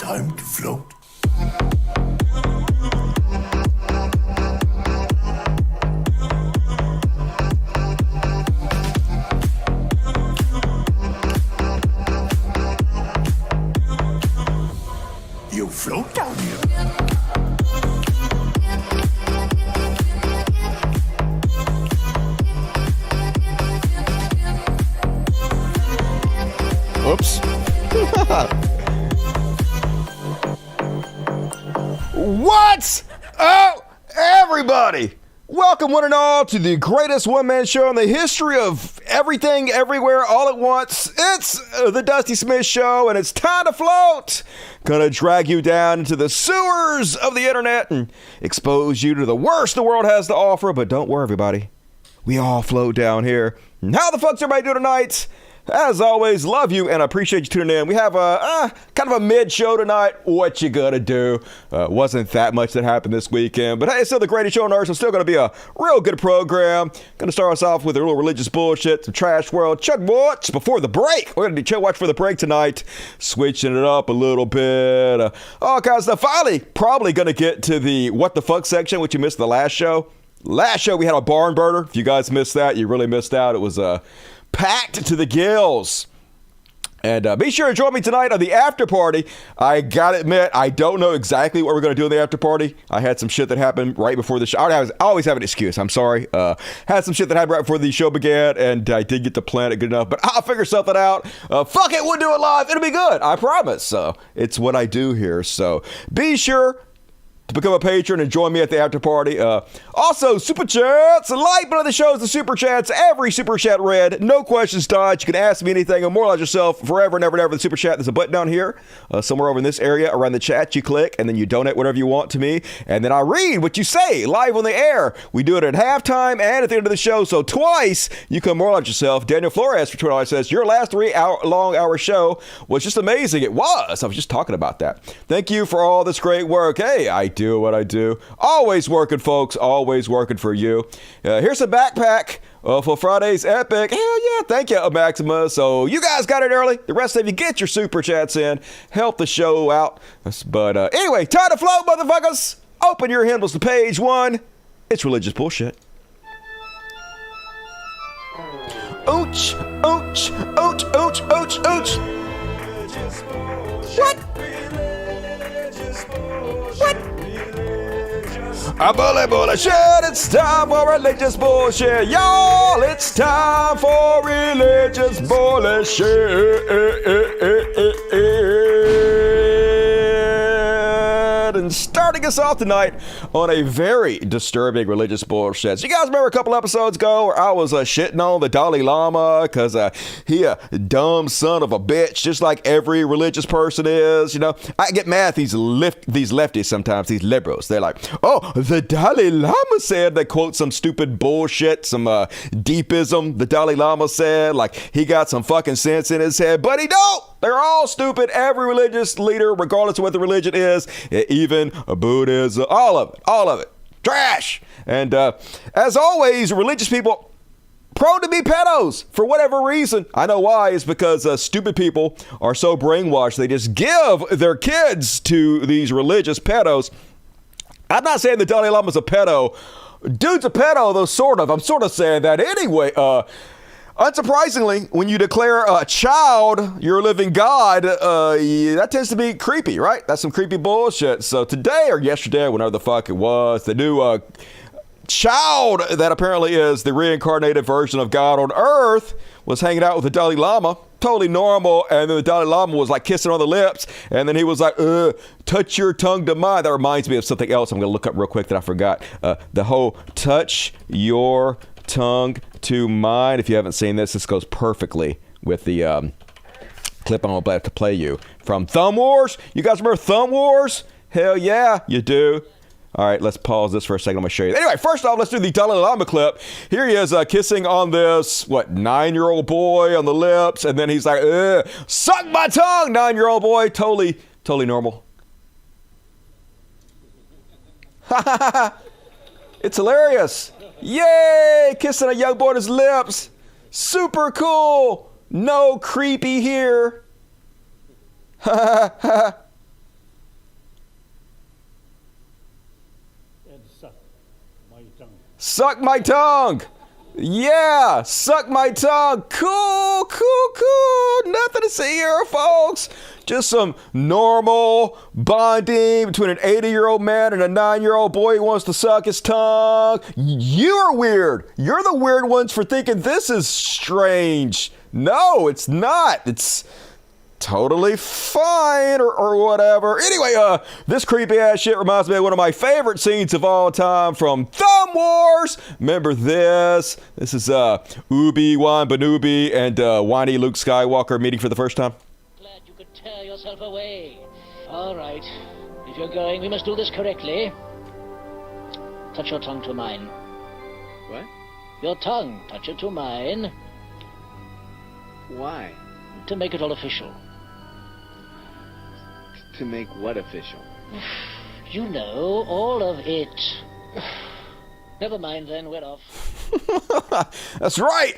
time to float. You float down here. Oops. What's up, everybody? Welcome, one and all, to the greatest one-man show in the history of everything, everywhere, all at once. It's the Dusty Smith Show, and it's time to float. Gonna drag you down into the sewers of the internet and expose you to the worst the world has to offer. But don't worry, everybody. We all float down here. And how the fuck's everybody doing tonight? As always, love you and appreciate you tuning in. We have a kind of a mid-show tonight. What you gonna do? Wasn't that much that happened this weekend, but hey, it's still the greatest show on earth. So still gonna be a real good program. Gonna start us off with a little religious bullshit, some trash world, Chuck Watch before the break. We're gonna do Chuck Watch for the break tonight, switching it up a little bit, all kinds of stuff. Finally, probably gonna get to the what the fuck section, which you missed the last show. Last show we had a barn burner. If you guys missed that, you really missed out. It was packed to the gills. And be sure to join me tonight on the after party. I gotta admit, I don't know exactly what we're going to do in the after party. I had some shit that happened right before the show. I always have an excuse. I'm sorry. Had some shit that happened right before the show began, and I did get to plan it good enough. But I'll figure something out. Fuck it, we'll do it live. It'll be good. I promise. It's what I do here. So be sure to become a patron and join me at the after party. Also, super chats. Like one of the shows, the super chats. Every super chat read. No questions dodged. You can ask me anything and moralize yourself forever and ever and ever. The super chat. There's a button down here, somewhere over in this area around the chat. You click and then you donate whatever you want to me, and then I read what you say live on the air. We do it at halftime and at the end of the show. So twice you can moralize yourself. Daniel Flores for $20 says your last 3 hour show was just amazing. It was. I was just talking about that. Thank you for all this great work. Hey, I do what I do. Always working, folks. Always working for you. Here's a backpack for Friday's Epic. Hell yeah. Thank you, Maxima. So you guys got it early. The rest of you get your super chats in. Help the show out. But anyway, time to flow, motherfuckers. Open your hymnals to page 1. It's religious bullshit. Ouch, ouch, ouch, ouch, ouch, ouch. What? What? A bullshit, it's time for religious bullshit. Y'all, it's time for religious bullshit. And starting us off tonight on a very disturbing religious bullshit. So you guys remember a couple episodes ago where I was shitting on the Dalai Llama because he a dumb son of a bitch, just like every religious person is. You know, I get mad at these lefties sometimes, these liberals. They're like, oh, the Dalai Lama said, they quote some stupid bullshit, some deepism the Dalai Lama said, like he got some fucking sense in his head, but he don't. They're all stupid. Every religious leader, regardless of what the religion is, even Buddhism, all of it. Trash. And as always, religious people prone to be pedos for whatever reason. I know why. It's because stupid people are so brainwashed. They just give their kids to these religious pedos. I'm not saying the Dalai Lama's a pedo. Dude's a pedo, though, sort of. I'm sort of saying that anyway. Unsurprisingly, when you declare a child your living God, that tends to be creepy, right? That's some creepy bullshit. So today or yesterday, whenever the fuck it was, the new child that apparently is the reincarnated version of God on Earth was hanging out with the Dalai Lama. Totally normal. And then the Dalai Lama was like kissing on the lips. And then he was like, touch your tongue to mine. That reminds me of something else I'm going to look up real quick that I forgot. The whole touch your tongue to mine. If you haven't seen this goes perfectly with the clip I'm about to play you from Thumb Wars. You guys remember Thumb Wars? Hell yeah, you do. All right, let's pause this for a second. I'm going to show you. Anyway, first off, let's do the Dalai Lama clip. Here he is kissing on this, 9-year-old boy on the lips. And then he's like, suck my tongue, 9-year-old boy. Totally normal. It's hilarious. Yay! Kissing a young boy on his lips. Super cool. No creepy here. Suck my tongue. Yeah, suck my tongue. Cool. Nothing to see here, folks. Just some normal bonding between an 80-year-old man and a 9-year-old boy who wants to suck his tongue. You are weird. You're the weird ones for thinking this is strange. No, it's not. It's totally fine or whatever. Anyway, this creepy ass shit reminds me of one of my favorite scenes of all time from Thumb Wars. Remember this? This is Obi-Wan Kenobi and whiny Luke Skywalker meeting for the first time. Glad you could tear yourself away. All right. If you're going, we must do this correctly. Touch your tongue to mine. What? Your tongue. Touch it to mine. Why? To make it all official. To make what official? You know, all of it. Never mind then, we're off. That's right.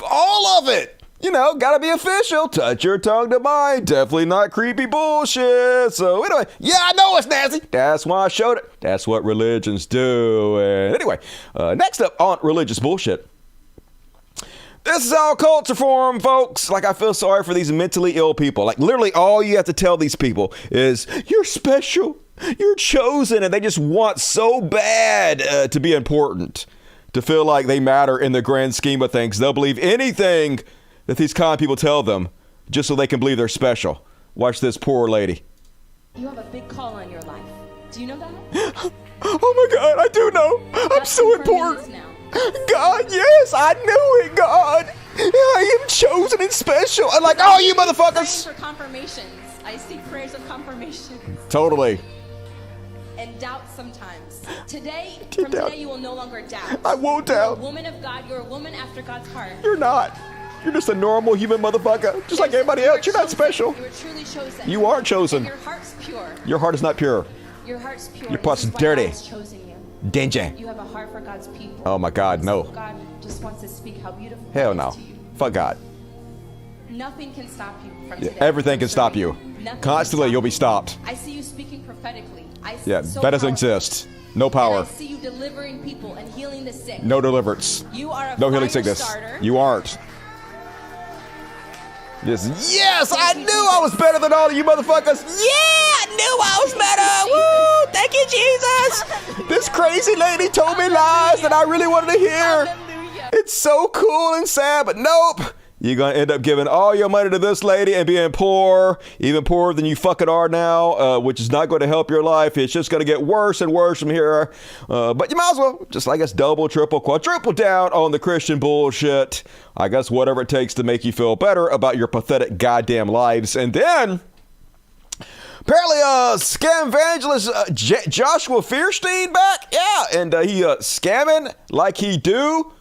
All of it. You know, gotta be official. Touch your tongue to mine. Definitely not creepy bullshit. So anyway, yeah, I know it's nasty. That's why I showed it. That's what religions do. And anyway, next up on religious bullshit. This is how cults are formed, folks. Like, I feel sorry for these mentally ill people. Like, literally all you have to tell these people is, you're special, you're chosen, and they just want so bad to be important, to feel like they matter in the grand scheme of things. They'll believe anything that these kind people tell them just so they can believe they're special. Watch this poor lady. You have a big call on your life. Do you know that? Oh my God, I do know. I'm so important. God, yes, I knew it, God. I am chosen and special. I'm like, oh, you motherfuckers. For confirmations. I see prayers of confirmations. Totally. And doubt sometimes. Today, you will no longer doubt. I won't doubt. You're a woman of God. You're a woman after God's heart. You're not. You're just a normal human motherfucker. Just like everybody else. You're not special. You are truly chosen. You are chosen. And your heart's pure. Your heart is not pure. Your heart's pure. Your part's dirty. God's chosen you. Danger. You have a heart for God's people. Oh my God, no. God just wants to speak how beautiful Hell He is no. to you. Fuck God. Nothing can stop you from today. Everything can stop you. Nothing Constantly, can you'll be stop stopped. you. I see you speaking prophetically. I see Yeah, so that doesn't powerful. exist. No And power. I see you delivering people and healing the sick. No deliverance. You are a No healing fire sickness. starter. You aren't. Yes, I knew I was better than all of you motherfuckers. Yeah, I knew I was better. Woo, thank you, Jesus. This crazy lady told me lies that I really wanted to hear. Hallelujah. It's so cool and sad, but nope. You're going to end up giving all your money to this lady and being poor, even poorer than you fucking are now, which is not going to help your life. It's just going to get worse and worse from here. But you might as well, just I guess, double, triple, quadruple down on the Christian bullshit. I guess whatever it takes to make you feel better about your pathetic goddamn lives. And then, apparently, scam evangelist Joshua Fierstein back. Yeah, and he scamming like he do.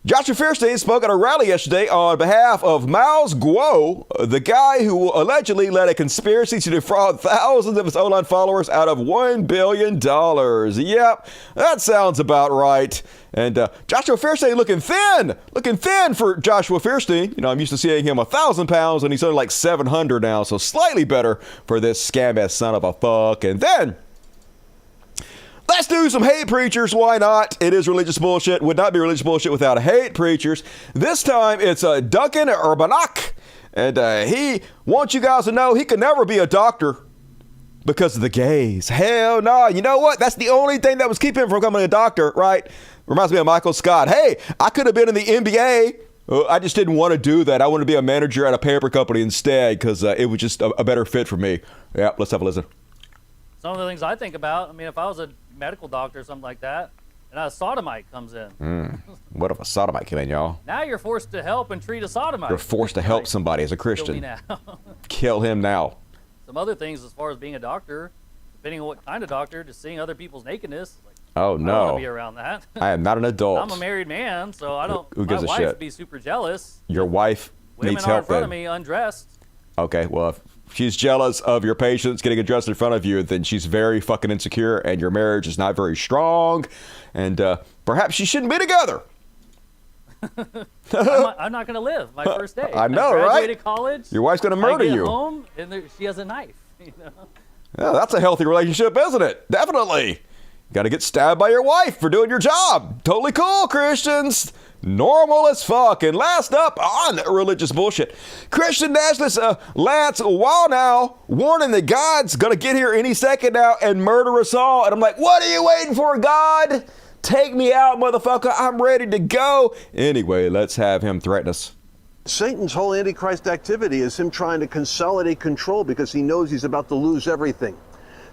Joshua Fierstein spoke at a rally yesterday on behalf of Miles Guo, the guy who allegedly led a conspiracy to defraud thousands of his online followers out of $1 billion. Yep, that sounds about right. And Joshua Fierstein looking thin for Joshua Fierstein. You know, I'm used to seeing him 1,000 pounds, and he's only like 700 now, so slightly better for this scam-ass son of a fuck. And then, let's do some hate preachers. Why not? It is religious bullshit. Would not be religious bullshit without hate preachers. This time it's Duncan Urbanach. And he wants you guys to know he could never be a doctor because of the gays. Hell no. You know what? That's the only thing that was keeping him from becoming a doctor, right? Reminds me of Michael Scott. Hey, I could have been in the NBA. I just didn't want to do that. I wanted to be a manager at a paper company instead because it was just a better fit for me. Yeah, let's have a listen. Some of the things I think about, I mean, if I was a medical doctor or something like that, and a sodomite comes in. What if a sodomite came in, y'all? Now you're forced to help and treat a sodomite. You're forced to help somebody as a Kill me Christian. now. Kill him now. Some other things as far as being a doctor, depending on what kind of doctor, just seeing other people's nakedness. Like, Oh, I don't no. want to be around that. I am not an adult. I'm a married man, so I don't. Who gives my a wife shit? would be super jealous. Your wife Women needs are in help front then. of me undressed. Okay, well, if she's jealous of your patients getting addressed in front of you, then she's very fucking insecure and your marriage is not very strong. And perhaps you shouldn't be together. I'm not going to live my first day. I know, right? Graduated college. Your wife's gonna murder I get you. home and she has a knife. You know? Yeah, that's a healthy relationship, isn't it? Definitely. Got to get stabbed by your wife for doing your job. Totally cool, Christians. Normal as fuck. And last up on religious bullshit, Christian nationalist Lance Wallnau warning that God's going to get here any second now and murder us all. And I'm like, what are you waiting for, God? Take me out, motherfucker. I'm ready to go. Anyway, let's have him threaten us. Satan's whole Antichrist activity is him trying to consolidate control because he knows he's about to lose everything.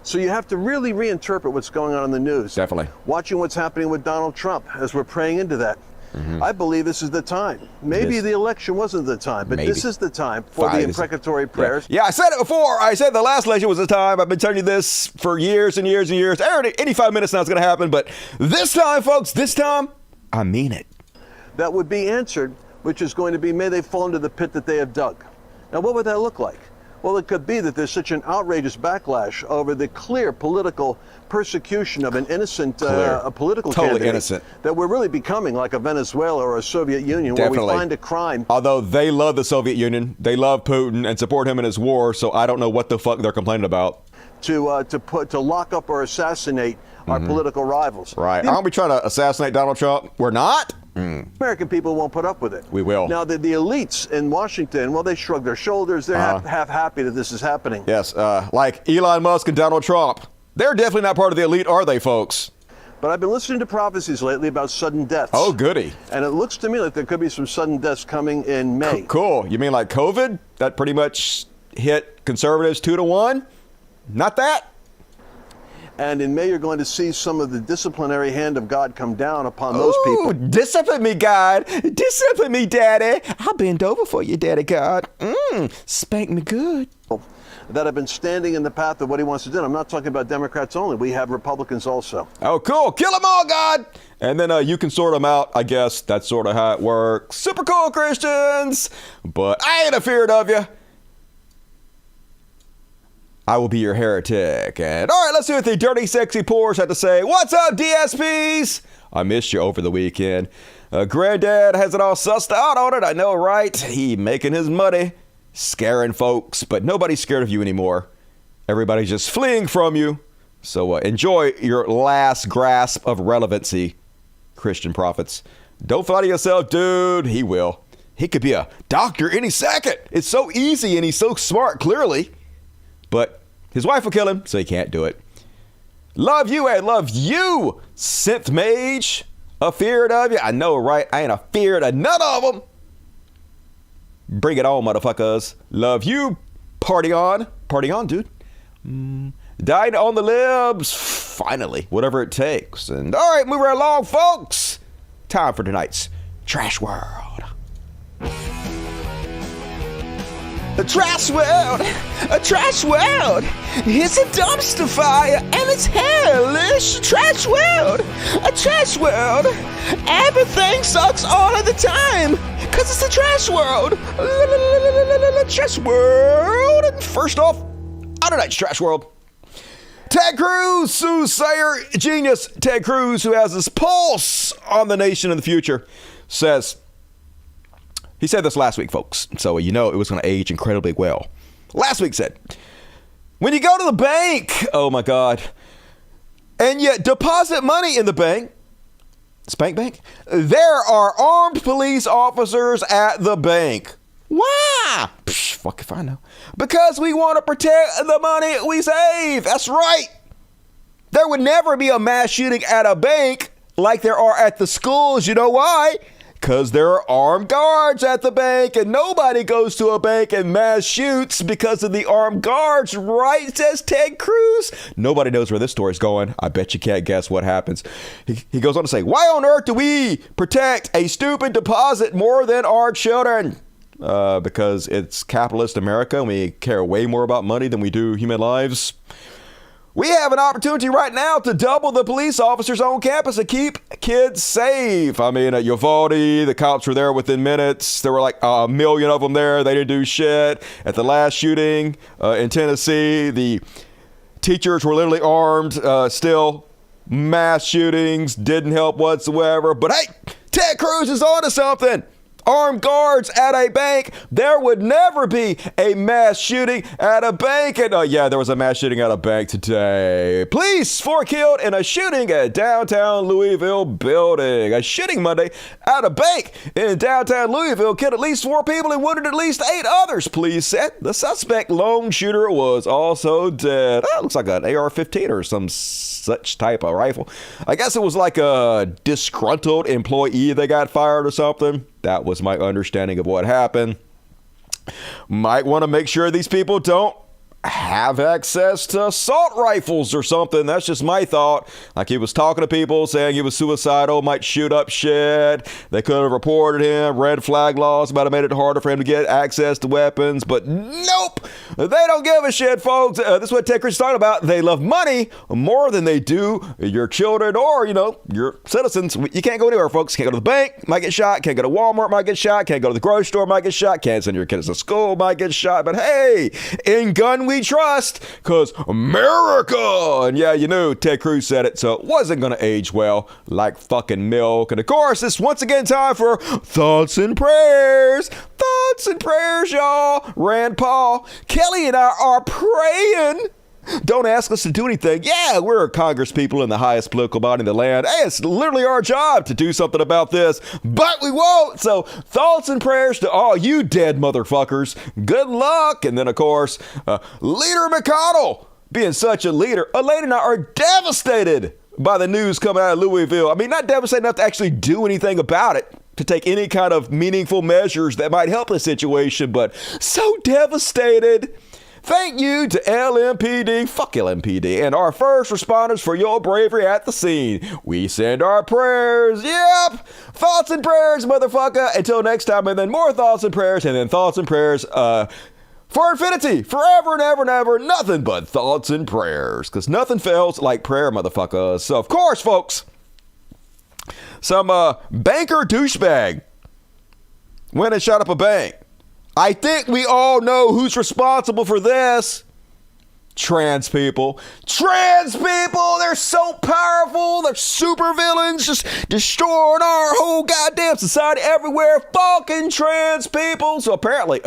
So you have to really reinterpret what's going on in the news. Definitely. Watching what's happening with Donald Trump as we're praying into that. I believe this is the time. Maybe the election wasn't the time, but this is the time for the imprecatory prayers. Yeah, I said it before. I said the last election was the time. I've been telling you this for years and years and years. Any 5 minutes now it's going to happen. But this time, folks, this time, I mean it. That would be answered, which is going to be, may they fall into the pit that they have dug. Now, what would that look like? Well, it could be that there's such an outrageous backlash over the clear political persecution of an innocent a political candidate innocent. That we're really becoming like a Venezuela or a Soviet Union Definitely. Where we find a crime. Although they love the Soviet Union, they love Putin and support him in his war, so I don't know what the fuck they're complaining about. To lock up or assassinate our political rivals. Right. Aren't we trying to assassinate Donald Trump? We're not? American people won't put up with it. We will. Now, the elites in Washington, well, they shrug their shoulders. They're half happy that this is happening. Yes, like Elon Musk and Donald Trump. They're definitely not part of the elite, are they, folks? But I've been listening to prophecies lately about sudden deaths. Oh, goody. And it looks to me like there could be some sudden deaths coming in May. Cool. You mean like COVID? That pretty much hit conservatives 2-1? Not that? And in May, you're going to see some of the disciplinary hand of God come down upon those people. Discipline me, God. Discipline me, Daddy. I'll bend over for you, Daddy God. Spank me good. That have been standing in the path of what he wants to do. I'm not talking about Democrats only. We have Republicans also. Oh, cool. Kill them all, God. And then you can sort them out. I guess that's sort of how it works. Super cool, Christians. But I ain't afeard of you. I will be your heretic. And all right, let's see what the dirty, sexy poors have to say. What's up, DSPs? I missed you over the weekend. Granddad has it all sussed out on it. I know, right? He making his money, scaring folks, but nobody's scared of you anymore. Everybody's just fleeing from you. So enjoy your last grasp of relevancy, Christian prophets. Don't flatter yourself, dude. He will. He could be a doctor any second. It's so easy and he's so smart, clearly. But his wife will kill him, so he can't do it. Love you and love you, synth mage. Afeard of you? I know, right? I ain't afeard of none of them. Bring it on, motherfuckers. Love you. Party on. Party on, dude. Died on the libs. Finally. Whatever it takes. And all right, moving along, folks. Time for tonight's Trash World. A trash world, it's a dumpster fire and it's hellish. Trash world, a trash world, everything sucks all of the time, cause it's a trash world. Trash world. First off, on tonight's Trash World, Ted Cruz, soothsayer genius Ted Cruz, who has his pulse on the nation in the future, says, he said this last week, folks, so you know it was going to age incredibly well. Last week said, when you go to the bank, oh my God, and you deposit money in the bank, Spank Bank, there are armed police officers at the bank. Why? Fuck if I know. Because we want to protect the money we save. That's right. There would never be a mass shooting at a bank like there are at the schools. You know why? Because there are armed guards at the bank, and nobody goes to a bank and mass shoots because of the armed guards, right? Says Ted Cruz. Nobody knows where this story's going. I bet you can't guess what happens. He goes on to say, why on earth do we protect a stupid deposit more than our children? Because it's capitalist America, and we care way more about money than we do human lives. We have an opportunity right now to double the police officers on campus and keep kids safe. I mean, at Uvalde, the cops were there within minutes. There were like 1 million of them there. They didn't do shit. At the last shooting in Tennessee, the teachers were literally armed. Still, mass shootings didn't help whatsoever. But hey, Ted Cruz is on to something. armed guards at a bank, there would never be a mass shooting at a bank. And yeah, there was a mass shooting at a bank today. Police 4 killed in a shooting at downtown Louisville building. A shooting Monday at a bank in downtown Louisville killed at least 4 people and wounded at least 8 others. Police said the suspect lone shooter was also dead. Oh, looks like an AR-15 or some such type of rifle. I guess it was like a disgruntled employee that got fired or something. That was my understanding of what happened. Might want to make sure these people don't have access to assault rifles or something. That's just my thought. Like, he was talking to people saying he was suicidal, might shoot up shit. They could have reported him. Red flag laws might have made it harder for him to get access to weapons, but nope, they don't give a shit, folks. This is what TechCrunch is talking about. They love money more than they do your children or, your citizens. You can't go anywhere, folks. Can't go to the bank, might get shot. Can't go to Walmart, might get shot. Can't go to the grocery store, might get shot. Can't send your kids to school, might get shot. But hey, in gun we trust, because America. And yeah, Ted Cruz said it, so it wasn't going to age well like fucking milk. And of course, it's once again time for thoughts and prayers. Thoughts and prayers, y'all. Rand Paul, Kelly and I are praying. Don't ask us to do anything. Yeah, we're Congress people in the highest political body in the land. Hey, it's literally our job to do something about this, but we won't. So thoughts and prayers to all you dead motherfuckers. Good luck. And then, of course, Leader McConnell, being such a leader, Elaine and I are devastated by the news coming out of Louisville. I mean, not devastated enough to actually do anything about it, to take any kind of meaningful measures that might help the situation, but so devastated. Thank you to LMPD, fuck LMPD, and our first responders for your bravery at the scene. We send our prayers, yep, thoughts and prayers, motherfucker. Until next time, and then more thoughts and prayers, and then thoughts and prayers for infinity, forever and ever and ever, nothing but thoughts and prayers, because nothing fails like prayer, motherfuckers. So, of course, folks, some banker douchebag went and shot up a bank. I think we all know who's responsible for this. Trans people. Trans people! They're so powerful. They're super villains, just destroying our whole goddamn society everywhere. Fucking trans people. So apparently,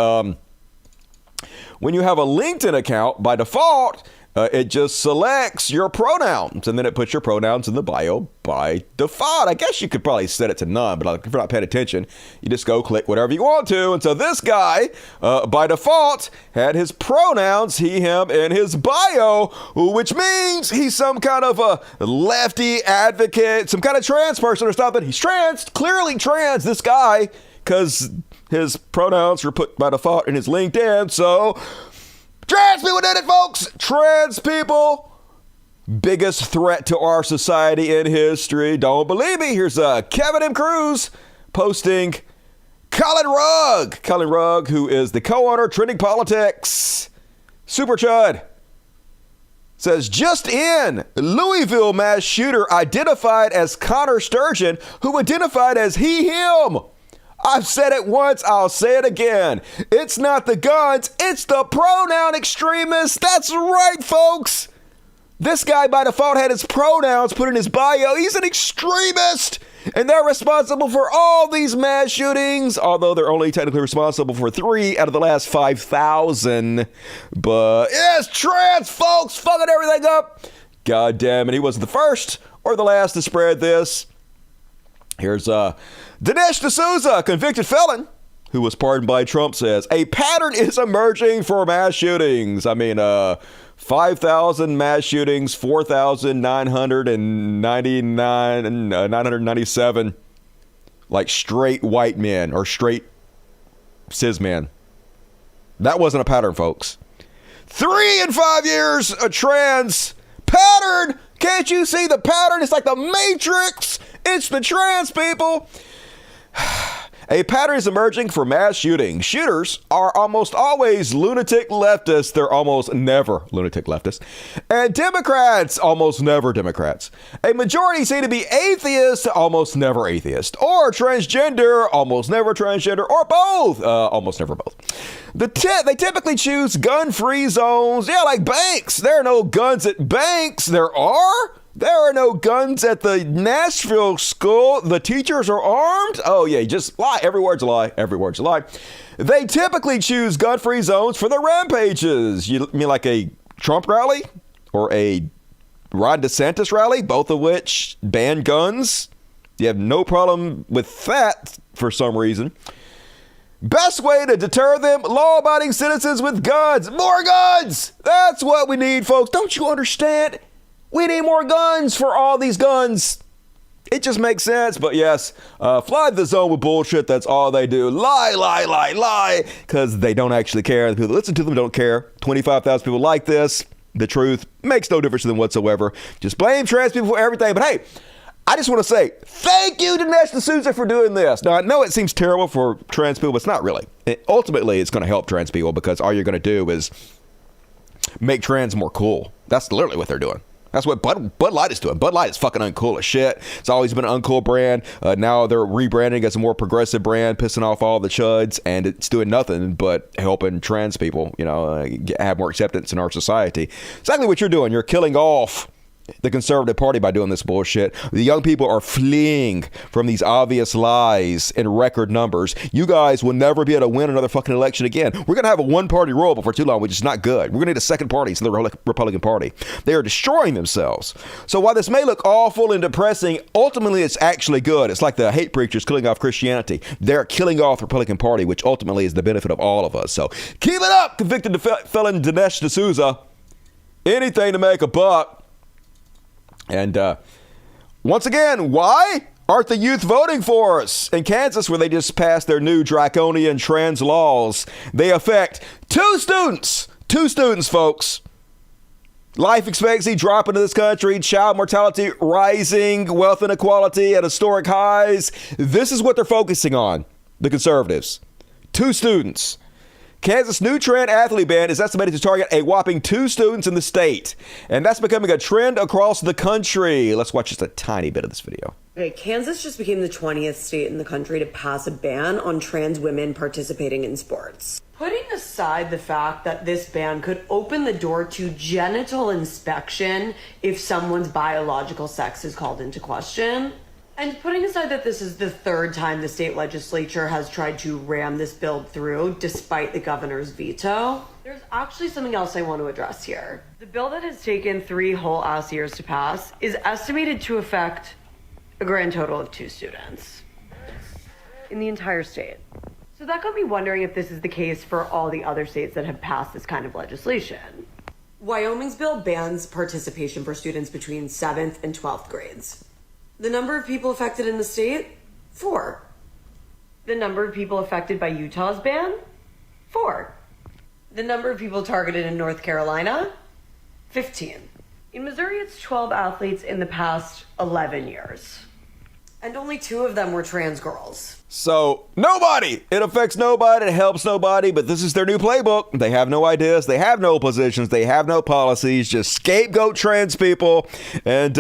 when you have a LinkedIn account, by default, it just selects your pronouns, and then it puts your pronouns in the bio by default. I guess you could probably set it to none, but if you're not paying attention, you just go click whatever you want to. And so this guy, by default, had his pronouns, he, him, in his bio, which means he's some kind of a lefty advocate, some kind of trans person or something. He's trans, clearly trans, this guy, because his pronouns were put by default in his LinkedIn. So trans people did it, folks. Trans people, biggest threat to our society in history. Don't believe me? Here's Kevin M. Cruz posting Colin Rugg. Colin Rugg, who is the co-owner of Trending Politics. Super Chud says, just in, Louisville mass shooter identified as Connor Sturgeon, who identified as he, him. I've said it once, I'll say it again. It's not the guns, it's the pronoun extremists. That's right, folks. This guy by default had his pronouns put in his bio. He's an extremist. And they're responsible for all these mass shootings, although they're only technically responsible for 3 out of the last 5,000. But yes, trans folks fucking everything up. God damn it, he wasn't the first or the last to spread this. Here's Dinesh D'Souza, convicted felon who was pardoned by Trump, says a pattern is emerging for mass shootings. I mean, 5,000 mass shootings, 4,999 and 997 like straight white men or straight cis men. That wasn't a pattern, folks. 3 in 5 years, a trans pattern. Can't you see the pattern? It's like the Matrix. It's the trans people. A pattern is emerging for mass shootings. Shooters are almost always lunatic leftists. They're almost never lunatic leftists. And Democrats, almost never Democrats. A majority seem to be atheists, almost never atheist. Or transgender, almost never transgender. Or both, almost never both. They typically choose gun-free zones. Yeah, like banks. There are no guns at banks. There are? There are no guns at the Nashville school. The teachers are armed. Oh, yeah, just lie. Every word's a lie. Every word's a lie. They typically choose gun-free zones for their rampages. You mean like a Trump rally or a Ron DeSantis rally, both of which ban guns? You have no problem with that for some reason. Best way to deter them, law-abiding citizens with guns. More guns! That's what we need, folks. Don't you understand? We need more guns for all these guns. It just makes sense. But yes, fly the zone with bullshit. That's all they do. Lie, lie, lie, lie. Because they don't actually care. The people that listen to them don't care. 25,000 people like this. The truth makes no difference to them whatsoever. Just blame trans people for everything. But hey, I just want to say thank you to Dinesh D'Souza for doing this. Now, I know it seems terrible for trans people, but it's not really. Ultimately, it's going to help trans people because all you're going to do is make trans more cool. That's literally what they're doing. That's what Bud Light is doing. Bud Light is fucking uncool as shit. It's always been an uncool brand. Now they're rebranding as a more progressive brand, pissing off all the chuds, and it's doing nothing but helping trans people, have more acceptance in our society. Exactly what you're doing. You're killing off the conservative party by doing this bullshit. The young people are fleeing from these obvious lies in record numbers. You guys will never be able to win another fucking election again. We're going to have a one-party rule before too long, which is not good. We're going to need a second party to the Republican Party. They are destroying themselves. So while this may look awful and depressing, ultimately it's actually good. It's like the hate preachers killing off Christianity. They're killing off the Republican Party, which ultimately is the benefit of all of us. So keep it up, convicted felon Dinesh D'Souza. Anything to make a buck. And once again, why aren't the youth voting for us? In Kansas, where they just passed their new draconian trans laws, they affect two students, folks. Life expectancy dropping in this country, child mortality rising, wealth inequality at historic highs. This is what they're focusing on, the conservatives. Two students. Kansas' new trans athlete ban is estimated to target a whopping 2 students in the state. And that's becoming a trend across the country. Let's watch just a tiny bit of this video. Okay, Kansas just became the 20th state in the country to pass a ban on trans women participating in sports. Putting aside the fact that this ban could open the door to genital inspection if someone's biological sex is called into question, and putting aside that this is the 3rd time the state legislature has tried to ram this bill through despite the governor's veto, there's actually something else I want to address here. The bill that has taken 3 whole ass years to pass is estimated to affect a grand total of 2 students in the entire state. So that got me wondering if this is the case for all the other states that have passed this kind of legislation. Wyoming's bill bans participation for students between 7th and 12th grades. The number of people affected in the state? 4. The number of people affected by Utah's ban? 4. The number of people targeted in North Carolina? 15. In Missouri, it's 12 athletes in the past 11 years. And only 2 of them were trans girls. So, nobody! It affects nobody, it helps nobody, but this is their new playbook. They have no ideas, they have no positions, they have no policies, just scapegoat trans people, and,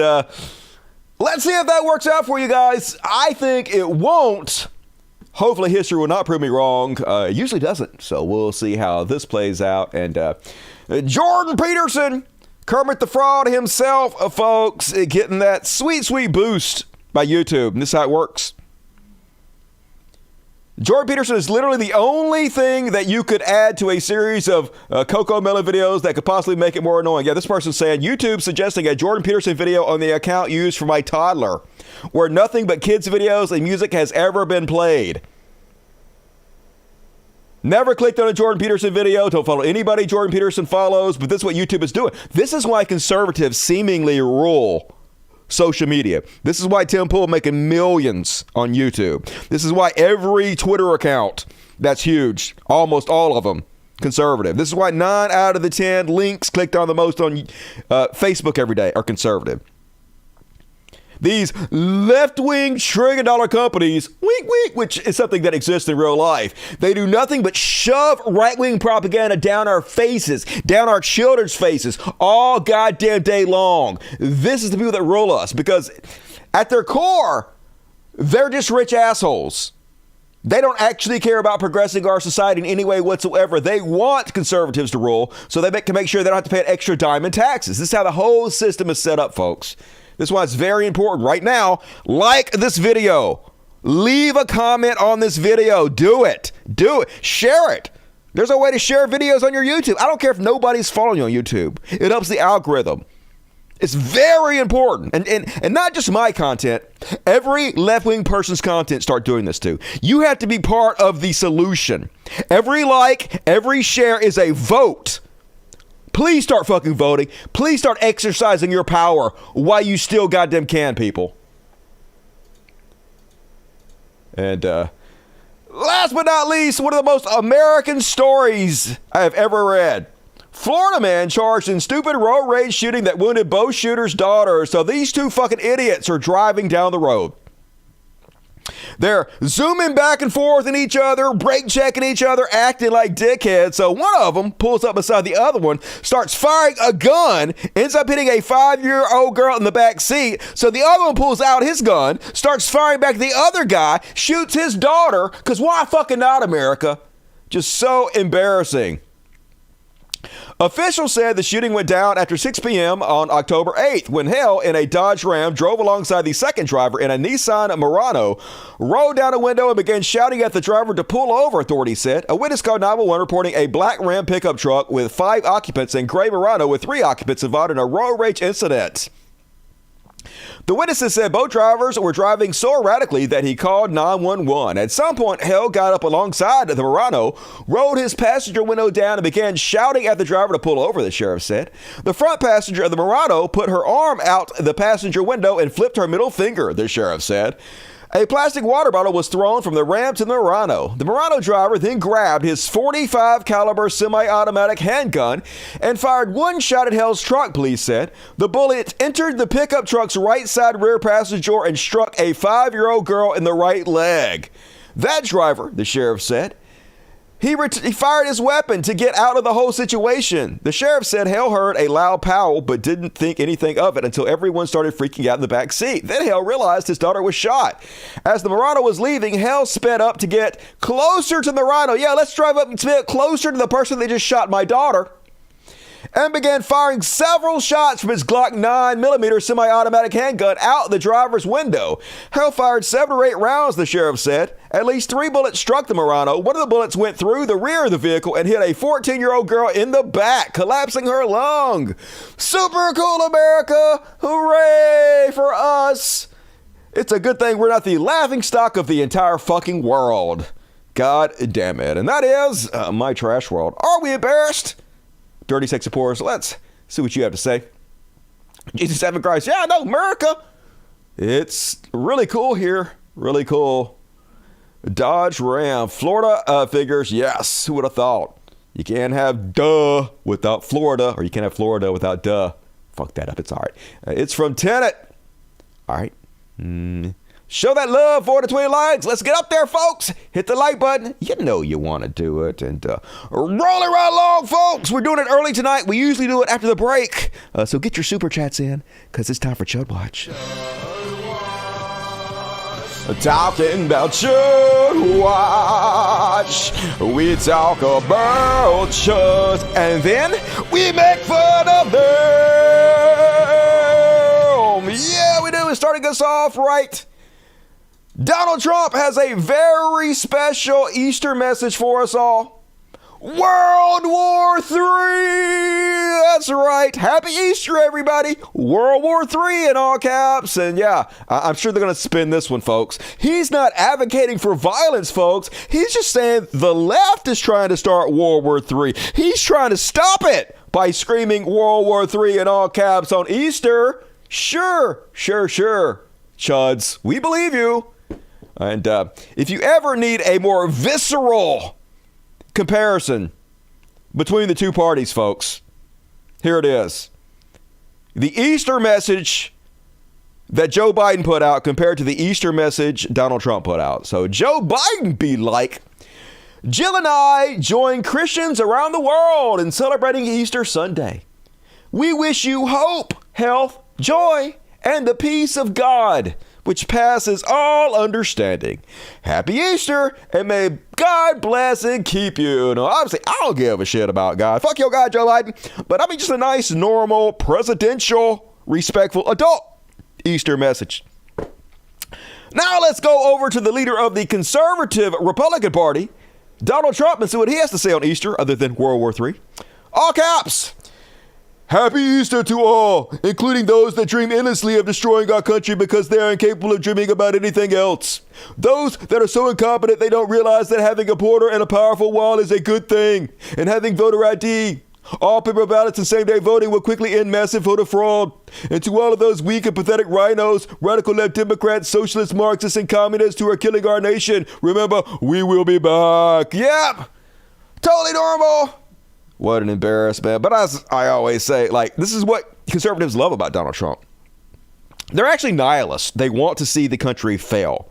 let's see if that works out for you guys. I think it won't. Hopefully history will not prove me wrong. It usually doesn't. So we'll see how this plays out. And Jordan Peterson, Kermit the Frog himself, folks, getting that sweet, sweet boost by YouTube. And this is how it works. Jordan Peterson is literally the only thing that you could add to a series of Coco Melon videos that could possibly make it more annoying. Yeah, this person's saying, YouTube suggesting a Jordan Peterson video on the account used for my toddler, where nothing but kids' videos and music has ever been played. Never clicked on a Jordan Peterson video. Don't follow anybody Jordan Peterson follows, but this is what YouTube is doing. This is why conservatives seemingly rule social media. This is why Tim Pool making millions on YouTube. This is why every Twitter account that's huge, almost all of them, conservative. This is why 9 out of the 10 links clicked on the most on Facebook every day are conservative. These left-wing trillion-dollar companies, wink, wink, which is something that exists in real life, they do nothing but shove right-wing propaganda down our faces, down our children's faces, all goddamn day long. This is the people that rule us, because at their core, they're just rich assholes. They don't actually care about progressing our society in any way whatsoever. They want conservatives to rule so they can make sure they don't have to pay an extra dime in taxes. This is how the whole system is set up, folks. This is why it's very important right now. Like this video. Leave a comment on this video. Do it. Do it. Share it. There's a way to share videos on your YouTube. I don't care if nobody's following you on YouTube. It helps the algorithm. It's very important. And not just my content. Every left-wing person's content start doing this too. You have to be part of the solution. Every like, every share is a vote. Please start fucking voting. Please start exercising your power while you still goddamn can, people. And last but not least, one of the most American stories I have ever read. Florida man charged in stupid road rage shooting that wounded both shooters' daughters. So these two fucking idiots are driving down the road. They're zooming back and forth in each other, brake checking each other, acting like dickheads. So one of them pulls up beside the other one, starts firing a gun, ends up hitting a 5-year-old girl in the back seat. So the other one pulls out his gun, starts firing back at the other guy, shoots his daughter. Because why fucking not, America? Just so embarrassing. Officials said the shooting went down after 6 p.m. on October 8th when Hale in a Dodge Ram drove alongside the second driver in a Nissan Murano, rolled down a window and began shouting at the driver to pull over, authorities said. A witness called 911 reporting a black Ram pickup truck with 5 occupants and gray Murano with 3 occupants involved in a road rage incident. The witnesses said both drivers were driving so erratically that he called 911. At some point, Hale got up alongside the Murano, rolled his passenger window down, and began shouting at the driver to pull over, the sheriff said. The front passenger of the Murano put her arm out the passenger window and flipped her middle finger, the sheriff said. A plastic water bottle was thrown from the Ram to the Murano. The Murano driver then grabbed his .45 caliber semi-automatic handgun and fired one shot at Hale's truck, police said. The bullet entered the pickup truck's right side rear passenger door and struck a 5-year-old girl in the right leg. That driver, the sheriff said, he fired his weapon to get out of the whole situation. The sheriff said Hale heard a loud pow but didn't think anything of it until everyone started freaking out in the back seat. Then Hale realized his daughter was shot. As the Murano was leaving, Hale sped up to get closer to the Murano. Yeah, let's drive up and sped closer to the person that just shot my daughter. And began firing several shots from his Glock 9mm semi-automatic handgun out the driver's window. Hale fired 7 or 8 rounds, the sheriff said. At least 3 bullets struck the Murano. One of the bullets went through the rear of the vehicle and hit a 14-year-old girl in the back, collapsing her lung. Super cool, America! Hooray for us! It's a good thing we're not the laughingstock of the entire fucking world. God damn it. And that is my trash world. Are we embarrassed? Dirty Sexy Pores, let's see what you have to say. Jesus having Christ. Yeah, no, America. It's really cool here. Really cool. Dodge Ram. Florida figures. Yes, who would have thought? You can't have duh without Florida, or you can't have Florida without duh. Fuck that up. It's all right. It's from Tenet. All right. Show that love, 4 to 20 likes. Let's get up there, folks. Hit the like button. You know you want to do it. And roll it right along, folks. We're doing it early tonight. We usually do it after the break. So get your super chats in, because it's time for Chud Watch. Talking about Chud Watch. We talk about chuds, and then we make fun of them. Yeah, we do. It's starting us off right. Donald Trump has a very special Easter message for us all. World War III! That's right. Happy Easter, everybody. World War III in all caps. And yeah, I'm sure they're going to spin this one, folks. He's not advocating for violence, folks. He's just saying the left is trying to start World War III. He's trying to stop it by screaming World War III in all caps on Easter. Sure. Chuds, we believe you. And if you ever need a more visceral comparison between the two parties, folks, here it is. The Easter message that Joe Biden put out compared to the Easter message Donald Trump put out. So Joe Biden be like, Jill and I join Christians around the world in celebrating Easter Sunday. We wish you hope, health, joy, and the peace of God. which passes all understanding. Happy Easter, and may God bless and keep you. Now, obviously, I don't give a shit about God. Fuck your God, Joe Biden. But I mean, just a nice, normal, presidential, respectful, adult Easter message. Now let's go over to the leader of the conservative Republican Party, Donald Trump, and see what he has to say on Easter other than World War III. All caps. Happy Easter to all, including those that dream endlessly of destroying our country because they are incapable of dreaming about anything else. Those that are so incompetent they don't realize that having a border and a powerful wall is a good thing, and having voter ID, all paper ballots and same-day voting will quickly end massive voter fraud. And to all of those weak and pathetic rhinos, radical left Democrats, socialists, Marxists, and communists who are killing our nation, remember, we will be back. Yep, totally normal. What an embarrassment. But as I always say, like, this is what conservatives love about Donald Trump. They're actually nihilists. They want to see the country fail.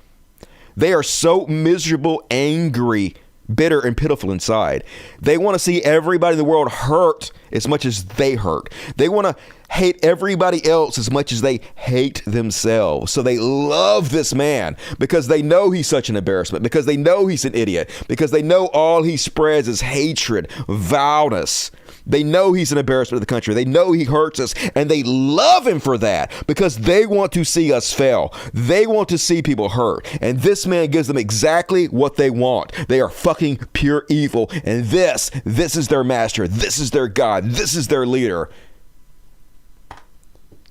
They are so miserable, angry, bitter, and pitiful inside. They want to see everybody in the world hurt as much as they hurt. They want to hate everybody else as much as they hate themselves. So they love this man because they know he's such an embarrassment, because they know he's an idiot, because they know all he spreads is hatred, vileness. They know he's an embarrassment to the country. They know he hurts us, and they love him for that because they want to see us fail. They want to see people hurt, and this man gives them exactly what they want. They are fucking pure evil, and this is their master. This is their God. This is their leader.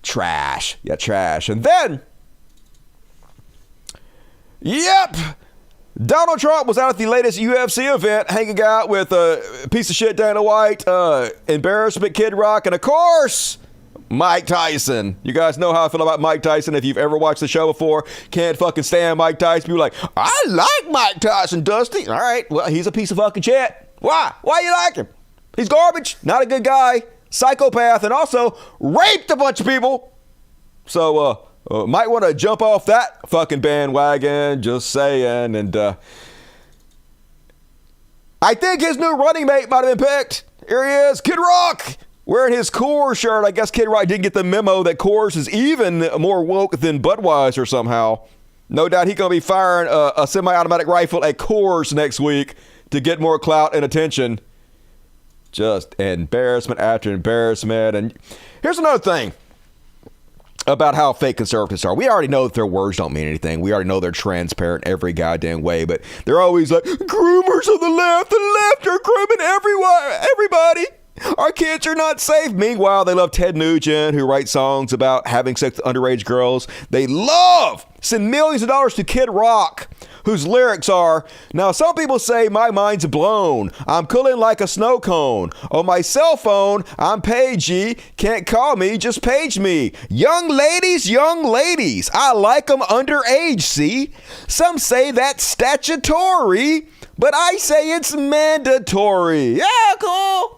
Trash. Yeah, trash. And then, yep, Donald Trump was out at the latest UFC event hanging out with a piece of shit Dana White, embarrassment Kid Rock, and of course, Mike Tyson. You guys know how I feel about Mike Tyson. If you've ever watched the show before, can't fucking stand Mike Tyson. People are like, I like Mike Tyson, Dusty. All right, well, he's a piece of fucking shit. Why? Why you like him? He's garbage, not a good guy, psychopath, and also raped a bunch of people. So, might want to jump off that fucking bandwagon, just saying. And I think his new running mate might have been picked. Here he is, Kid Rock, wearing his Coors shirt. I guess Kid Rock didn't get the memo that Coors is even more woke than Budweiser somehow. No doubt he's going to be firing a semi-automatic rifle at Coors next week to get more clout and attention. Just embarrassment after embarrassment. And here's another thing about how fake conservatives are. We already know that their words don't mean anything. We already know they're transparent every goddamn way, but they're always like, groomers of the left are grooming everybody. Our kids are not safe. Meanwhile, they love Ted Nugent, who writes songs about having sex with underage girls. They send millions of dollars to Kid Rock, whose lyrics are, now some people say my mind's blown. I'm cooling like a snow cone. On my cell phone, I'm pagey. Can't call me, just page me. Young ladies, I like them underage, see? Some say that's statutory, but I say it's mandatory. Yeah, cool.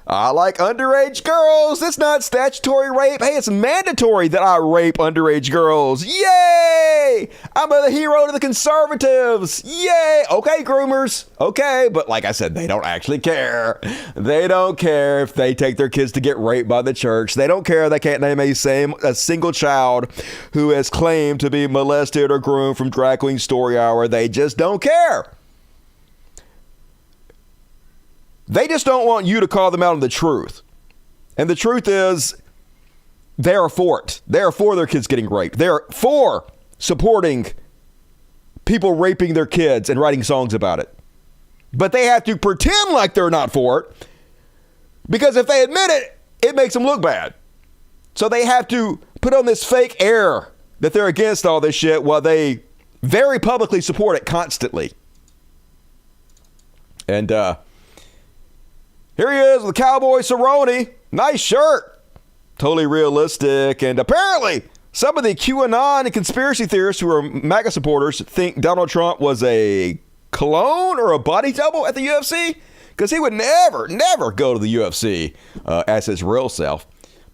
I like underage girls. It's not statutory rape. Hey, it's mandatory that I rape underage girls. Yay! I'm the hero to the conservatives. Yay! Okay, groomers. Okay, but like I said, they don't actually care. They don't care if they take their kids to get raped by the church. They don't care they can't name a single child who has claimed to be molested or groomed from Drag Queen Story Hour. They just don't care. They just don't want you to call them out on the truth. And the truth is, they are for it. They are for their kids getting raped. They are for supporting people raping their kids and writing songs about it. But they have to pretend like they're not for it, because if they admit it, it makes them look bad. So they have to put on this fake air that they're against all this shit while they very publicly support it constantly. And, here he is with Cowboy Cerrone. Nice shirt. Totally realistic. And apparently, some of the QAnon and conspiracy theorists who are MAGA supporters think Donald Trump was a clone or a body double at the UFC, because he would never go to the UFC as his real self.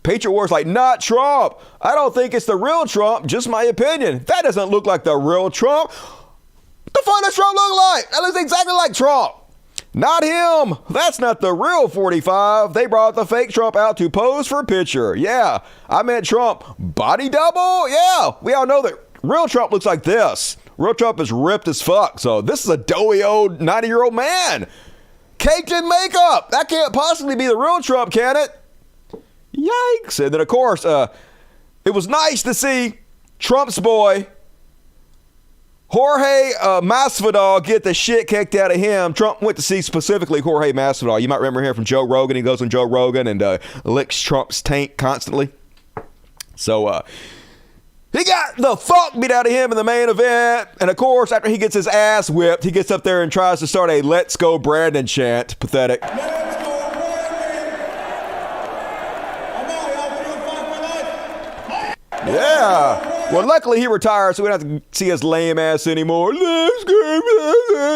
Patriot War's like, not Trump. I don't think it's the real Trump, just my opinion. That doesn't look like the real Trump. What the fuck does Trump look like? That looks exactly like Trump. Not him. That's not the real 45. They brought the fake Trump out to pose for a picture. Yeah, I meant Trump. Body double? Yeah, we all know that real Trump looks like this. Real Trump is ripped as fuck. So this is a doughy old 90-year-old man. Caked in makeup. That can't possibly be the real Trump, can it? Yikes. And then, of course, it was nice to see Trump's boy, Jorge Masvidal, get the shit kicked out of him. Trump went to see specifically Jorge Masvidal. You might remember him from Joe Rogan. He goes on Joe Rogan and licks Trump's taint constantly. So he got the fuck beat out of him in the main event. And of course, after he gets his ass whipped, he gets up there and tries to start a "Let's Go Brandon" chant. Pathetic. Yeah. Well, luckily he retired, so we don't have to see his lame ass anymore.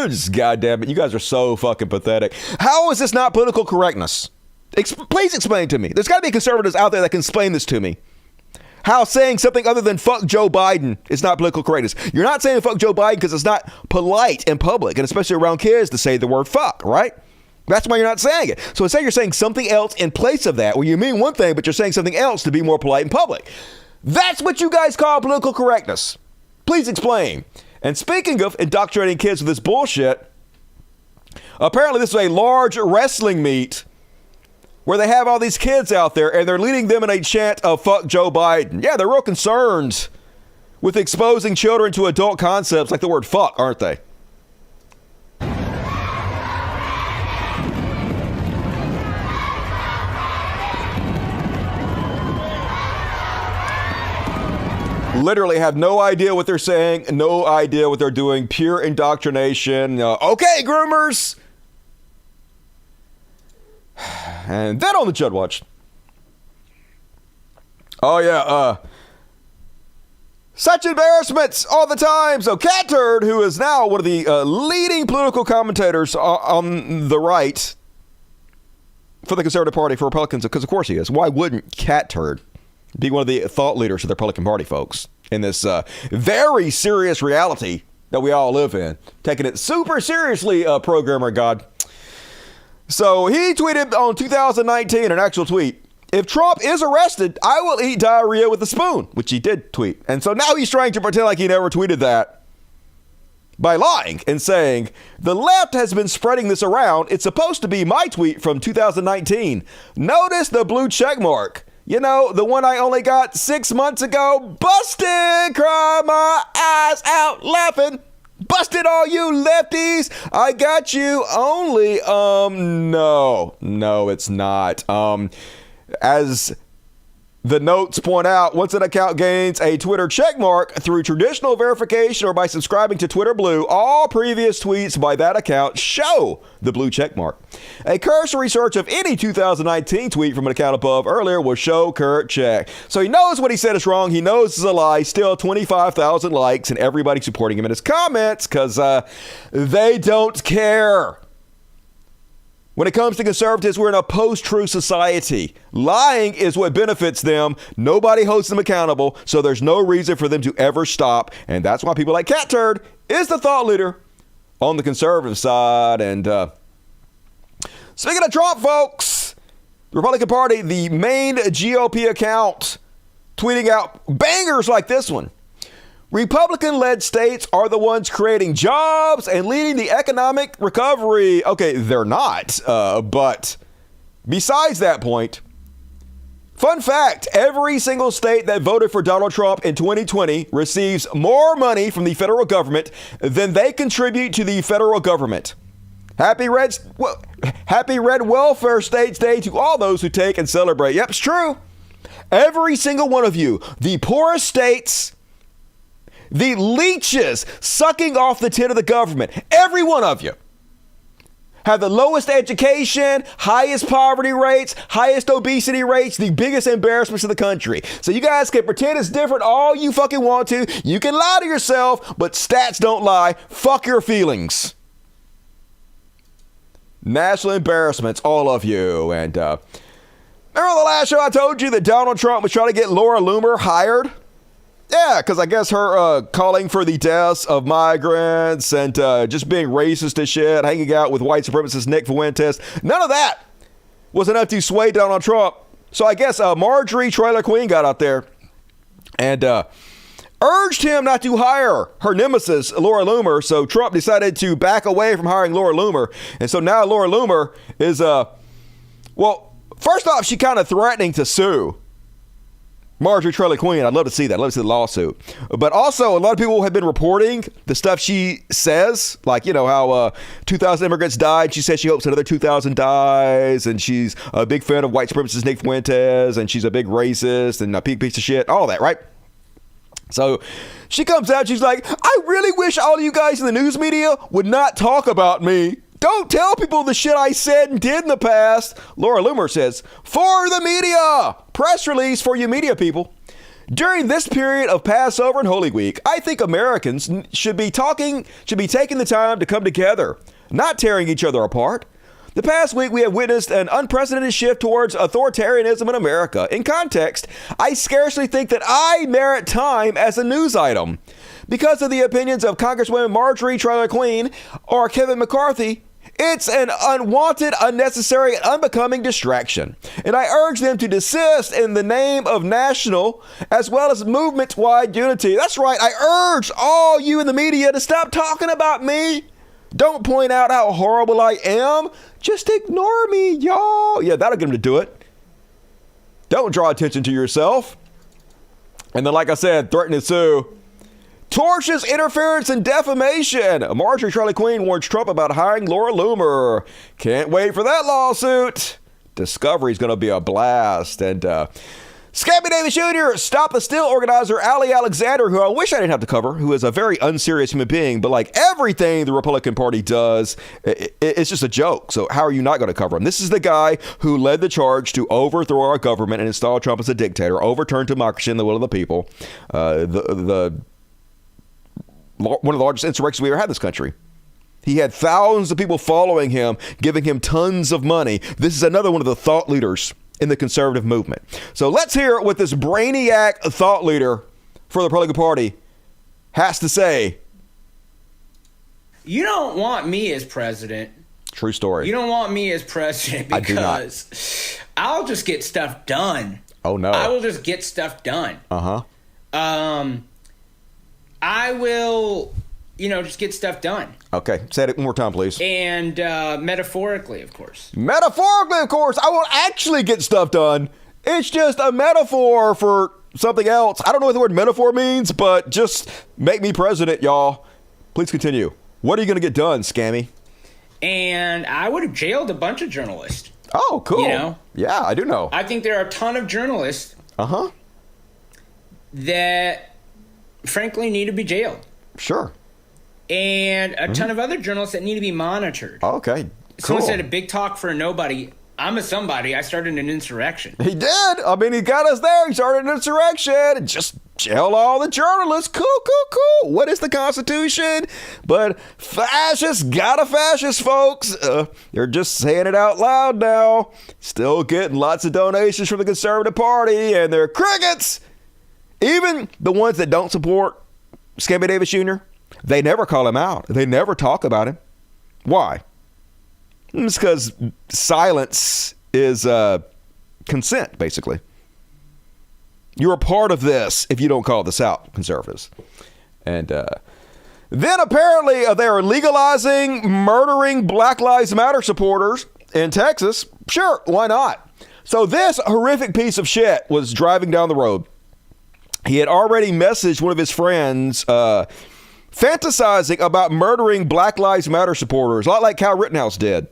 Just goddamn it, you guys are so fucking pathetic. How is this not political correctness? Please explain to me. There's got to be conservatives out there that can explain this to me. How saying something other than fuck Joe Biden is not political correctness. You're not saying fuck Joe Biden because it's not polite in public, and especially around kids, to say the word fuck, right? That's why you're not saying it. So instead you're saying something else in place of that, where you mean one thing, but you're saying something else to be more polite in public. That's what you guys call political correctness. Please explain. And speaking of indoctrinating kids with this bullshit, apparently this is a large wrestling meet where they have all these kids out there and they're leading them in a chant of fuck Joe Biden. Yeah, they're real concerned with exposing children to adult concepts like the word fuck, aren't they? Literally have no idea what they're saying, no idea what they're doing, pure indoctrination. Okay, groomers. And then on the Judd Watch. Oh, yeah. Such embarrassments all the time. So Cat Turd, who is now one of the leading political commentators on the right for the Conservative Party, for Republicans, because of course he is. Why wouldn't Cat Turd be one of the thought leaders of the Republican Party, folks, in this very serious reality that we all live in? Taking it super seriously, programmer God. So he tweeted on 2019, an actual tweet, "If Trump is arrested, I will eat diarrhea with a spoon," which he did tweet. And so now he's trying to pretend like he never tweeted that by lying and saying, "The left has been spreading this around. It's supposed to be my tweet from 2019. Notice the blue check mark. You know, the one I only got 6 months ago. Busted, cry my eyes out laughing. Busted all you lefties. I got you only, no, it's not. As the notes point out, once an account gains a Twitter checkmark through traditional verification or by subscribing to Twitter Blue, all previous tweets by that account show the blue checkmark. A cursory search of any 2019 tweet from an account above earlier will show current check." So he knows what he said is wrong. He knows it's a lie. Still 25,000 likes and everybody supporting him in his comments because they don't care. When it comes to conservatives, we're in a post-truth society. Lying is what benefits them. Nobody holds them accountable, so there's no reason for them to ever stop. And that's why people like Cat Turd is the thought leader on the conservative side. And speaking of Trump, folks, the Republican Party, the main GOP account, tweeting out bangers like this one. "Republican-led states are the ones creating jobs and leading the economic recovery." Okay, they're not. But besides that point, fun fact, every single state that voted for Donald Trump in 2020 receives more money from the federal government than they contribute to the federal government. Happy Red Welfare States Day to all those who take and celebrate. Yep, it's true. Every single one of you, the poorest states, the leeches sucking off the tit of the government, every one of you, have the lowest education, highest poverty rates, highest obesity rates, the biggest embarrassments in the country. So you guys can pretend it's different all you fucking want to. You can lie to yourself, but stats don't lie. Fuck your feelings. National embarrassments, all of you. And remember the last show I told you that Donald Trump was trying to get Laura Loomer hired Yeah, because I guess her calling for the deaths of migrants and just being racist as shit, hanging out with white supremacist Nick Fuentes, none of that was enough to sway Donald Trump. So I guess Marjorie Trailer Queen got out there and urged him not to hire her nemesis, Laura Loomer. So Trump decided to back away from hiring Laura Loomer. And so now Laura Loomer is, well, first off, she kind of threatening to sue Marjorie Trailer Queen. I'd love to see that. I'd love to see the lawsuit. But also, a lot of people have been reporting the stuff she says, like, you know, how 2,000 immigrants died. She says she hopes another 2,000 dies. And she's a big fan of white supremacist Nick Fuentes. And she's a big racist and a big piece of shit. All that, right? So she comes out. She's like, I really wish all of you guys in the news media would not talk about me. Don't tell people the shit I said and did in the past. Laura Loomer says, for the media, press release for you media people. During this period of Passover and Holy Week, I think Americans should be taking the time to come together, not tearing each other apart. The past week, we have witnessed an unprecedented shift towards authoritarianism in America. In context, I scarcely think that I merit time as a news item. Because of the opinions of Congresswoman Marjorie Trailer Queen or Kevin McCarthy, it's an unwanted, unnecessary, and unbecoming distraction. And I urge them to desist in the name of national as well as movement-wide unity. That's right. I urge all you in the media to stop talking about me. Don't point out how horrible I am. Just ignore me, y'all. Yeah, that'll get them to do it. Don't draw attention to yourself. And then, like I said, threaten to sue. Torches interference and defamation. Marjorie Trailer Queen warns Trump about hiring Laura Loomer. Can't wait for that lawsuit. Discovery's going to be a blast. And Scabby Davis Jr., Stop the Steal organizer Ali Alexander, who I wish I didn't have to cover, who is a very unserious human being, but like everything the Republican Party does, it's just a joke. So how are you not going to cover him? This is the guy who led the charge to overthrow our government and install Trump as a dictator, overturn democracy and the will of the people. One of the largest insurrections we ever had in this country. He had thousands of people following him, giving him tons of money. This is another one of the thought leaders in the conservative movement. So let's hear what this brainiac thought leader for the Republican Party has to say. You don't want me as president. True story. You don't want me as president because I'll just get stuff done. Oh, no. I will just get stuff done. Uh-huh. I will, just get stuff done. Okay. Say it one more time, please. And metaphorically, of course. Metaphorically, of course. I won't actually get stuff done. It's just a metaphor for something else. I don't know what the word metaphor means, but just make me president, y'all. Please continue. What are you going to get done, Scammy? And I would have jailed a bunch of journalists. Oh, cool. Yeah, I do know. I think there are a ton of journalists. Uh-huh. That frankly need to be jailed. Sure. And a ton of other journalists that need to be monitored. Okay, cool. Someone said a big talk for a nobody. I'm a somebody. I started an insurrection. He did. I mean, he got us there. He started an insurrection and just jail all the journalists. Cool. What is the Constitution? But fascists got a fascist, folks. They're just saying it out loud now. Still getting lots of donations from the Conservative Party, and they're crickets. Even the ones that don't support Scammy Davis Jr., they never call him out. They never talk about him. Why? It's because silence is consent, basically. You're a part of this if you don't call this out, conservatives. And then apparently they are legalizing murdering Black Lives Matter supporters in Texas. Sure, why not? So this horrific piece of shit was driving down the road. He had already messaged one of his friends fantasizing about murdering Black Lives Matter supporters, a lot like Kyle Rittenhouse did.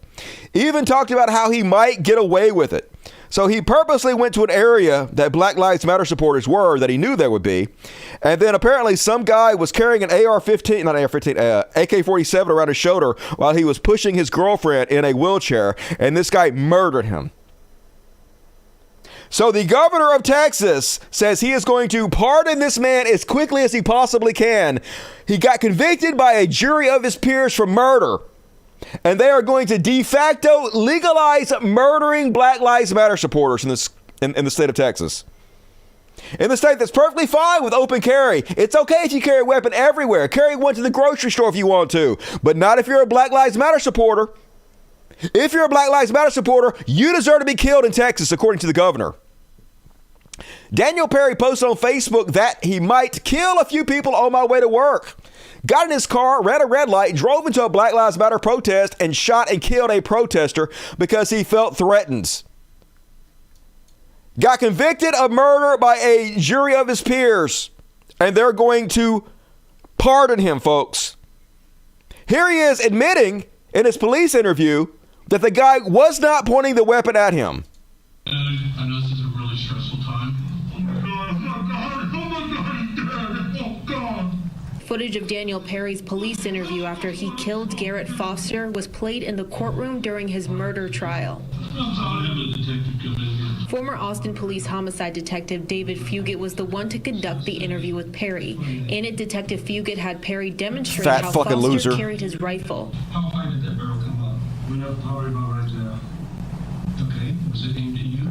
Even talked about how he might get away with it. So he purposely went to an area that Black Lives Matter supporters were, that he knew there would be. And then apparently some guy was carrying an AK-47 around his shoulder while he was pushing his girlfriend in a wheelchair. And this guy murdered him. So the governor of Texas says he is going to pardon this man as quickly as he possibly can. He got convicted by a jury of his peers for murder. And they are going to de facto legalize murdering Black Lives Matter supporters in the state of Texas. In the state that's perfectly fine with open carry. It's okay if you carry a weapon everywhere. Carry one to the grocery store if you want to, but not if you're a Black Lives Matter supporter. If you're a Black Lives Matter supporter, you deserve to be killed in Texas, according to the governor. Daniel Perry posted on Facebook that he might kill a few people on my way to work. Got in his car, ran a red light, drove into a Black Lives Matter protest, and shot and killed a protester because he felt threatened. Got convicted of murder by a jury of his peers, and they're going to pardon him, folks. Here he is admitting in his police interview that the guy was not pointing the weapon at him. I know this is a really stressful time. Oh my God, oh my God, oh my God, he's dead, oh God. Footage of Daniel Perry's police interview after he killed Garrett Foster was played in the courtroom during his murder trial. Former Austin Police homicide detective David Fugit was the one to conduct the interview with Perry. In it, Detective Fugit had Perry demonstrate how Foster carried his rifle. How high did that barrel come up? We have power about right there. Okay, was it aimed at you?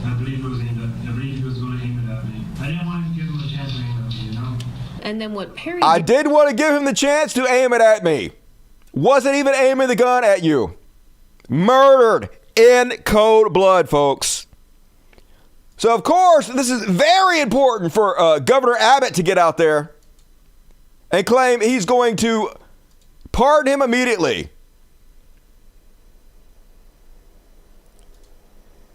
I believe it was aimed at, I believe he was going to aim it at me. I didn't want to give him a chance to aim it at me, you know? And then what Perry I did want to give him the chance to aim it at me. Wasn't even aiming the gun at you. Murdered in cold blood, folks. So, of course, this is very important for Governor Abbott to get out there and claim he's going to pardon him immediately.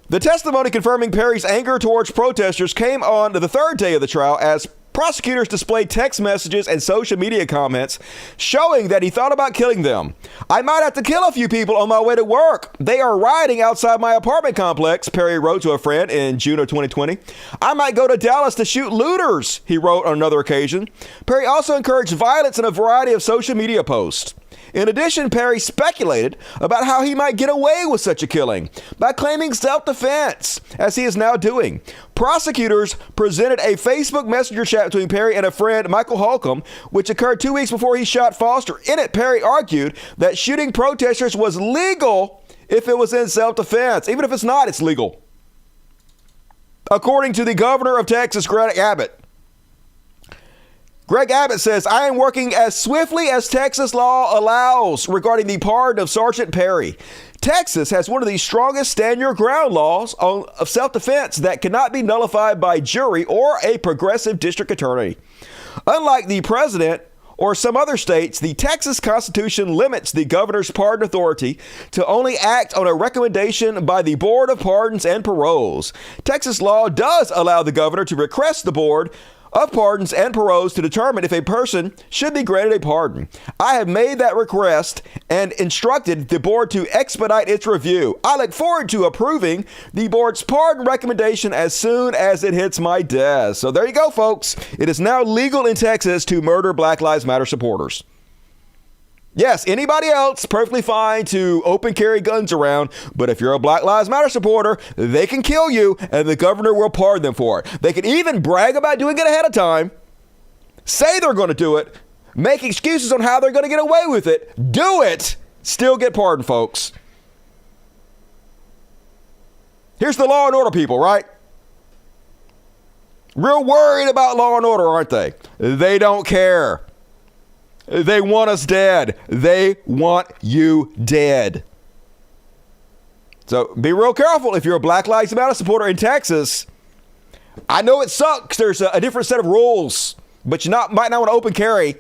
The testimony confirming Perry's anger towards protesters came on the third day of the trial as prosecutors displayed text messages and social media comments showing that he thought about killing them. I might have to kill a few people on my way to work. They are rioting outside my apartment complex, Perry wrote to a friend in June of 2020. I might go to Dallas to shoot looters, he wrote on another occasion. Perry also encouraged violence in a variety of social media posts. In addition, Perry speculated about how he might get away with such a killing by claiming self-defense, as he is now doing. Prosecutors presented a Facebook Messenger chat between Perry and a friend, Michael Holcomb, which occurred 2 weeks before he shot Foster. In it, Perry argued that shooting protesters was legal if it was in self-defense. Even if it's not, it's legal. According to the governor of Texas, Greg Abbott. Greg Abbott says, I am working as swiftly as Texas law allows regarding the pardon of Sergeant Perry. Texas has one of the strongest stand your ground laws of self-defense that cannot be nullified by jury or a progressive district attorney. Unlike the president or some other states, the Texas Constitution limits the governor's pardon authority to only act on a recommendation by the Board of Pardons and Paroles. Texas law does allow the governor to request the Board of Pardons and Paroles to determine if a person should be granted a pardon. I have made that request and instructed the board to expedite its review. I look forward to approving the board's pardon recommendation as soon as it hits my desk. So there you go, folks. It is now legal in Texas to murder Black Lives Matter supporters. Yes, anybody else, perfectly fine to open carry guns around, but if you're a Black Lives Matter supporter, they can kill you and the governor will pardon them for it. They can even brag about doing it ahead of time, say they're going to do it, make excuses on how they're going to get away with it, do it, still get pardoned, folks. Here's the law and order people, right? Real worried about law and order, aren't they? They don't care. They want us dead. They want you dead. So be real careful if you're a Black Lives Matter supporter in Texas. I know it sucks. There's a different set of rules, but you might not want to open carry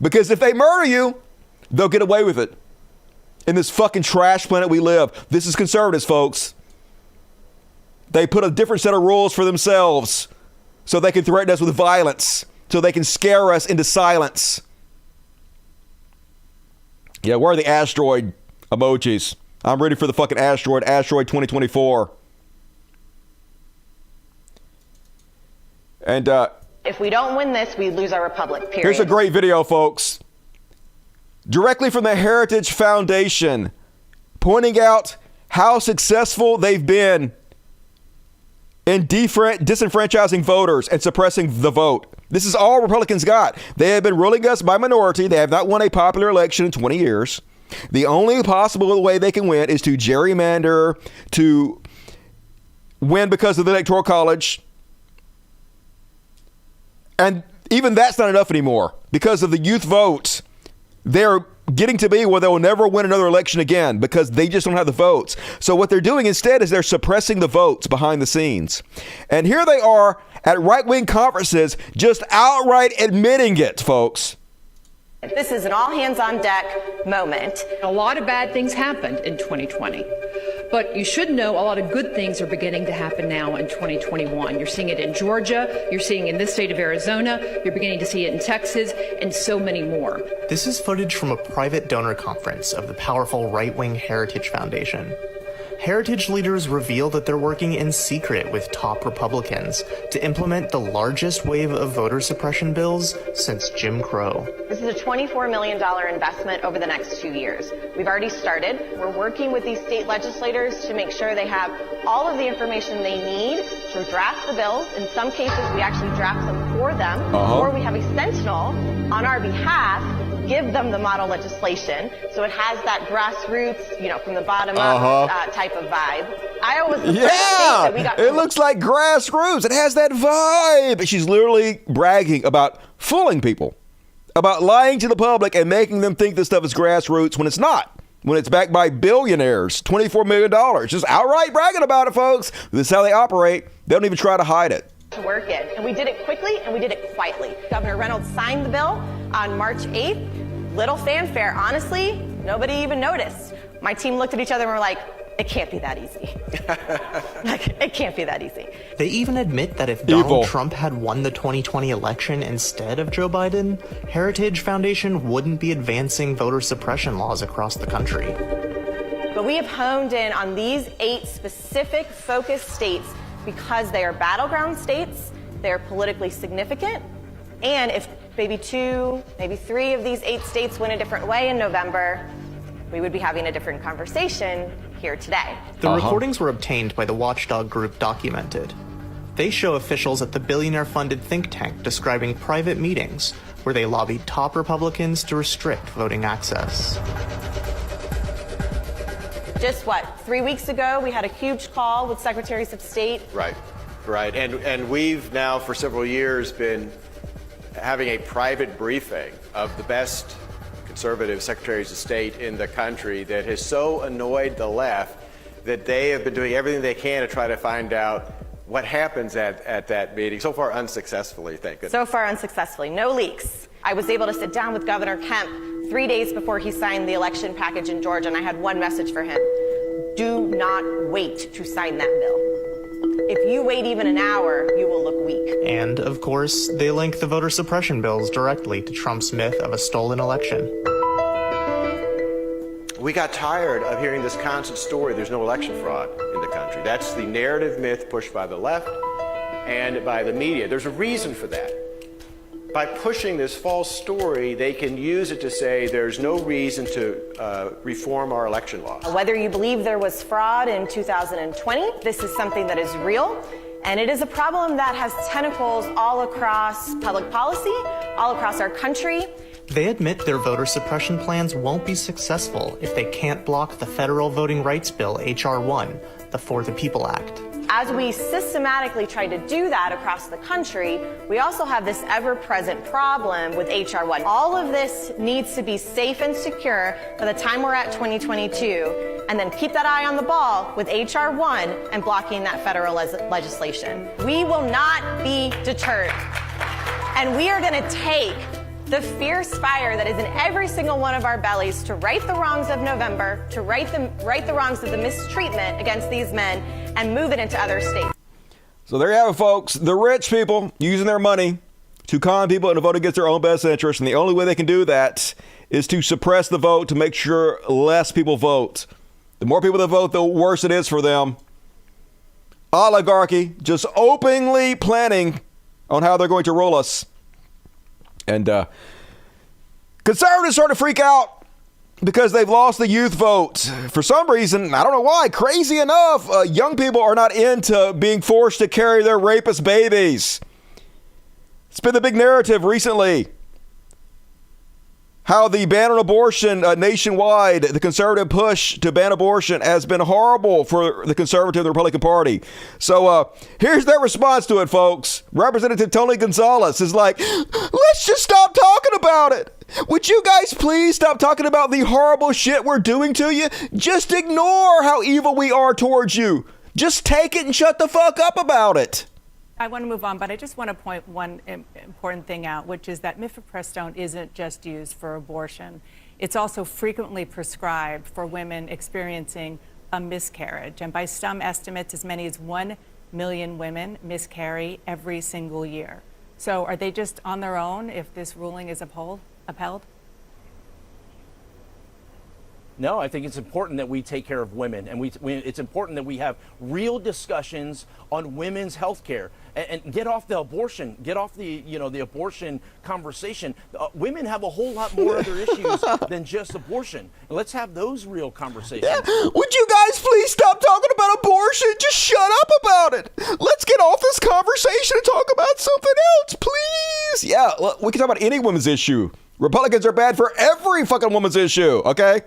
because if they murder you, they'll get away with it. In this fucking trash planet we live. This is conservatives, folks. They put a different set of rules for themselves so they can threaten us with violence, so they can scare us into silence. Yeah, where are the asteroid emojis? I'm ready for the fucking asteroid 2024. And if we don't win this, we lose our republic, period. Here's a great video, folks. Directly from the Heritage Foundation, pointing out how successful they've been in disenfranchising voters and suppressing the vote. This is all Republicans got. They have been ruling us by minority. They have not won a popular election in 20 years. The only possible way they can win is to gerrymander, to win because of the Electoral College. And even that's not enough anymore. Because of the youth vote, they're getting to be where they will never win another election again because they just don't have the votes. So what they're doing instead is they're suppressing the votes behind the scenes. And here they are at right-wing conferences just outright admitting it, folks. This is an all-hands-on-deck moment. A lot of bad things happened in 2020. But you should know a lot of good things are beginning to happen now in 2021. You're seeing it in Georgia, you're seeing it in this state of Arizona, you're beginning to see it in Texas, and so many more. This is footage from a private donor conference of the powerful right-wing Heritage Foundation. Heritage leaders reveal that they're working in secret with top Republicans to implement the largest wave of voter suppression bills since Jim Crow. This is a $24 million investment over the next 2 years. We've already started. We're working with these state legislators to make sure they have all of the information they need to draft the bills. In some cases, we actually draft them for them, or we have a sentinel on our behalf give them the model legislation, so it has that grassroots, you know, from the bottom up type of vibe. Iowa was the first state that we got. It looks like grassroots. It has that vibe. She's literally bragging about fooling people, about lying to the public and making them think this stuff is grassroots when it's not. When it's backed by billionaires, $24 million. Just outright bragging about it, folks. This is how they operate. They don't even try to hide it. To work in. And we did it quickly and we did it quietly. Governor Reynolds signed the bill on March 8th. Little fanfare. Honestly, nobody even noticed. My team looked at each other and were like, it can't be that easy. Like, it can't be that easy. They even admit that if Donald Trump had won the 2020 election instead of Joe Biden, Heritage Foundation wouldn't be advancing voter suppression laws across the country. But we have honed in on these 8 specific focused states because they are battleground states, they are politically significant, and if maybe 2, maybe 3 of these 8 states went a different way in November, we would be having a different conversation here today. The recordings were obtained by the watchdog group Documented. They show officials at the billionaire-funded think tank describing private meetings where they lobbied top Republicans to restrict voting access. Just 3 weeks ago, we had a huge call with secretaries of state. Right. And we've now for several years been having a private briefing of the best conservative secretaries of state in the country that has so annoyed the left that they have been doing everything they can to try to find out what happens at that meeting. So far unsuccessfully, thank goodness. So far unsuccessfully, no leaks. I was able to sit down with Governor Kemp 3 days before he signed the election package in Georgia, and I had one message for him. Do not wait to sign that bill. If you wait even an hour, you will look weak. And, of course, they link the voter suppression bills directly to Trump's myth of a stolen election. We got tired of hearing this constant story, there's no election fraud in the country. That's the narrative myth pushed by the left and by the media. There's a reason for that. By pushing this false story, they can use it to say there's no reason to reform our election laws. Whether you believe there was fraud in 2020, this is something that is real, and it is a problem that has tentacles all across public policy, all across our country. They admit their voter suppression plans won't be successful if they can't block the federal voting rights bill, H.R. 1, the For the People Act. As we systematically try to do that across the country, we also have this ever-present problem with H.R. 1. All of this needs to be safe and secure by the time we're at 2022, and then keep that eye on the ball with H.R. 1 and blocking that federal legislation. We will not be deterred, and we are going to take the fierce fire that is in every single one of our bellies to right the wrongs of November, to right the wrongs of the mistreatment against these men, and move it into other states. So there you have it, folks. The rich people using their money to con people into vote against their own best interest. And the only way they can do that is to suppress the vote to make sure less people vote. The more people that vote, the worse it is for them. Oligarchy just openly planning on how they're going to roll us. And conservatives start to freak out because they've lost the youth vote. For some reason, I don't know why, crazy enough, young people are not into being forced to carry their rapist babies. It's been the big narrative recently. how the ban on abortion nationwide, the conservative push to ban abortion has been horrible for the conservative and the Republican Party. So here's their response to it, folks. Representative Tony Gonzalez is like, let's just stop talking about it. Would you guys please stop talking about the horrible shit we're doing to you? Just ignore how evil we are towards you. Just take it and shut the fuck up about it. I want to move on, but I just want to point one important thing out, which is that mifepristone isn't just used for abortion. It's also frequently prescribed for women experiencing a miscarriage. And by some estimates, as many as 1 million women miscarry every single year. So are they just on their own if this ruling is upheld? No, I think it's important that we take care of women, and it's important that we have real discussions on women's health care and get off the abortion, get off the the abortion conversation. Women have a whole lot more other issues than just abortion. Let's have those real conversations. Yeah. Would you guys please stop talking about abortion? Just shut up about it. Let's get off this conversation and talk about something else, please. Yeah, we can talk about any woman's issue. Republicans are bad for every fucking woman's issue, okay?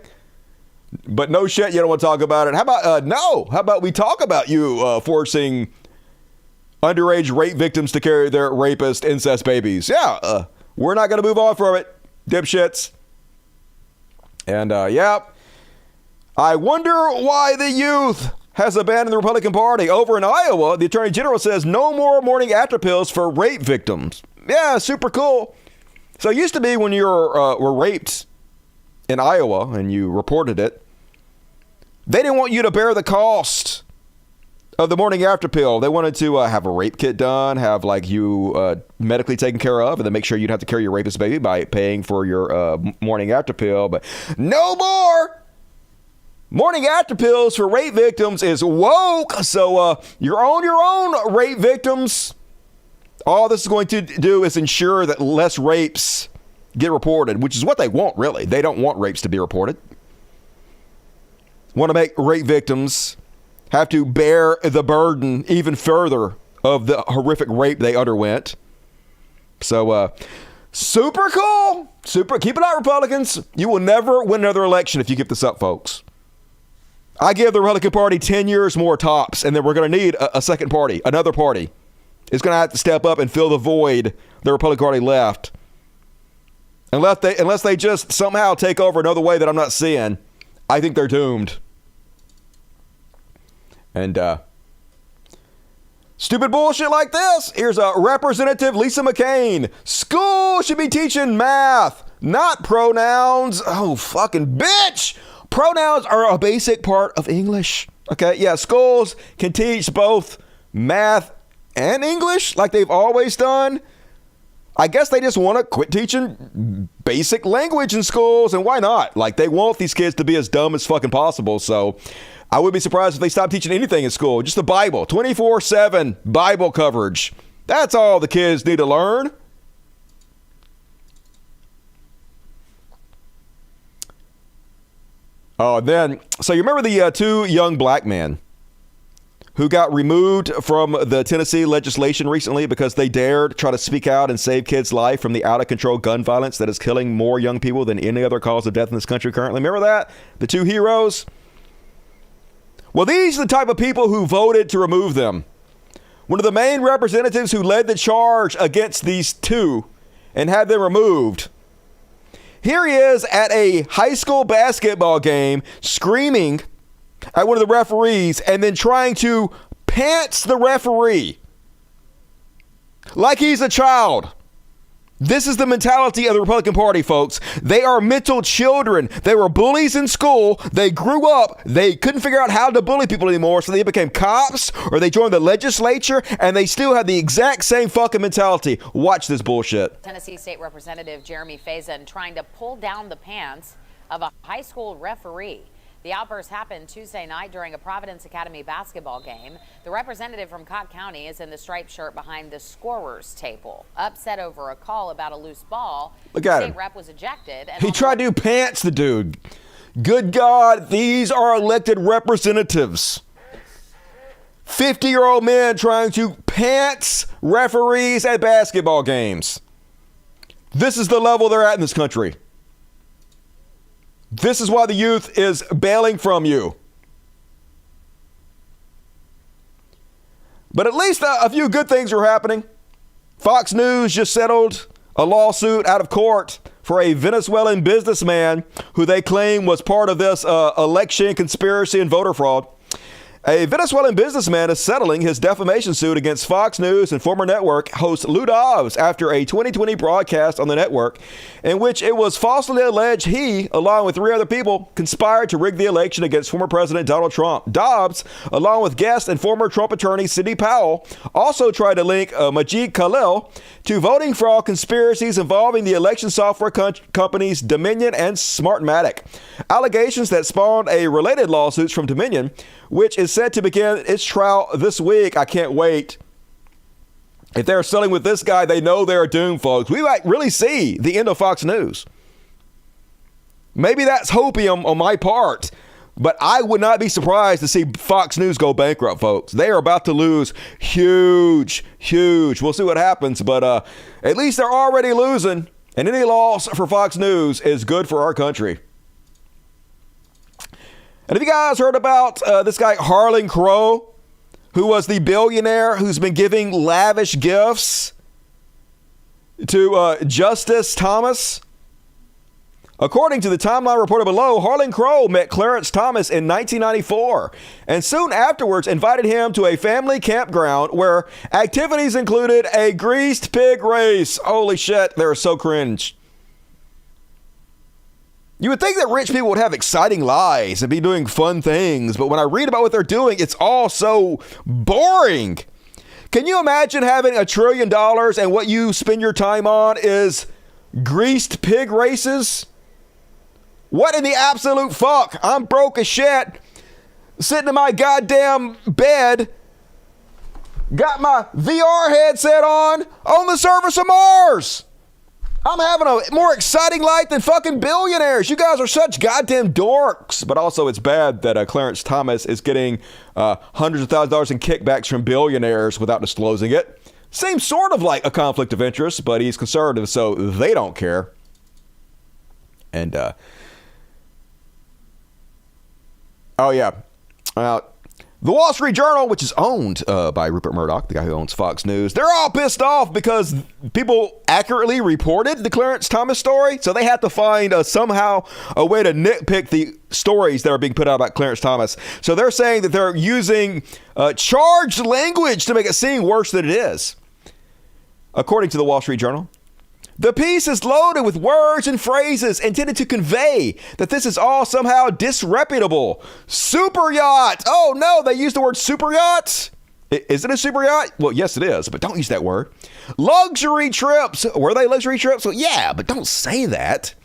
But no shit, you don't want to talk about it. How about, no, how about we talk about you forcing underage rape victims to carry their rapist incest babies? Yeah, we're not going to move on from it, dipshits. And yeah, I wonder why the youth has abandoned the Republican Party. Over in Iowa, the Attorney General says no more morning after pills for rape victims. Yeah, super cool. So it used to be when you were raped in Iowa and you reported it, they didn't want you to bear the cost of the morning after pill. They wanted to have a rape kit done, have like you medically taken care of, and then make sure you'd have to carry your rapist baby by paying for your morning after pill. But no more morning after pills for rape victims is woke. So you're on your own, rape victims. All this is going to do is ensure that less rapes get reported, which is what they want, really. They don't want rapes to be reported. Want to make rape victims have to bear the burden even further of the horrific rape they underwent. So, super cool. Super. Keep it out, Republicans. You will never win another election if you keep this up, folks. I give the Republican Party 10 years more tops, and then we're going to need a second party, another party. It's going to have to step up and fill the void the Republican Party left. Unless they just somehow take over another way that I'm not seeing, I think they're doomed. And stupid bullshit like this. Here's a Representative Lisa McCain. School should be teaching math, not pronouns. Oh, fucking bitch. Pronouns are a basic part of English. Okay, yeah, schools can teach both math and English like they've always done. I guess they just want to quit teaching basic language in schools, and why not? Like, they want these kids to be as dumb as fucking possible, so I would be surprised if they stopped teaching anything in school. Just the Bible, 24/7 Bible coverage. That's all the kids need to learn. Oh, then, so you remember the two young black men who got removed from the Tennessee legislation recently because they dared try to speak out and save kids' life from the out-of-control gun violence that is killing more young people than any other cause of death in this country currently? Remember that? The two heroes? Well, these are the type of people who voted to remove them. One of the main representatives who led the charge against these two and had them removed. Here he is at a high school basketball game screaming at one of the referees and then trying to pants the referee like he's a child. This is the mentality of the Republican Party, folks. They are mental children. They were bullies in school. They grew up. They couldn't figure out how to bully people anymore, so they became cops or they joined the legislature, and they still have the exact same fucking mentality. Watch this bullshit. Tennessee State Representative Jeremy Faison trying to pull down the pants of a high school referee. The outburst happened Tuesday night during a Providence Academy basketball game. The representative from Cott County is in the striped shirt behind the scorer's table. Upset over a call about a loose ball, look at the him. state rep was ejected. And he tried to pants the dude. Good God, these are elected representatives. 50-year-old men trying to pants referees at basketball games. This is the level they're at in this country. This is why the youth is bailing from you. But at least a few good things are happening. Fox News just settled a lawsuit out of court for a Venezuelan businessman who they claim was part of this election conspiracy and voter fraud. A Venezuelan businessman is settling his defamation suit against Fox News and former network host Lou Dobbs after a 2020 broadcast on the network in which it was falsely alleged he, along with 3 other people, conspired to rig the election against former President Donald Trump. Dobbs, along with guest and former Trump attorney Sidney Powell, also tried to link Majid Khalil to voting fraud conspiracies involving the election software companies Dominion and Smartmatic. Allegations that spawned a related lawsuit from Dominion, which is set to begin its trial this week. I can't wait. If they're selling with this guy, they know they're doomed, folks. We might really see the end of Fox News. Maybe that's hopium on my part, but I would not be surprised to see Fox News go bankrupt, folks. They are about to lose huge. We'll see what happens, but at least they're already losing, and any loss for Fox News is good for our country. And have you guys heard about this guy, Harlan Crow, who was the billionaire who's been giving lavish gifts to Justice Thomas? According to the timeline reported below, Harlan Crow met Clarence Thomas in 1994 and soon afterwards invited him to a family campground where activities included a greased pig race. Holy shit, they're so cringe. You would think that rich people would have exciting lives and be doing fun things, but when I read about what they're doing, it's all so boring. Can you imagine having $1 trillion and what you spend your time on is greased pig races? What in the absolute fuck? I'm broke as shit, sitting in my goddamn bed, got my VR headset on the surface of Mars. I'm having a more exciting life than fucking billionaires. You guys are such goddamn dorks. But also it's bad that Clarence Thomas is getting hundreds of thousands of dollars in kickbacks from billionaires without disclosing it. Seems sort of like a conflict of interest, but he's conservative, so they don't care. And, the Wall Street Journal, which is owned by Rupert Murdoch, the guy who owns Fox News, they're all pissed off because people accurately reported the Clarence Thomas story. So they have to find somehow a way to nitpick the stories that are being put out about Clarence Thomas. So they're saying that they're using charged language to make it seem worse than it is. According to the Wall Street Journal, the piece is loaded with words and phrases intended to convey that this is all somehow disreputable. Super yacht. Oh, no, they used the word super yacht. Is it a super yacht? Well, yes, it is, but don't use that word. Luxury trips. Were they luxury trips? Well, yeah, but don't say that.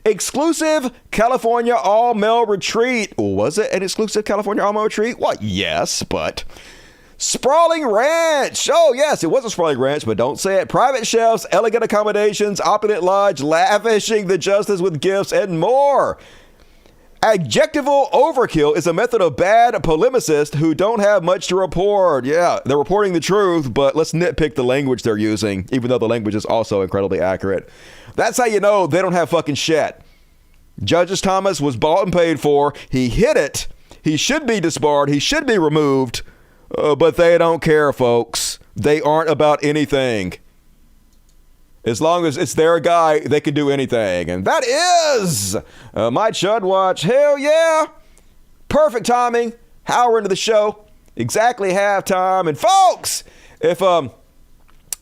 Exclusive California all-male retreat. Was it an exclusive California all-male retreat? Well, yes, but... Sprawling ranch. Oh, yes, it was a sprawling ranch, but don't say it. Private chefs, elegant accommodations, opulent lodge, lavishing the justice with gifts, and more. Adjectival overkill is a method of bad polemicists who don't have much to report. Yeah, they're reporting the truth, but let's nitpick the language they're using, even though the language is also incredibly accurate. That's how you know they don't have fucking shit. Justice Thomas was bought and paid for. He hit it. He should be disbarred. He should be removed. But they don't care, folks. They aren't about anything. As long as it's their guy, they can do anything. And that is my Chud Watch. Hell yeah. Perfect timing. Hour into the show. Exactly halftime. And folks, if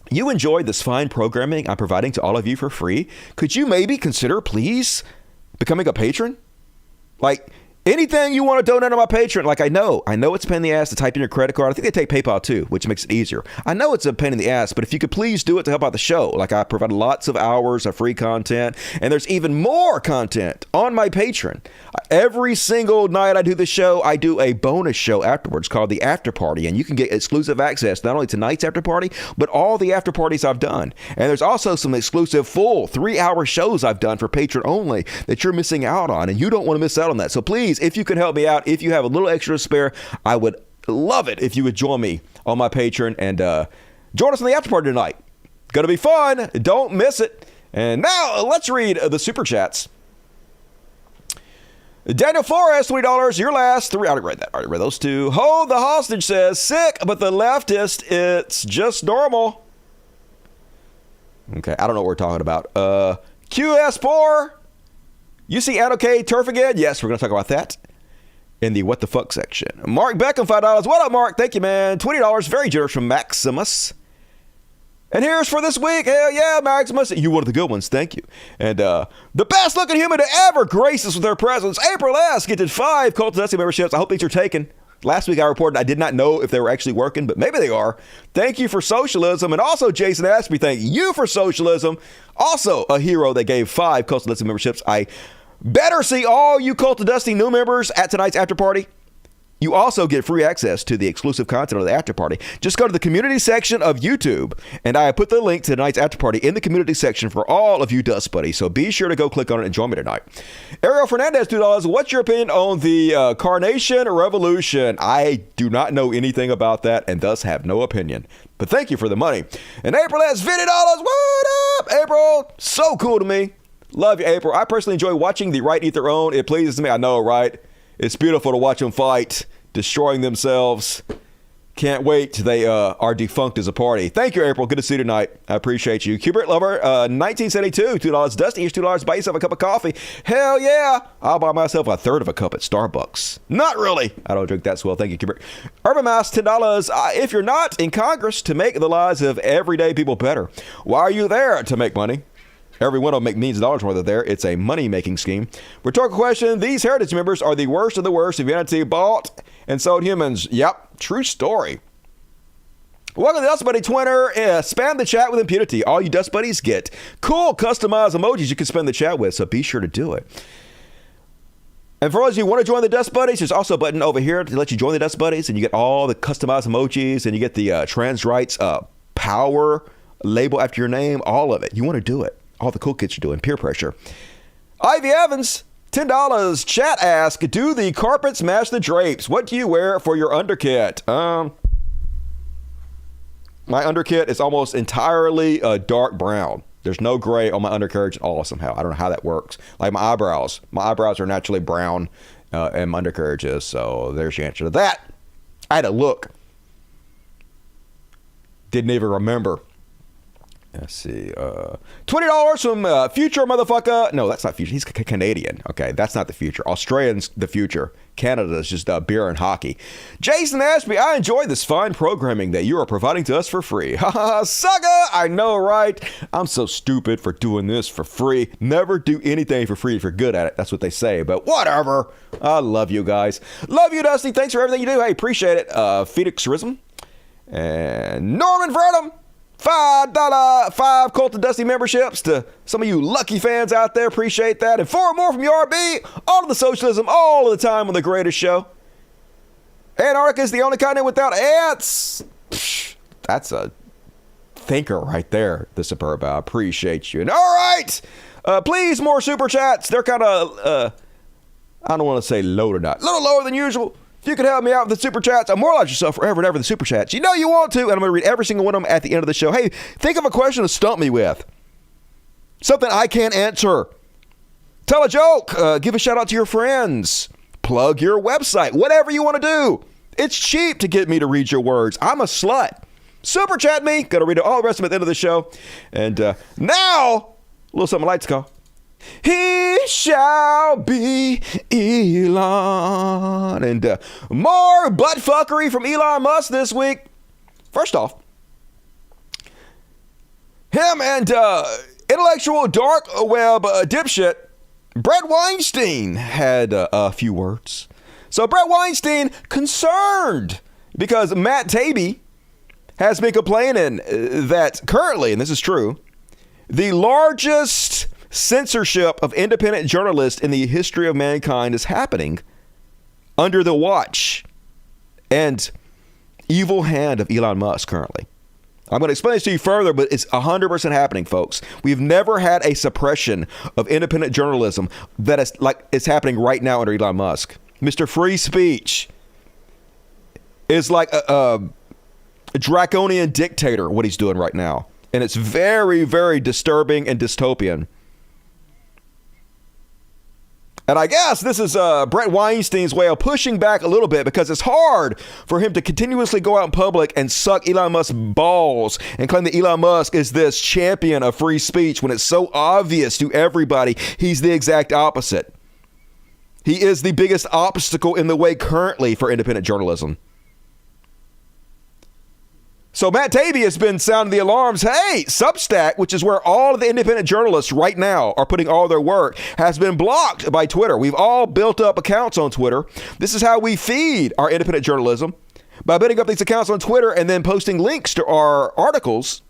you enjoyed this fine programming I'm providing to all of you for free, could you maybe consider, please, becoming a patron? Like... anything you want to donate on my Patreon, like I know it's a pain in the ass to type in your credit card. I think they take PayPal too, which makes it easier. I know it's a pain in the ass, but if you could please do it to help out the show. Like I provide lots of hours of free content, and there's even more content on my Patreon. Every single night I do the show, I do a bonus show afterwards called the After Party, and you can get exclusive access not only to tonight's After Party, but all the after parties I've done. And there's also some exclusive full 3-hour shows I've done for Patreon only that you're missing out on, and you don't want to miss out on that. So please, if you can help me out, if you have a little extra to spare, I would love it if you would join me on my Patreon and join us on the after party tonight. Gonna be fun. Don't miss it. And now let's read the super chats. Daniel Flores, $20. Your last three. I already read that. I already read those two. Hold the hostage says, sick, but the leftist, it's just normal. Okay, I don't know what we're talking about. QS4, you see Anarchy Turf again? Yes, we're going to talk about that in the what the fuck section. Mark Beckham, $5. What up, Mark? Thank you, man. $20, very generous from Maximus. And here's for this week. Hell yeah, Maximus. You one of the good ones. Thank you. And the best looking human to ever grace us with their presence. April S. gifted 5 Cult of Dusty memberships. I hope these are taken. Last week I reported I did not know if they were actually working, but maybe they are. Thank you for socialism. And also Jason Ashby, thank you for socialism. Also a hero that gave 5 Cult of Dusty memberships. I better see all you Cult of Dusty new members at tonight's after party. You also get free access to the exclusive content of the after party. Just go to the community section of YouTube, and I put the link to tonight's after party in the community section for all of you Dust Buddies. So be sure to go click on it and join me tonight. Ariel Fernandez, $2. What's your opinion on the Carnation Revolution? I do not know anything about that and thus have no opinion. But thank you for the money. And April has $50. What up, April? So cool to me. Love you, April. I personally enjoy watching the right eat their own. It pleases me. I know, right? It's beautiful to watch them fight, destroying themselves. Can't wait till they are defunct as a party. Thank you, April. Good to see you tonight. I appreciate you. Cubert Lover, 1972, $2. Dusty, here's $2. Buy yourself a cup of coffee. Hell yeah. I'll buy myself a third of a cup at Starbucks. Not really. I don't drink that swell. Thank you, Cubert. Urban Mouse, $10. If you're not in Congress to make the lives of everyday people better, why are you there to make money? Every one of them make millions of dollars more than there. It's a money-making scheme. Rhetorical question. These heritage members are the worst of the worst. Humanity bought and sold humans. Yep. True story. Welcome to the Dust Buddy Twitter. Spam the chat with impunity. All you Dust Buddies get cool customized emojis you can spam the chat with, so be sure to do it. And for those of you who want to join the Dust Buddies, there's also a button over here to let you join the Dust Buddies, and you get all the customized emojis, and you get the trans rights power label after your name, all of it. You want to do it. All the cool kids are doing. Peer pressure. Ivy Evans, $10. Chat ask, do the carpets match the drapes? What do you wear for your underkit? My underkit is almost entirely dark brown. There's no gray on my undercarriage at all somehow. I don't know how that works. Like my eyebrows. My eyebrows are naturally brown and my undercarriage is. So there's your answer to that. I had to look. Didn't even remember. Let's see. $20 from Future Motherfucker. No, that's not Future. He's Canadian. Okay, that's not the future. Australian's the future. Canada's just beer and hockey. Jason Ashby, I enjoy this fine programming that you are providing to us for free. Haha, sucker! I know, right? I'm so stupid for doing this for free. Never do anything for free if you're good at it. That's what they say, but whatever. I love you guys. Love you, Dusty. Thanks for everything you do. Hey, appreciate it. Phoenix Rism. And Norman Verdum. $5 Cult of Dusty memberships to some of you lucky fans out there. Appreciate that. And 4 more from URB. All of the socialism, all of the time on the greatest show. Antarctica is the only continent without ants. Psh, that's a thinker right there, the Superb. I appreciate you. And all right, please, more super chats. They're kind of, I don't want to say low or not. A little lower than usual. If you could help me out with the super chats, immortalize yourself forever and ever in the super chats. You know you want to, and I'm going to read every single one of them at the end of the show. Hey, think of a question to stump me with. Something I can't answer. Tell a joke. Give a shout out to your friends. Plug your website. Whatever you want to do. It's cheap to get me to read your words. I'm a slut. Super chat me. Going to read all the rest of them at the end of the show. And now, a little something I like to call. He shall be Elon. And more butt fuckery from Elon Musk this week. First off, him and intellectual dark web dipshit Brett Weinstein had a few words. So Brett Weinstein concerned because Matt Taibbi has been complaining that currently, and this is true, the largest censorship of independent journalists in the history of mankind is happening under the watch and evil hand of Elon Musk currently. I'm going to explain this to you further, but it's 100% happening, folks. We've never had a suppression of independent journalism that is like it's happening right now under Elon Musk. Mr. Free Speech is like a draconian dictator, what he's doing right now. And it's very, very disturbing and dystopian. And I guess this is Brett Weinstein's way of pushing back a little bit, because it's hard for him to continuously go out in public and suck Elon Musk's balls and claim that Elon Musk is this champion of free speech when it's so obvious to everybody he's the exact opposite. He is the biggest obstacle in the way currently for independent journalism. So Matt Taibbi has been sounding the alarms. Hey, Substack, which is where all of the independent journalists right now are putting all their work, has been blocked by Twitter. We've all built up accounts on Twitter. This is how we feed our independent journalism, by building up these accounts on Twitter and then posting links to our articles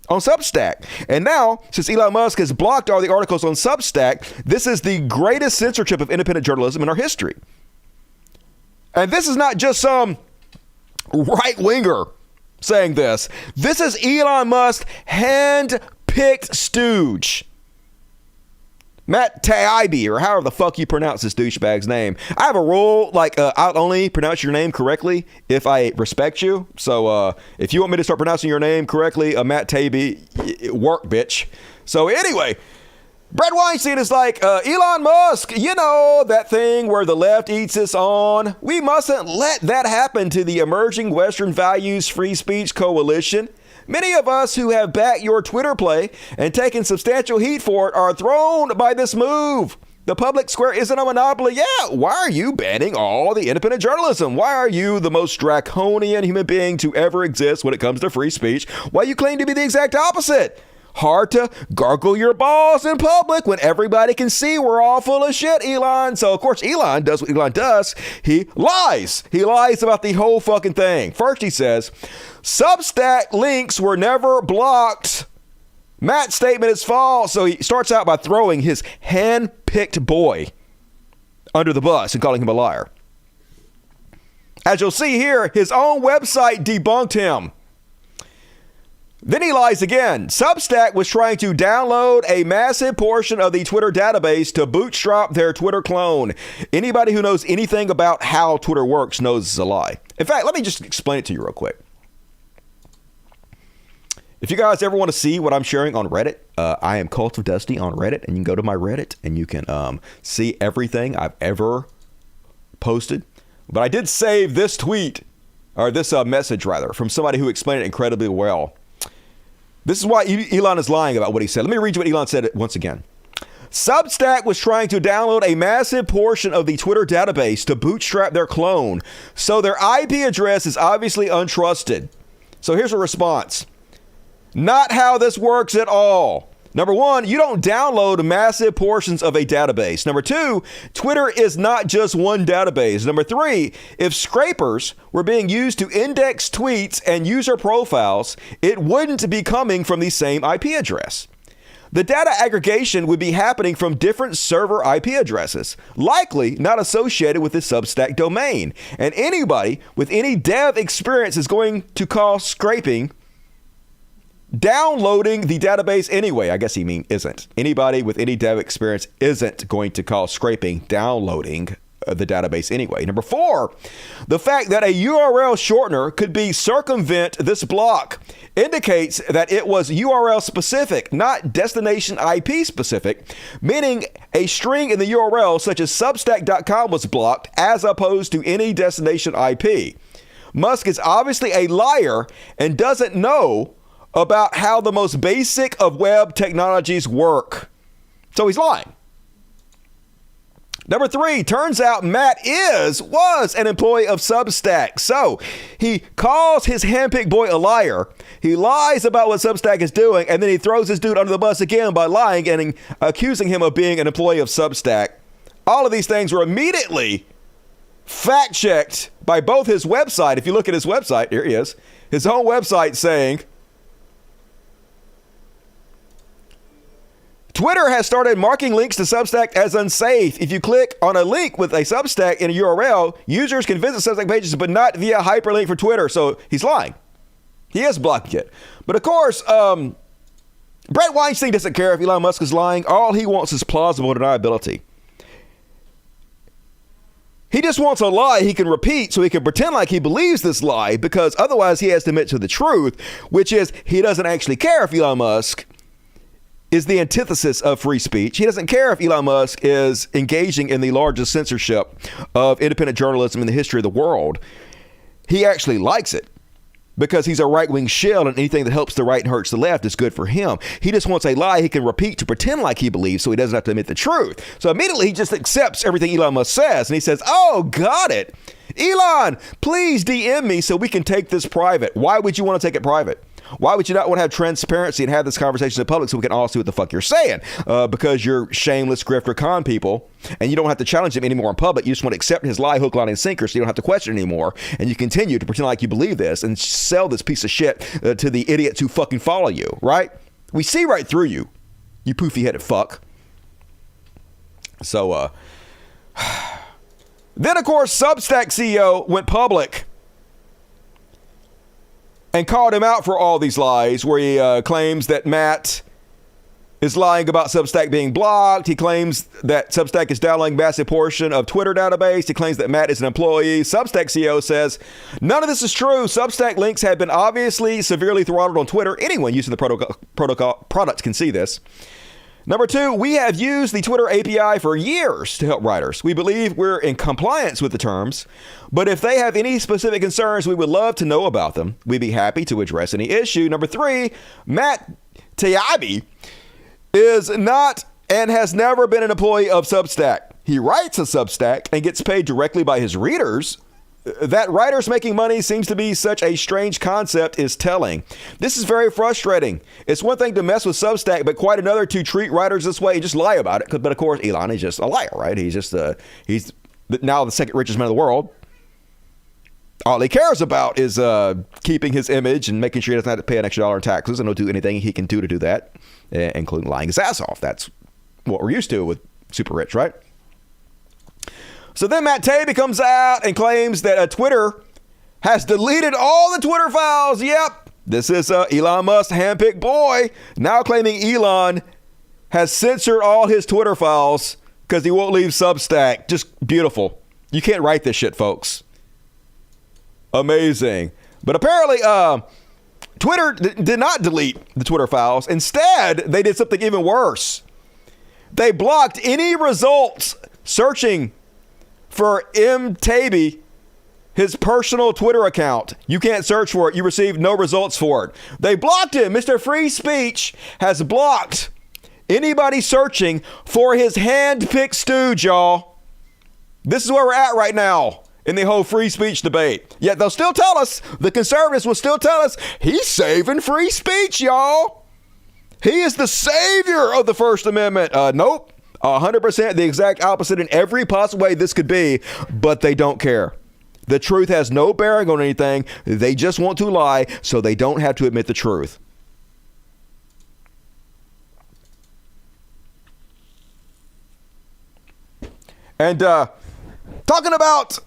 on Substack. And now, since Elon Musk has blocked all the articles on Substack, this is the greatest censorship of independent journalism in our history. And this is not just some right-winger saying this. This is Elon Musk hand-picked stooge. Matt Taibbi, or however the fuck you pronounce this douchebag's name. I have a rule, like, I'll only pronounce your name correctly if I respect you. So if you want me to start pronouncing your name correctly, Matt Taibbi, work, bitch. So anyway, Brett Weinstein is like, Elon Musk, you know, that thing where the left eats us on. We mustn't let that happen to the emerging Western values free speech coalition. Many of us who have backed your Twitter play and taken substantial heat for it are thrown by this move. The public square isn't a monopoly. Yeah, why are you banning all the independent journalism? Why are you the most draconian human being to ever exist when it comes to free speech? Why you claim to be the exact opposite? Hard to gargle your balls in public when everybody can see we're all full of shit, Elon. So, of course, Elon does what Elon does. He lies. He lies about the whole fucking thing. First, he says, Substack links were never blocked. Matt's statement is false. So he starts out by throwing his hand-picked boy under the bus and calling him a liar. As you'll see here, his own website debunked him. Then he lies again. Substack was trying to download a massive portion of the Twitter database to bootstrap their Twitter clone. Anybody who knows anything about how Twitter works knows it's a lie. In fact, let me just explain it to you real quick. If you guys ever want to see what I'm sharing on Reddit, I am Cult of Dusty on Reddit, and you can go to my Reddit and you can see everything I've ever posted. But I did save this tweet, or this message rather, from somebody who explained it incredibly well. This is why Elon is lying about what he said. Let me read you what Elon said once again. Substack was trying to download a massive portion of the Twitter database to bootstrap their clone, so their IP address is obviously untrusted. So here's a response. Not how this works at all. Number one, you don't download massive portions of a database. Number two, Twitter is not just one database. Number three, if scrapers were being used to index tweets and user profiles, it wouldn't be coming from the same IP address. The data aggregation would be happening from different server IP addresses, likely not associated with the Substack domain. And anybody with any dev experience is going to call scraping downloading the database anyway. I guess he mean isn't. Anybody with any dev experience isn't going to call scraping downloading the database anyway. Number four, the fact that a URL shortener could be circumvent this block indicates that it was URL specific, not destination IP specific, meaning a string in the URL such as substack.com was blocked as opposed to any destination IP. Musk is obviously a liar and doesn't know about how the most basic of web technologies work. So he's lying. Number three, turns out Matt was an employee of Substack. So he calls his handpicked boy a liar. He lies about what Substack is doing, and then he throws this dude under the bus again by lying and accusing him of being an employee of Substack. All of these things were immediately fact-checked by both his website. If you look at his website, here he is, his own website saying, Twitter has started marking links to Substack as unsafe. If you click on a link with a Substack in a URL, users can visit Substack pages, but not via hyperlink for Twitter. So he's lying. He is blocking it. But of course, Brett Weinstein doesn't care if Elon Musk is lying. All he wants is plausible deniability. He just wants a lie he can repeat so he can pretend like he believes this lie, because otherwise he has to admit to the truth, which is he doesn't actually care if Elon Musk is the antithesis of free speech. He doesn't care if Elon Musk is engaging in the largest censorship of independent journalism in the history of the world. He actually likes it because he's a right-wing shill, and anything that helps the right and hurts the left is good for him. He just wants a lie he can repeat to pretend like he believes so he doesn't have to admit the truth. So immediately he just accepts everything Elon Musk says, and he says, oh, got it. Elon, please DM me so we can take this private. Why would you want to take it private? Why would you not want to have transparency and have this conversation in public so we can all see what the fuck you're saying? Because you're shameless grifter con people, and you don't have to challenge him anymore in public. You just want to accept his lie, hook, line, and sinker, so you don't have to question it anymore. And you continue to pretend like you believe this and sell this piece of shit to the idiots who fucking follow you, right? We see right through you, you poofy-headed fuck. So, then, of course, Substack CEO went public and called him out for all these lies, where he claims that Matt is lying about Substack being blocked. He claims that Substack is downloading massive portion of Twitter database. He claims that Matt is an employee. Substack CEO says, none of this is true. Substack links have been obviously severely throttled on Twitter. Anyone using the protocol product can see this. Number 2, we have used the Twitter API for years to help writers. We believe we're in compliance with the terms, but if they have any specific concerns, we would love to know about them. We'd be happy to address any issue. Number 3, Matt Taibbi is not and has never been an employee of Substack. He writes a Substack and gets paid directly by his readers. That writers making money seems to be such a strange concept is telling. This is very frustrating. It's one thing to mess with Substack, but quite another to treat writers this way and just lie about it. But of course, Elon is just a liar, right? He's just he's now the second richest man in the world. All he cares about is keeping his image and making sure he doesn't have to pay an extra dollar in taxes, and he'll do anything he can do that, including lying his ass off. That's what we're used to with super rich, right? So then Matt Taibbi comes out and claims that Twitter has deleted all the Twitter files. Yep, this is Elon Musk's handpicked boy, now claiming Elon has censored all his Twitter files because he won't leave Substack. Just beautiful. You can't write this shit, folks. Amazing. But apparently, Twitter did not delete the Twitter files. Instead, they did something even worse. They blocked any results searching for M. Taibbi, his personal Twitter account. You can't search for it. You received no results for it. They blocked him. Mr. Free Speech has blocked anybody searching for his hand-picked stooge, y'all. This is where we're at right now in the whole free speech debate. Yet they'll still tell us, the conservatives will still tell us, he's saving free speech, y'all. He is the savior of the First Amendment. Nope. 100% the exact opposite in every possible way this could be, but they don't care. The truth has no bearing on anything. They just want to lie so they don't have to admit the truth. And talking about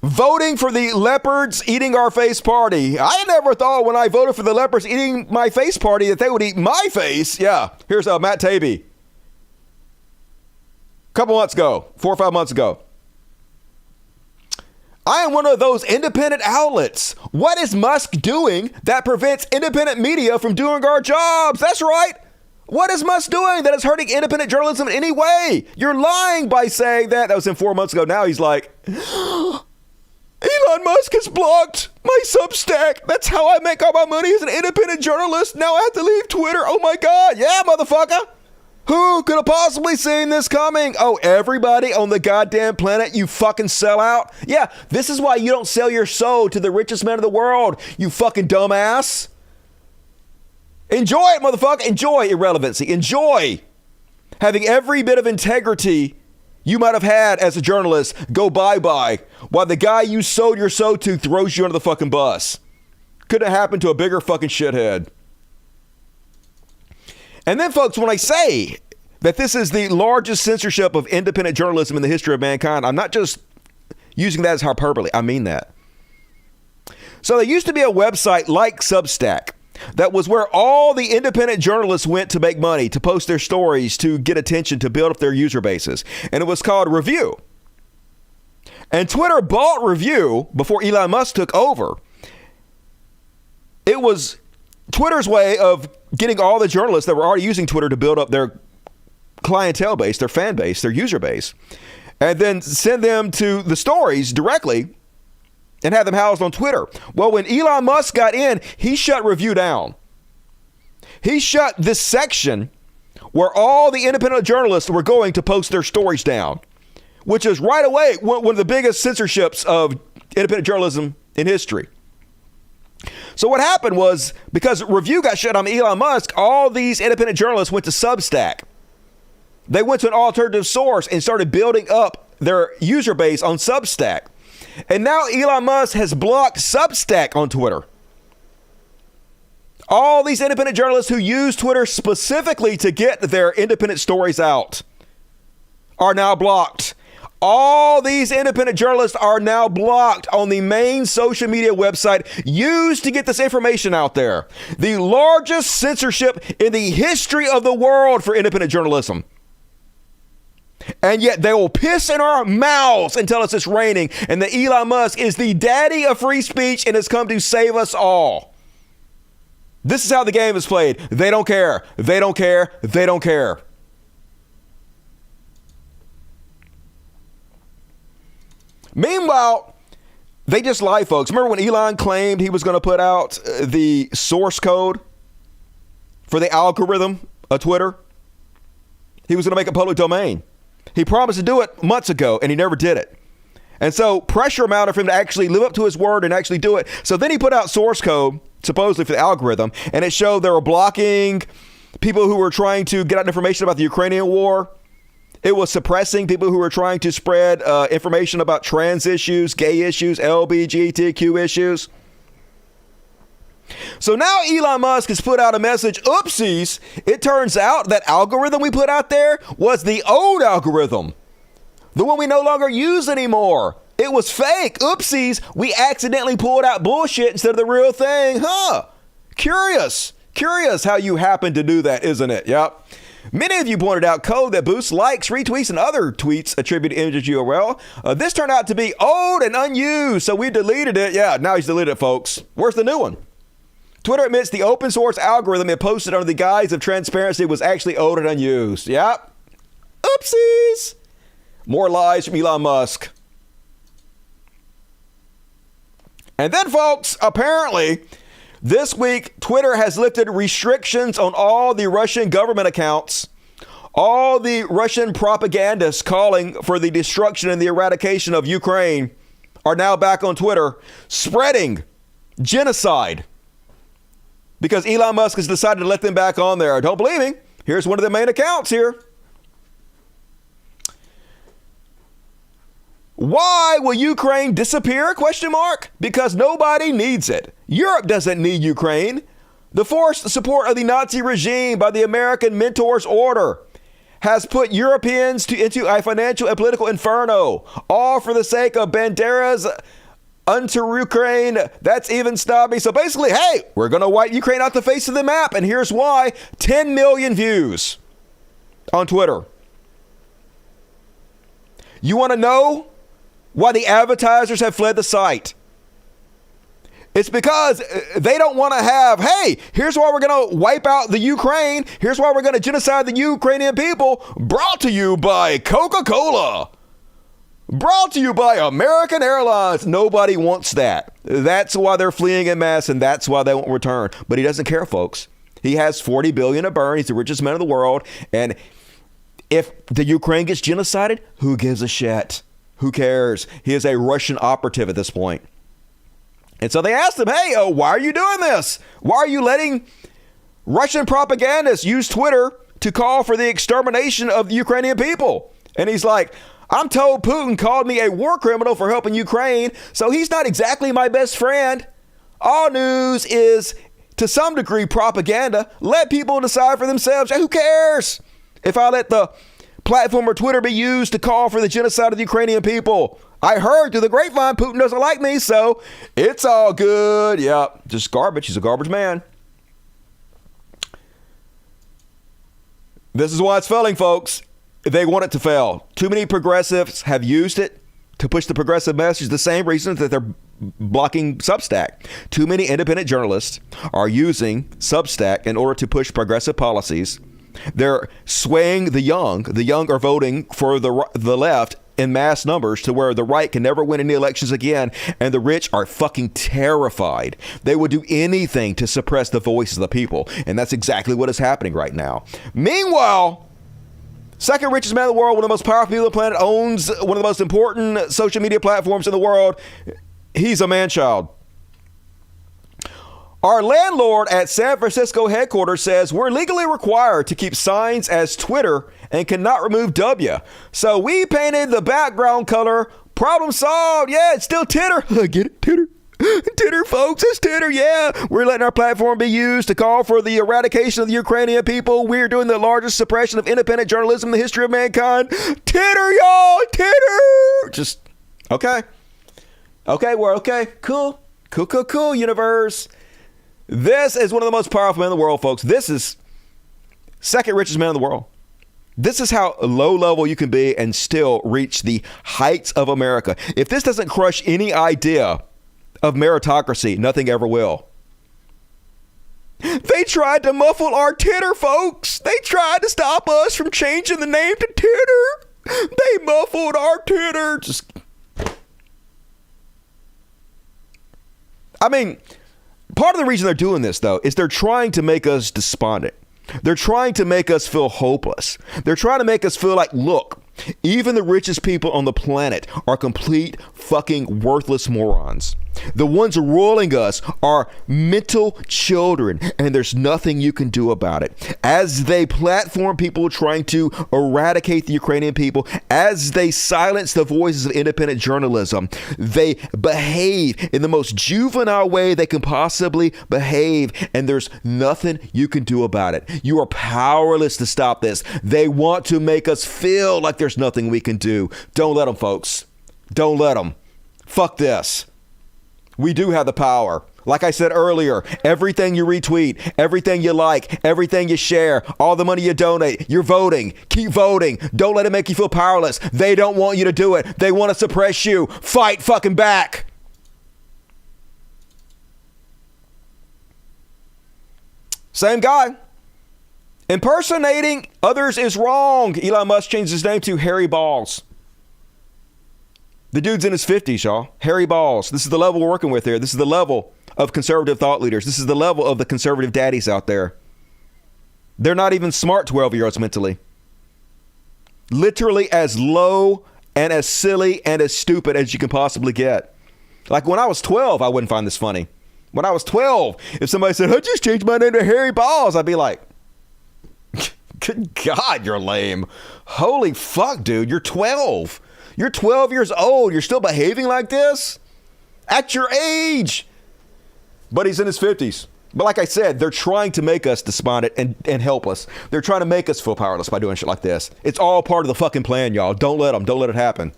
voting for the leopards eating our face party. I never thought when I voted for the leopards eating my face party that they would eat my face. Yeah, here's Matt Taibbi. Couple months ago, 4 or 5 months ago. I am one of those independent outlets. What is Musk doing that prevents independent media from doing our jobs? That's right. What is Musk doing that is hurting independent journalism in any way? You're lying by saying that. That was 4 months ago. Now he's like, Elon Musk has blocked my Substack. That's how I make all my money as an independent journalist. Now I have to leave Twitter. Oh my God. Yeah, motherfucker. Who could have possibly seen this coming? Oh, everybody on the goddamn planet, you fucking sellout. Yeah, this is why you don't sell your soul to the richest man in the world, you fucking dumbass. Enjoy it, motherfucker. Enjoy irrelevancy. Enjoy having every bit of integrity you might have had as a journalist go bye-bye while the guy you sold your soul to throws you under the fucking bus. Could have happened to a bigger fucking shithead. And then, folks, when I say that this is the largest censorship of independent journalism in the history of mankind, I'm not just using that as hyperbole. I mean that. So there used to be a website like Substack that was where all the independent journalists went to make money, to post their stories, to get attention, to build up their user bases. And it was called Review. And Twitter bought Review before Elon Musk took over. It was Twitter's way of getting all the journalists that were already using Twitter to build up their clientele base, their fan base, their user base, and then send them to the stories directly and have them housed on Twitter. Well, when Elon Musk got in, he shut review down. He shut this section where all the independent journalists were going to post their stories down, which is right away one of the biggest censorships of independent journalism in history. So what happened was, because review got shut on Elon Musk, all these independent journalists went to Substack. They went to an alternative source and started building up their user base on Substack. And now Elon Musk has blocked Substack on Twitter. All these independent journalists who use Twitter specifically to get their independent stories out are now blocked. All these independent journalists are now blocked on the main social media website used to get this information out there. The largest censorship in the history of the world for independent journalism. And yet they will piss in our mouths and tell us it's raining and that Elon Musk is the daddy of free speech and has come to save us all. This is how the game is played. They don't care. They don't care. They don't care. Meanwhile, they just lie, folks. Remember when Elon claimed he was going to put out the source code for the algorithm of Twitter? He was going to make it public domain. He promised to do it months ago, and he never did it. And so pressure mounted for him to actually live up to his word and actually do it. So then he put out source code, supposedly for the algorithm, and it showed they were blocking people who were trying to get out information about the Ukrainian war. It was suppressing people who were trying to spread information about trans issues, gay issues, LGBTQ issues. So now Elon Musk has put out a message, oopsies, it turns out that algorithm we put out there was the old algorithm, the one we no longer use anymore. It was fake. Oopsies, we accidentally pulled out bullshit instead of the real thing. Curious how you happen to do that, isn't it? Yep. Many of you pointed out code that boosts likes, retweets, and other tweets attributed to images URL. This turned out to be old and unused, so we deleted it. Yeah, now he's deleted it, folks. Where's the new one? Twitter admits the open source algorithm it posted under the guise of transparency was actually old and unused. Yep. Oopsies. More lies from Elon Musk. And then, folks, apparently, this week, Twitter has lifted restrictions on all the Russian government accounts. All the Russian propagandists calling for the destruction and the eradication of Ukraine are now back on Twitter, spreading genocide. Because Elon Musk has decided to let them back on there. Don't believe me? Here's one of the main accounts here. Why will Ukraine disappear? ? Because nobody needs it. Europe doesn't need Ukraine. The forced support of the Nazi regime by the American Mentors Order has put Europeans into a financial and political inferno, all for the sake of Bandera's unto Ukraine. That's even snobby. So basically, hey, we're going to wipe Ukraine off the face of the map. And here's why. 10 million views on Twitter. You want to know why the advertisers have fled the site? It's because they don't want to have, hey, here's why we're going to wipe out the Ukraine. Here's why we're going to genocide the Ukrainian people. Brought to you by Coca-Cola. Brought to you by American Airlines. Nobody wants that. That's why they're fleeing en masse, and that's why they won't return. But he doesn't care, folks. He has $40 billion to burn. He's the richest man in the world. And if the Ukraine gets genocided, who gives a shit? Who cares? He is a Russian operative at this point. And so they asked him, hey, why are you doing this? Why are you letting Russian propagandists use Twitter to call for the extermination of the Ukrainian people? And he's like, I'm told Putin called me a war criminal for helping Ukraine, so he's not exactly my best friend. All news is, to some degree, propaganda. Let people decide for themselves. Who cares if I let the platform or Twitter be used to call for the genocide of the Ukrainian people? I heard through the grapevine Putin doesn't like me, so it's all good. Yep, just garbage. He's a garbage man. This is why it's failing, folks. They want it to fail. Too many progressives have used it to push the progressive message. The same reasons that they're blocking Substack. Too many independent journalists are using Substack in order to push progressive policies. They're swaying the young. The young are voting for the left in mass numbers to where the right can never win any elections again, and the rich are fucking terrified. They would do anything to suppress the voice of the people, and that's exactly what is happening right now. Meanwhile, second richest man in the world, one of the most powerful people on the planet, owns one of the most important social media platforms in the world. He's a man-child. Our landlord at San Francisco headquarters says we're legally required to keep signs as Twitter and cannot remove W. So we painted the background color. Problem solved. Yeah, it's still Titter. I get it, Titter. Titter, folks, it's Titter, yeah. We're letting our platform be used to call for the eradication of the Ukrainian people. We're doing the largest suppression of independent journalism in the history of mankind. Titter, y'all, Titter. Just, okay. Okay, we're okay. Cool, universe. This is one of the most powerful men in the world, folks. This is second richest man in the world. This is how low level you can be and still reach the heights of America. If this doesn't crush any idea of meritocracy, nothing ever will. They tried to muffle our Titter, folks. They tried to stop us from changing the name to Titter. They muffled our Titter. Part of the reason they're doing this, though, is they're trying to make us despondent. They're trying to make us feel hopeless. They're trying to make us feel like, look, even the richest people on the planet are complete fucking worthless morons. The ones ruling us are mental children, and there's nothing you can do about it. As they platform people trying to eradicate the Ukrainian people, as they silence the voices of independent journalism, they behave in the most juvenile way they can possibly behave, and there's nothing you can do about it. You are powerless to stop this. They want to make us feel like there's nothing we can do. Don't let them, folks. Don't let them. Fuck this. We do have the power. Like I said earlier, everything you retweet, everything you like, everything you share, all the money you donate, you're voting. Keep voting. Don't let it make you feel powerless. They don't want you to do it. They want to suppress you. Fight fucking back. Same guy. Impersonating others is wrong. Elon Musk changed his name to Harry Balls. The dude's in his 50s, y'all. Harry Balls. This is the level we're working with here. This is the level of conservative thought leaders. This is the level of the conservative daddies out there. They're not even smart 12-year-olds mentally. Literally as low and as silly and as stupid as you can possibly get. Like when I was 12, I wouldn't find this funny. When I was 12, if somebody said, I just changed my name to Harry Balls, I'd be like, good God, you're lame. Holy fuck, dude. You're 12. You're 12 years old. You're still behaving like this? At your age. But he's in his 50s. But like I said, they're trying to make us despondent and helpless. They're trying to make us feel powerless by doing shit like this. It's all part of the fucking plan, y'all. Don't let them. Don't let it happen.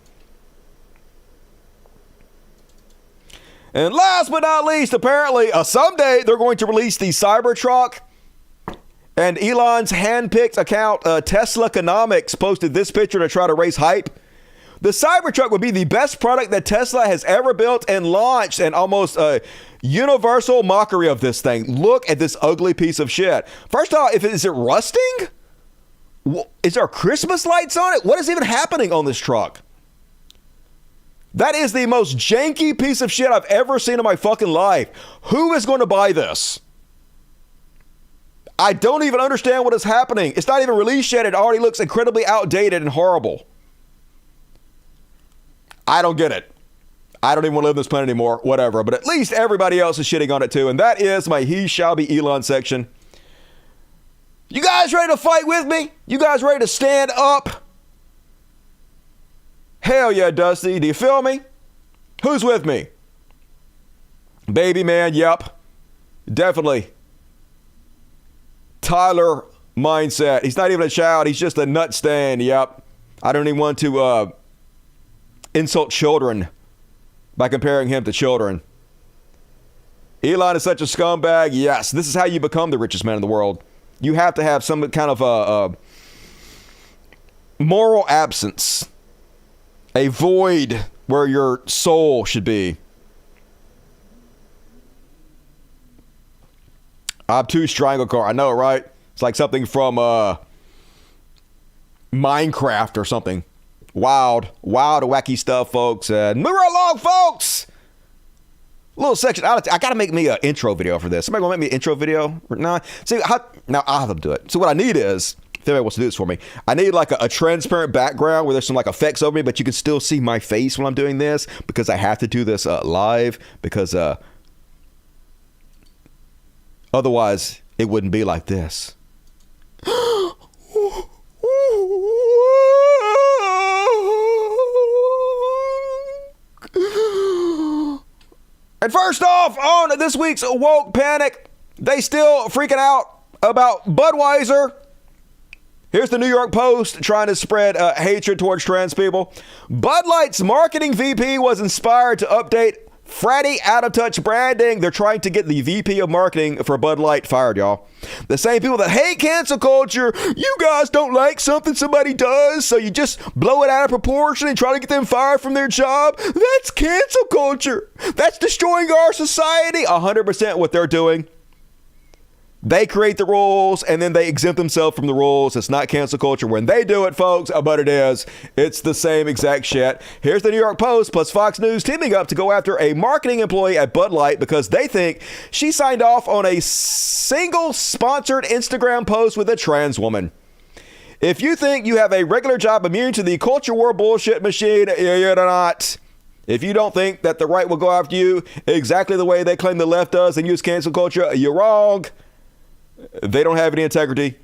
And last but not least, apparently, someday they're going to release the Cybertruck. And Elon's hand-picked account, Tesla Economics, posted this picture to try to raise hype. The Cybertruck would be the best product that Tesla has ever built and launched, and almost a universal mockery of this thing. Look at this ugly piece of shit. First off, is it rusting? Is there Christmas lights on it? What is even happening on this truck? That is the most janky piece of shit I've ever seen in my fucking life. Who is going to buy this? I don't even understand what is happening. It's not even released yet. It already looks incredibly outdated and horrible. I don't get it. I don't even want to live on this planet anymore. Whatever. But at least everybody else is shitting on it too. And that is my he shall be Elon section. You guys ready to fight with me? You guys ready to stand up? Hell yeah, Dusty. Do you feel me? Who's with me? Baby man, yep. Definitely. Tyler mindset. He's not even a child. He's just a nut stand. Yep. I don't even want to insult children by comparing him to children. Elon is such a scumbag. Yes, this is how you become the richest man in the world. You have to have some kind of moral absence, a void where your soul should be. Obtuse triangle car. I know, right? It's like something from Minecraft or something. Wild, wacky stuff, folks. And move right along, folks. Little section. I got to make me an intro video for this. Somebody want to make me an intro video? Nah. See, now I'll have them do it. So what I need is, if anybody wants to do this for me, I need like a transparent background where there's some like effects over me, but you can still see my face when I'm doing this, because I have to do this live, because otherwise it wouldn't be like this. And first off, on this week's Woke Panic, they still freaking out about Budweiser. Here's the New York Post trying to spread hatred towards trans people. Bud Light's marketing VP was inspired to update fratty out-of-touch branding. They're trying to get the VP of marketing for Bud Light fired, y'all. The same people that hate cancel culture. You guys don't like something somebody does, so you just blow it out of proportion and try to get them fired from their job. That's cancel culture. That's destroying our society. 100% what they're doing. They create the rules and then they exempt themselves from the rules. It's not cancel culture when they do it, folks, but it is. It's the same exact shit. Here's the New York Post plus Fox News teaming up to go after a marketing employee at Bud Light because they think she signed off on a single sponsored Instagram post with a trans woman. If you think you have a regular job immune to the culture war bullshit machine, you're not. If you don't think that the right will go after you exactly the way they claim the left does and use cancel culture, you're wrong. They don't have any integrity.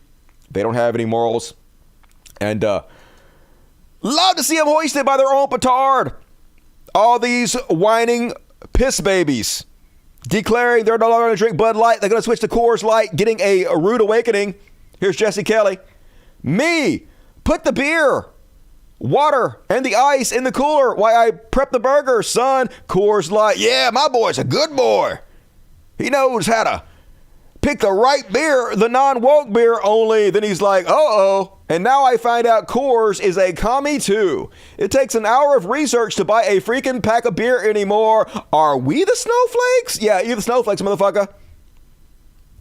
They don't have any morals. And love to see them hoisted by their own petard. All these whining piss babies declaring they're no longer going to drink Bud Light. They're going to switch to Coors Light, getting a rude awakening. Here's Jesse Kelly. Me, put the beer, water, and the ice in the cooler while I prep the burger, son. Coors Light. Yeah, my boy's a good boy. He knows how to pick the right beer, the non-woke beer only. Then he's like, uh-oh. And now I find out Coors is a commie too. It takes an hour of research to buy a freaking pack of beer anymore. Are we the snowflakes? Yeah, you the snowflakes, motherfucker.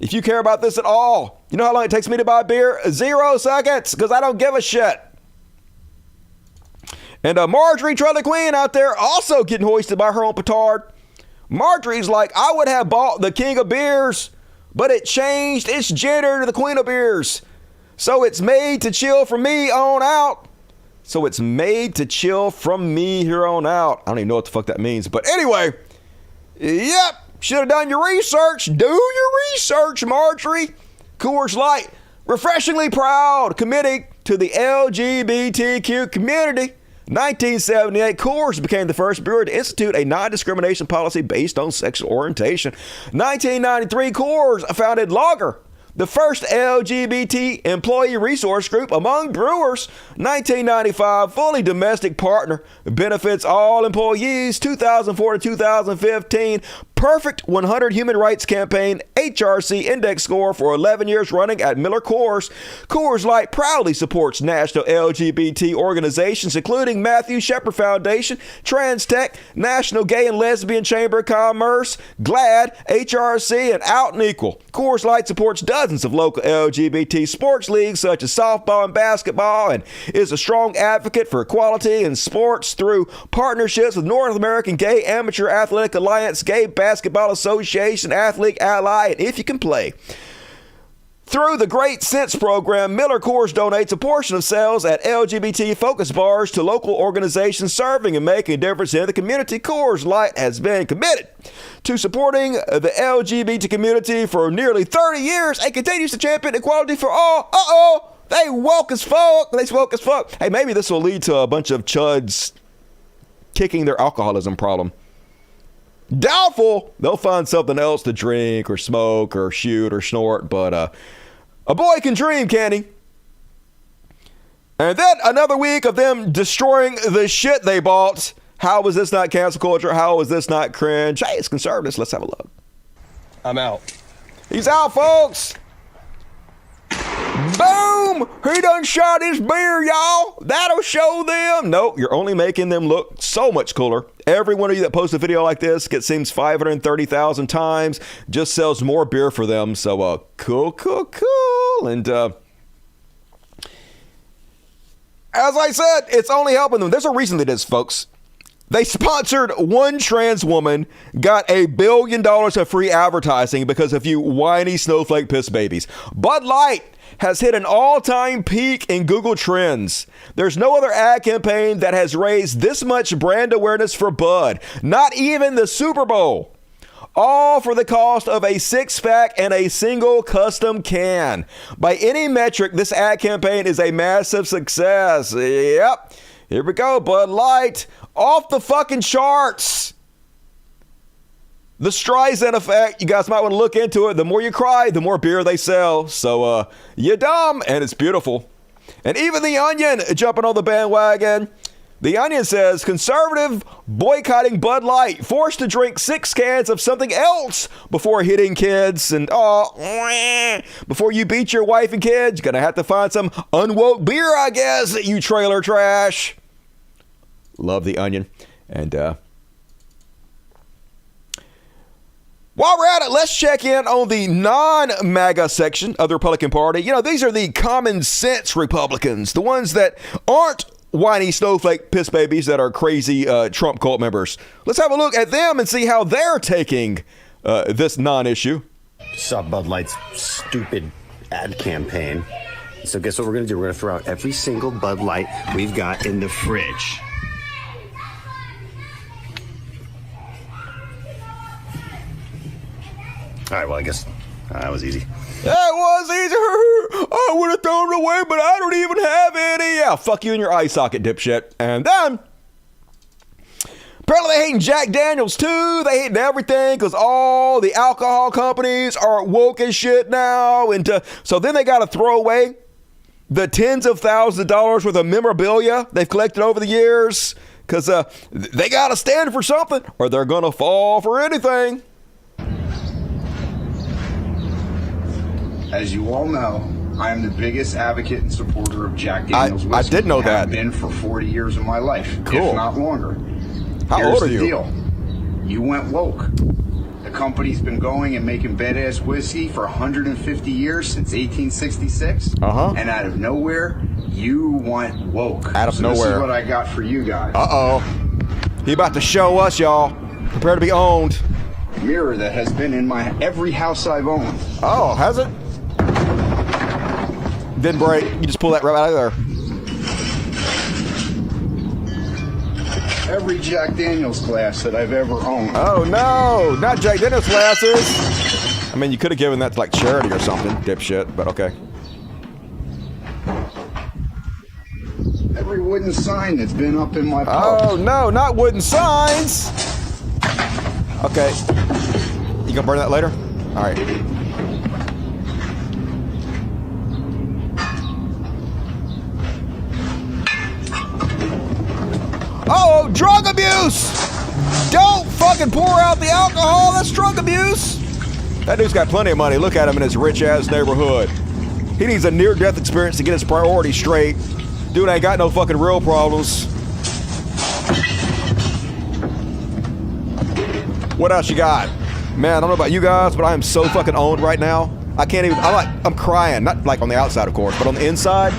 If you care about this at all, you know how long it takes me to buy beer? 0 seconds, because I don't give a shit. And Marjorie Trailer Queen out there also getting hoisted by her own petard. Marjorie's like, I would have bought the king of beers, but it changed its gender to the queen of beers. So it's made to chill from me on out. So it's made to chill from me here on out. I don't even know what the fuck that means. But anyway, yep, should have done your research. Do your research, Marjorie. Coors Light, refreshingly proud, committing to the LGBTQ community. 1978, Coors became the first brewer to institute a non-discrimination policy based on sexual orientation. 1993, Coors founded Lager, the first LGBT employee resource group among brewers. 1995, fully domestic partner, benefits all employees. 2004 to 2015, perfect 100 human rights campaign, HRC index score for 11 years running at Miller Coors. Coors Light proudly supports national LGBT organizations, including Matthew Shepard Foundation, Trans Tech, National Gay and Lesbian Chamber of Commerce, GLAD, HRC, and Out and Equal. Coors Light supports dozens of local LGBT sports leagues such as softball and basketball, and is a strong advocate for equality in sports through partnerships with North American Gay Amateur Athletic Alliance, Gay Basketball Association, Athlete Ally, and If You Can Play. Through the Great Sense program, Miller Coors donates a portion of sales at LGBT focus bars to local organizations serving and making a difference in the community. Coors Light has been committed to supporting the LGBT community for nearly 30 years and continues to champion equality for all. They woke as fuck. They woke as fuck. Hey, maybe this will lead to a bunch of chuds kicking their alcoholism problem. Doubtful. They'll find something else to drink or smoke or shoot or snort, but a boy can dream, can he? And then another week of them destroying the shit they bought. How was this not cancel culture? How was this not cringe? Hey, it's conservatives. Let's have a look. I'm out. He's out, folks. Boom. boom, he done shot his beer, y'all. That'll show them. Nope, you're only making them look so much cooler. Every one of you that posts a video like this gets seen 530,000 times, just sells more beer for them. So, cool. And, as I said, it's only helping them. There's a reason they did this, folks. They sponsored one trans woman, got $1 billion of free advertising because of you whiny snowflake piss babies. Bud Light has hit an all-time peak in Google Trends. There's no other ad campaign that has raised this much brand awareness for Bud. Not even the Super Bowl. All for the cost of a 6-pack and a single custom can. By any metric, this ad campaign is a massive success. Yep. Here we go, Bud Light. Off the fucking charts. The Streisand effect, you guys might want to look into it. The more you cry, the more beer they sell. So, you're dumb, and it's beautiful. And even The Onion jumping on the bandwagon. The Onion says, conservative boycotting Bud Light, forced to drink 6 cans of something else before hitting kids. And, before you beat your wife and kids, you're going to have to find some unwoke beer, I guess, you trailer trash. Love The Onion. And, while we're at it, let's check in on the non-MAGA section of the Republican Party. You know, these are the common sense Republicans, the ones that aren't whiny snowflake piss babies that are crazy Trump cult members. Let's have a look at them and see how they're taking this non-issue. Saw Bud Light's stupid ad campaign. So guess what we're going to do? We're going to throw out every single Bud Light we've got in the fridge. All right, well, I guess that was easy. That was easy. I would have thrown it away, but I don't even have any. Yeah, fuck you in your eye socket, dipshit. And then, apparently they hating Jack Daniels too. They hating everything because all the alcohol companies are woke as shit now. And so then they got to throw away the tens of thousands of dollars worth of memorabilia they've collected over the years because they got to stand for something or they're going to fall for anything. As you all know, I am the biggest advocate and supporter of Jack Daniels whiskey. I did know that. I've been for 40 years of my life, cool. if not longer. How old are you? Here's the deal. You went woke. The company's been going and making badass whiskey for 150 years, since 1866. And out of nowhere, you went woke. Out of nowhere. This is what I got for you guys. He about to show us, y'all. Prepare to be owned. Mirror that has been in my every house I've owned. Oh, has it? Didn't break. You just pull that right out of there. Every Jack Daniels glass that I've ever owned. Oh no, not Jack Daniels glasses. I mean, you could have given that to like charity or something, dipshit, but okay. Every wooden sign that's been up in my pub. Oh no, not wooden signs. Okay. You gonna burn that later? All right. Oh, drug abuse! Don't fucking pour out the alcohol. That's drug abuse. That dude's got plenty of money. Look at him in his rich-ass neighborhood. He needs a near-death experience to get his priorities straight. Dude ain't got no fucking real problems. What else you got? Man, I don't know about you guys, but I am so fucking owned right now. I can't even, I'm crying. Not like on the outside, of course, but on the inside,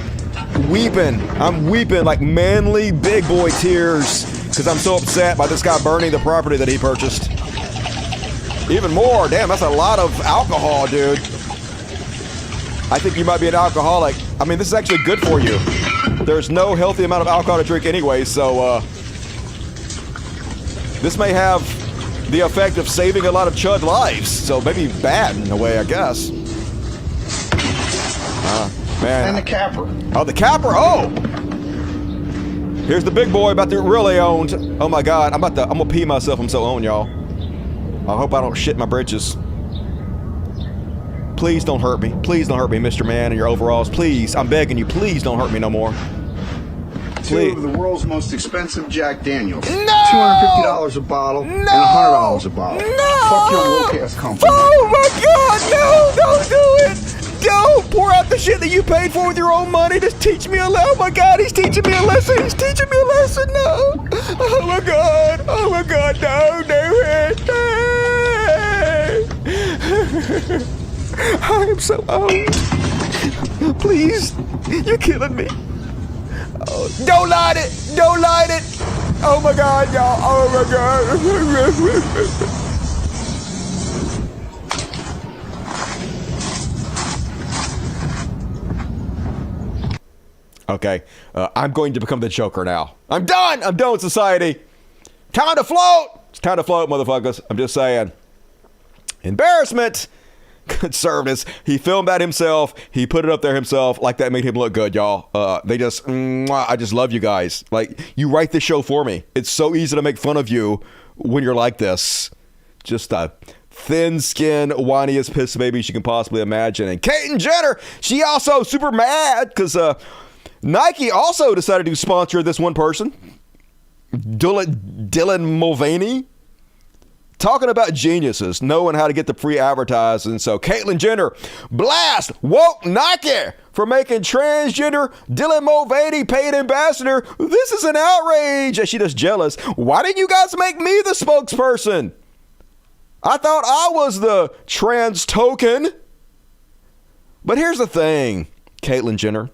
weeping. I'm weeping like manly big boy tears because I'm so upset by this guy burning the property that he purchased. Even more, damn, that's a lot of alcohol, dude. I think you might be an alcoholic. I mean, this is actually good for you. There's no healthy amount of alcohol to drink anyway, so this may have the effect of saving a lot of chud lives. So maybe bad in a way, I guess. Man. And the capper. Oh, the capper. Oh. Here's the big boy about to really owned. Oh my God, I'm gonna pee myself. I'm so owned, y'all. I hope I don't shit my britches. Please don't hurt me. Please don't hurt me, Mr. Man, in your overalls. Please, I'm begging you. Please don't hurt me no more. Two of the world's most expensive Jack Daniels. No! $250 a bottle and $100 a bottle. No! Fuck your woke ass company. Oh my God, no, don't do it. Yo, pour out the shit that you paid for with your own money. Just teach me a lesson. Oh my God, he's teaching me a lesson. He's teaching me a lesson. No. Oh my God. Oh my God. No, I am so old. Please, you're killing me. Oh, don't light it. Don't light it. Oh my God, y'all. Oh my God. Okay, I'm going to become the Joker now. I'm done. I'm done with society. Time to float. It's time to float, motherfuckers. I'm just saying. Embarrassment. Conservatives. He filmed that himself. He put it up there himself. Like that made him look good, y'all. They just, I just love you guys. Like, you write this show for me. It's so easy to make fun of you when you're like this. Just a thin-skinned, whiniest piss babies you can possibly imagine. And Caitlyn Jenner, she also super mad because Nike also decided to sponsor this one person, Dylan Mulvaney. Talking about geniuses, knowing how to get the free advertising. So Caitlyn Jenner blast woke Nike for making transgender Dylan Mulvaney paid ambassador. This is an outrage. And she just jealous. Why didn't you guys make me the spokesperson? I thought I was the trans token. But here's the thing, Caitlyn Jenner.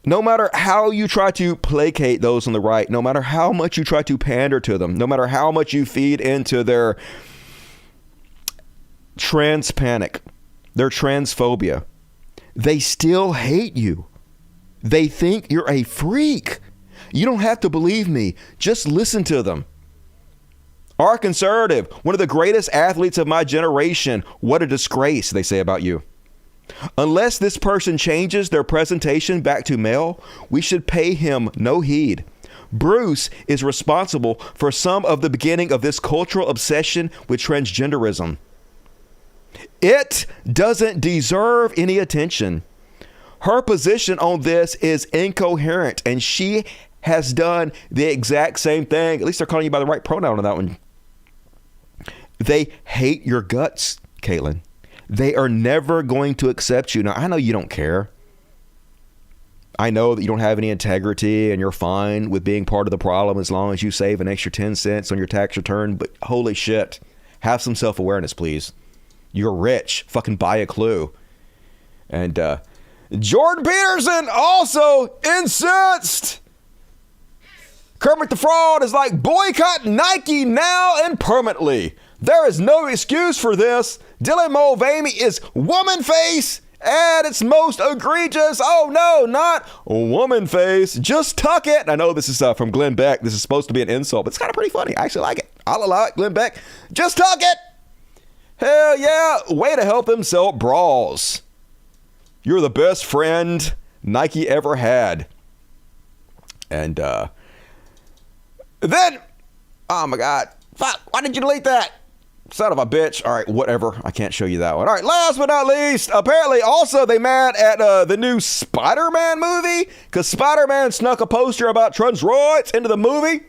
No matter how you try to placate those on the right, no matter how much you try to pander to them, no matter how much you feed into their trans panic, their transphobia, they still hate you. They think you're a freak. You don't have to believe me. Just listen to them. Our conservative, one of the greatest athletes of my generation. What a disgrace, they say about you. Unless this person changes their presentation back to male, we should pay him no heed. Bruce is responsible for some of the beginning of this cultural obsession with transgenderism. It doesn't deserve any attention. Her position on this is incoherent, and she has done the exact same thing. At least they're calling you by the right pronoun on that one. They hate your guts, Caitlyn. They are never going to accept you. Now, I know you don't care. I know that you don't have any integrity and you're fine with being part of the problem as long as you save an extra 10 cents on your tax return. But holy shit, have some self-awareness, please. You're rich. Fucking buy a clue. And Jordan Peterson also incensed. Kermit the Frog is like, boycott Nike now and permanently. There is no excuse for this. Dylan Mulvaney is woman face at its most egregious. Oh no, not woman face. Just tuck it. I know this is from Glenn Beck. This is supposed to be an insult, but it's kind of pretty funny. I actually like it. I'll allow it, Glenn Beck. Just tuck it. Hell yeah. Way to help them sell bras. You're the best friend Nike ever had. And then, oh my God. Fuck, why did you delete that? Son of a bitch. All right, whatever. I can't show you that one. All right, last but not least, apparently also they mad at the new Spider-Man movie because Spider-Man snuck a poster about trans rights into the movie.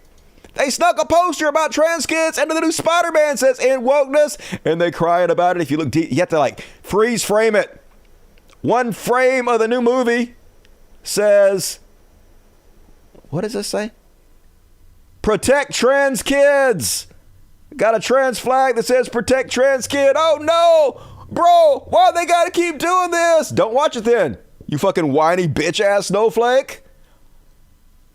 They snuck a poster about trans kids into the new Spider-Man, says in wokeness, and they crying about it. If you look deep, you have to like freeze frame it. One frame of the new movie says, what does this say? Protect trans kids. Got a trans flag that says protect trans kid. Oh no, bro, why they gotta keep doing this? Don't watch it then, you fucking whiny bitch ass snowflake.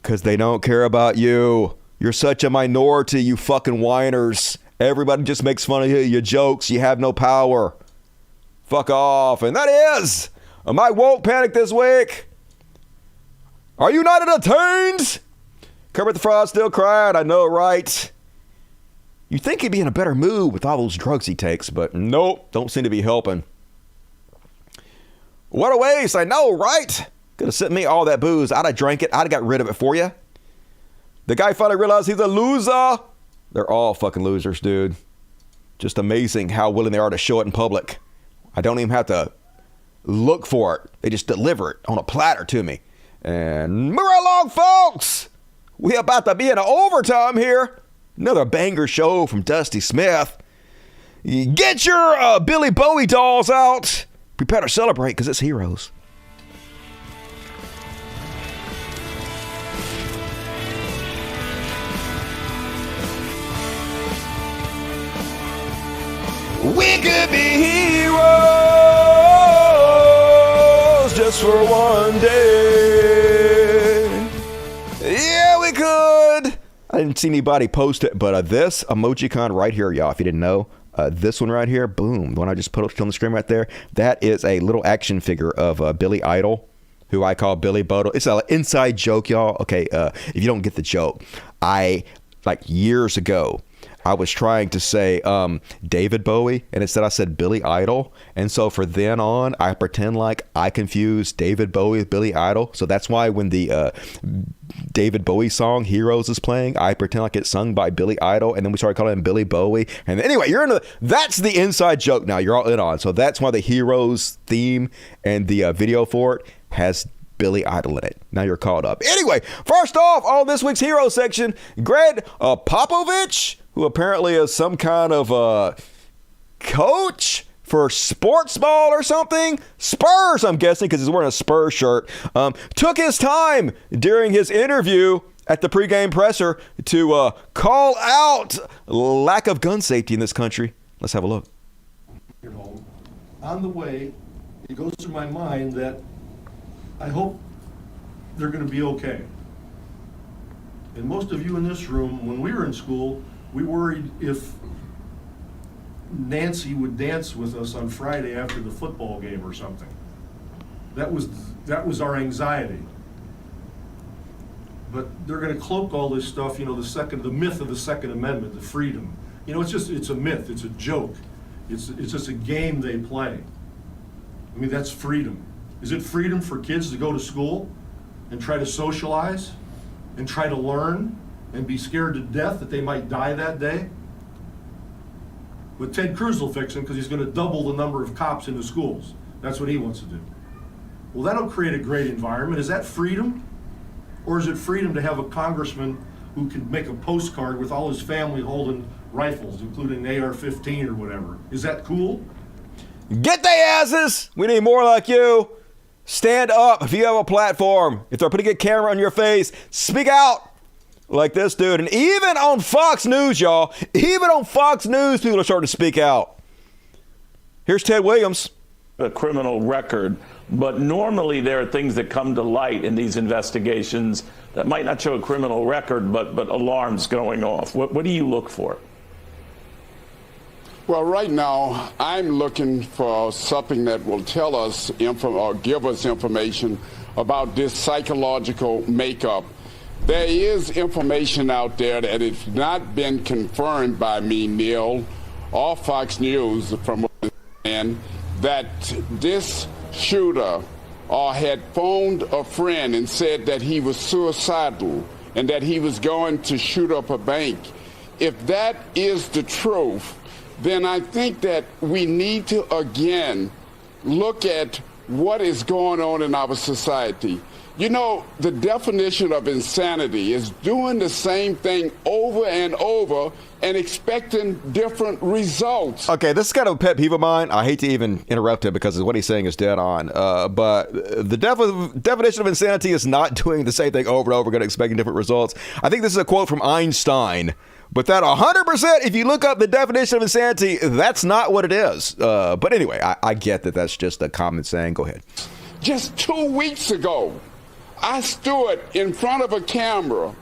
Cause they don't care about you. You're such a minority, you fucking whiners. Everybody just makes fun of you, your jokes, you have no power. Fuck off. And that is my woke panic this week. Are you not entertained? Kermit the Frog still crying, I know, right? You'd think he'd be in a better mood with all those drugs he takes, but nope, don't seem to be helping. What a waste, I know, right? Could have sent me all that booze. I'd have drank it. I'd have got rid of it for you. The guy finally realized he's a loser. They're all fucking losers, dude. Just amazing how willing they are to show it in public. I don't even have to look for it. They just deliver it on a platter to me. And move along, folks. We about to be in overtime here. Another banger show from Dusty Smith. Get your Billy Bowie dolls out. We better celebrate because it's heroes. We could be heroes just for one day. Yeah, we could. I didn't see anybody post it, but this emojicon right here, y'all, if you didn't know, this one right here, boom, the one I just put on the screen right there, that is a little action figure of Billy Idol, who I call Billy Bodo. It's an inside joke, y'all. Okay, if you don't get the joke, years ago, I was trying to say David Bowie, and instead I said Billy Idol. And so for then on, I pretend like I confused David Bowie with Billy Idol. So that's why when the David Bowie song Heroes is playing, I pretend like it's sung by Billy Idol, and then we started calling him Billy Bowie. And anyway, that's the inside joke now. You're all in on. So that's why the Heroes theme and the video for it has Billy Idol in it. Now you're caught up. Anyway, first off, on this week's hero section, Greg Popovich, who apparently is some kind of coach for sports ball or something. Spurs, I'm guessing, because he's wearing a Spurs shirt. Took his time during his interview at the pregame presser to call out lack of gun safety in this country. Let's have a look. On the way, it goes through my mind that I hope they're going to be okay. And most of you in this room, when we were in school, we worried if Nancy would dance with us on Friday after the football game or something. That was our anxiety. But they're going to cloak all this stuff, the myth of the Second Amendment, the freedom. It's a myth, it's a joke. It's just a game they play. I mean, that's freedom. Is it freedom for kids to go to school and try to socialize and try to learn and be scared to death that they might die that day? But Ted Cruz will fix them because he's going to double the number of cops in the schools. That's what he wants to do. Well, that'll create a great environment. Is that freedom? Or is it freedom to have a congressman who can make a postcard with all his family holding rifles, including an AR-15 or whatever? Is that cool? Get they asses! We need more like you. Stand up if you have a platform. If they're putting a camera on your face, speak out like this dude. And even on Fox News, y'all, even on Fox News, people are starting to speak out. Here's Ted Williams. A criminal record, but normally there are things that come to light in these investigations that might not show a criminal record, but alarms going off. What do you look for? Well, right now, I'm looking for something that will tell us or give us information about this psychological makeup. There is information out there that has not been confirmed by me, Neil, or Fox News, from what I understand, that this shooter had phoned a friend and said that he was suicidal and that he was going to shoot up a bank. If that is the truth, then I think that we need to, again, look at what is going on in our society. The definition of insanity is doing the same thing over and over and expecting different results. Okay, this is kind of a pet peeve of mine. I hate to even interrupt him because what he's saying is dead on. But the definition of insanity is not doing the same thing over and over again, expecting different results. I think this is a quote from Einstein. But that 100%, if you look up the definition of insanity, that's not what it is. But anyway, I get that that's just a common saying. Go ahead. Just 2 weeks ago, I stood in front of a camera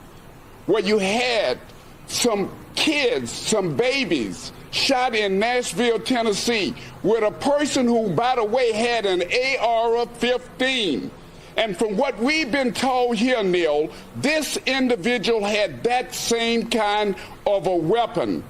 where you had some kids, some babies, shot in Nashville, Tennessee, with a person who, by the way, had an AR-15. And from what we've been told here, Neil, this individual had that same kind of a weapon.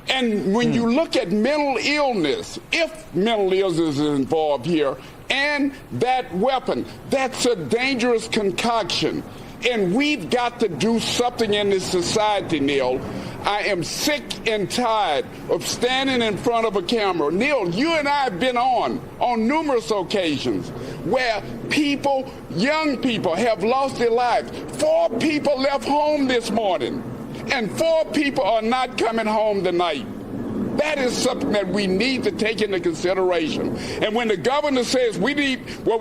And when you look at mental illness, if mental illness is involved here, and that weapon, that's a dangerous concoction. And we've got to do something in this society, Neil. I am sick and tired of standing in front of a camera. Neil, you and I have been on numerous occasions where people, young people, have lost their lives. 4 people left home this morning, and 4 people are not coming home tonight. That is something that we need to take into consideration. And when the governor says we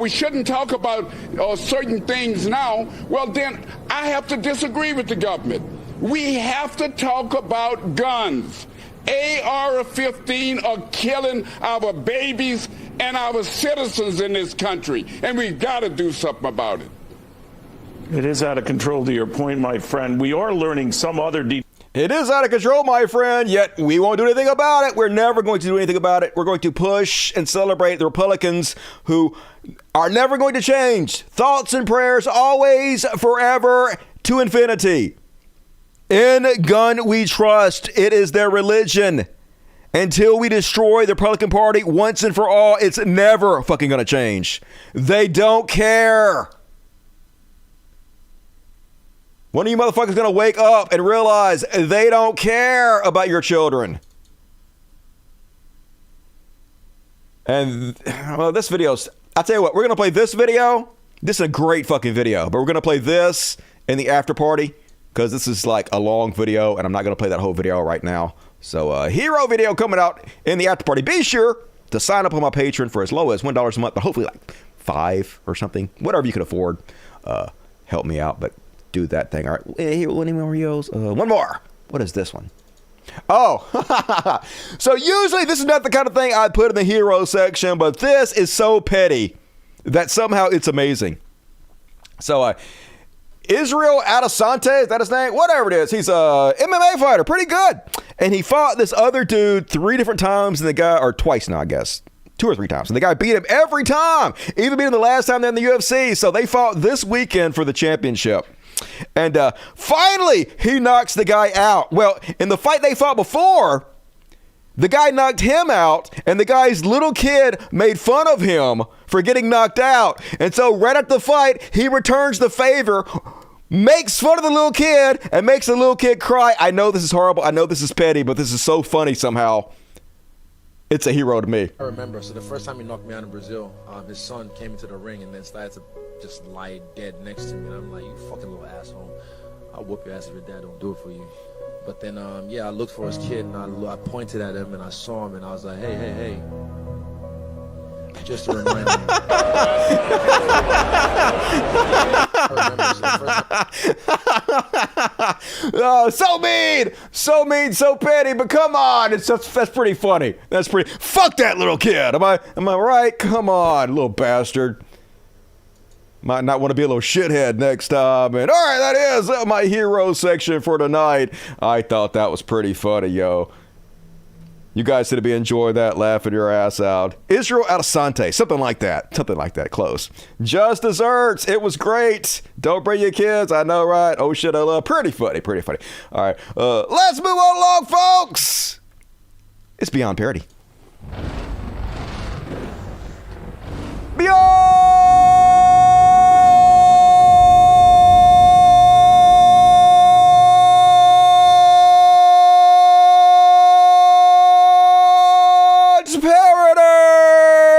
shouldn't talk about certain things now, well, then I have to disagree with the government. We have to talk about guns. AR-15 are killing our babies and our citizens in this country, and we've got to do something about it. It is out of control, to your point, my friend. We are learning some other details. It is out of control, my friend, yet we won't do anything about it. We're never going to do anything about it. We're going to push and celebrate the Republicans who are never going to change. Thoughts and prayers always, forever, to infinity. In gun we trust. It is their religion. Until we destroy the Republican Party once and for all, it's never fucking going to change. They don't care. One of you motherfuckers going to wake up and realize they don't care about your children. And, well, this video's... I'll tell you what, we're going to play this video. This is a great fucking video. But we're going to play this in the after party. Because this is like a long video, and I'm not going to play that whole video right now. So, hero video coming out in the after party. Be sure to sign up on my Patreon for as low as $1 a month, but hopefully like $5 or something. Whatever you can afford. Help me out, but do that thing. All right. Here, any more Rios? One more. What is this one? Oh, so usually this is not the kind of thing I'd put in the hero section, but this is so petty that somehow it's amazing. So, Israel Adesanya, is that his name? Whatever it is. He's a MMA fighter. Pretty good. And he fought this other dude 3 different times, and the guy, or twice now, I guess. 2 or 3 times. And the guy beat him every time. Even beat him the last time they're in the UFC. So they fought this weekend for the championship. And finally, he knocks the guy out. Well, in the fight they fought before, the guy knocked him out, and the guy's little kid made fun of him for getting knocked out. And so right after the fight, he returns the favor, makes fun of the little kid, and makes the little kid cry. I know this is horrible. I know this is petty, but this is so funny somehow. It's a hero to me. I remember, so the first time he knocked me out in Brazil, his son came into the ring and then started to just lie dead next to me. And I'm like, you fucking little asshole. I'll whoop your ass if your dad don't do it for you. But then, I looked for his kid, and I pointed at him, and I saw him, and I was like, hey. Just to remind me. Oh, so mean, so petty, but come on, that's pretty funny. That's pretty, fuck that little kid, am I right? Come on, little bastard. Might not want to be a little shithead next time. And all right, that is my hero section for tonight. I thought that was pretty funny, yo. You guys should be enjoying that, laughing your ass out. Israel Adesanya, something like that, close. Just Desserts, it was great. Don't bring your kids, I know, right? Oh shit, I love. Pretty funny. All right, let's move on along, folks. It's Beyond Parody.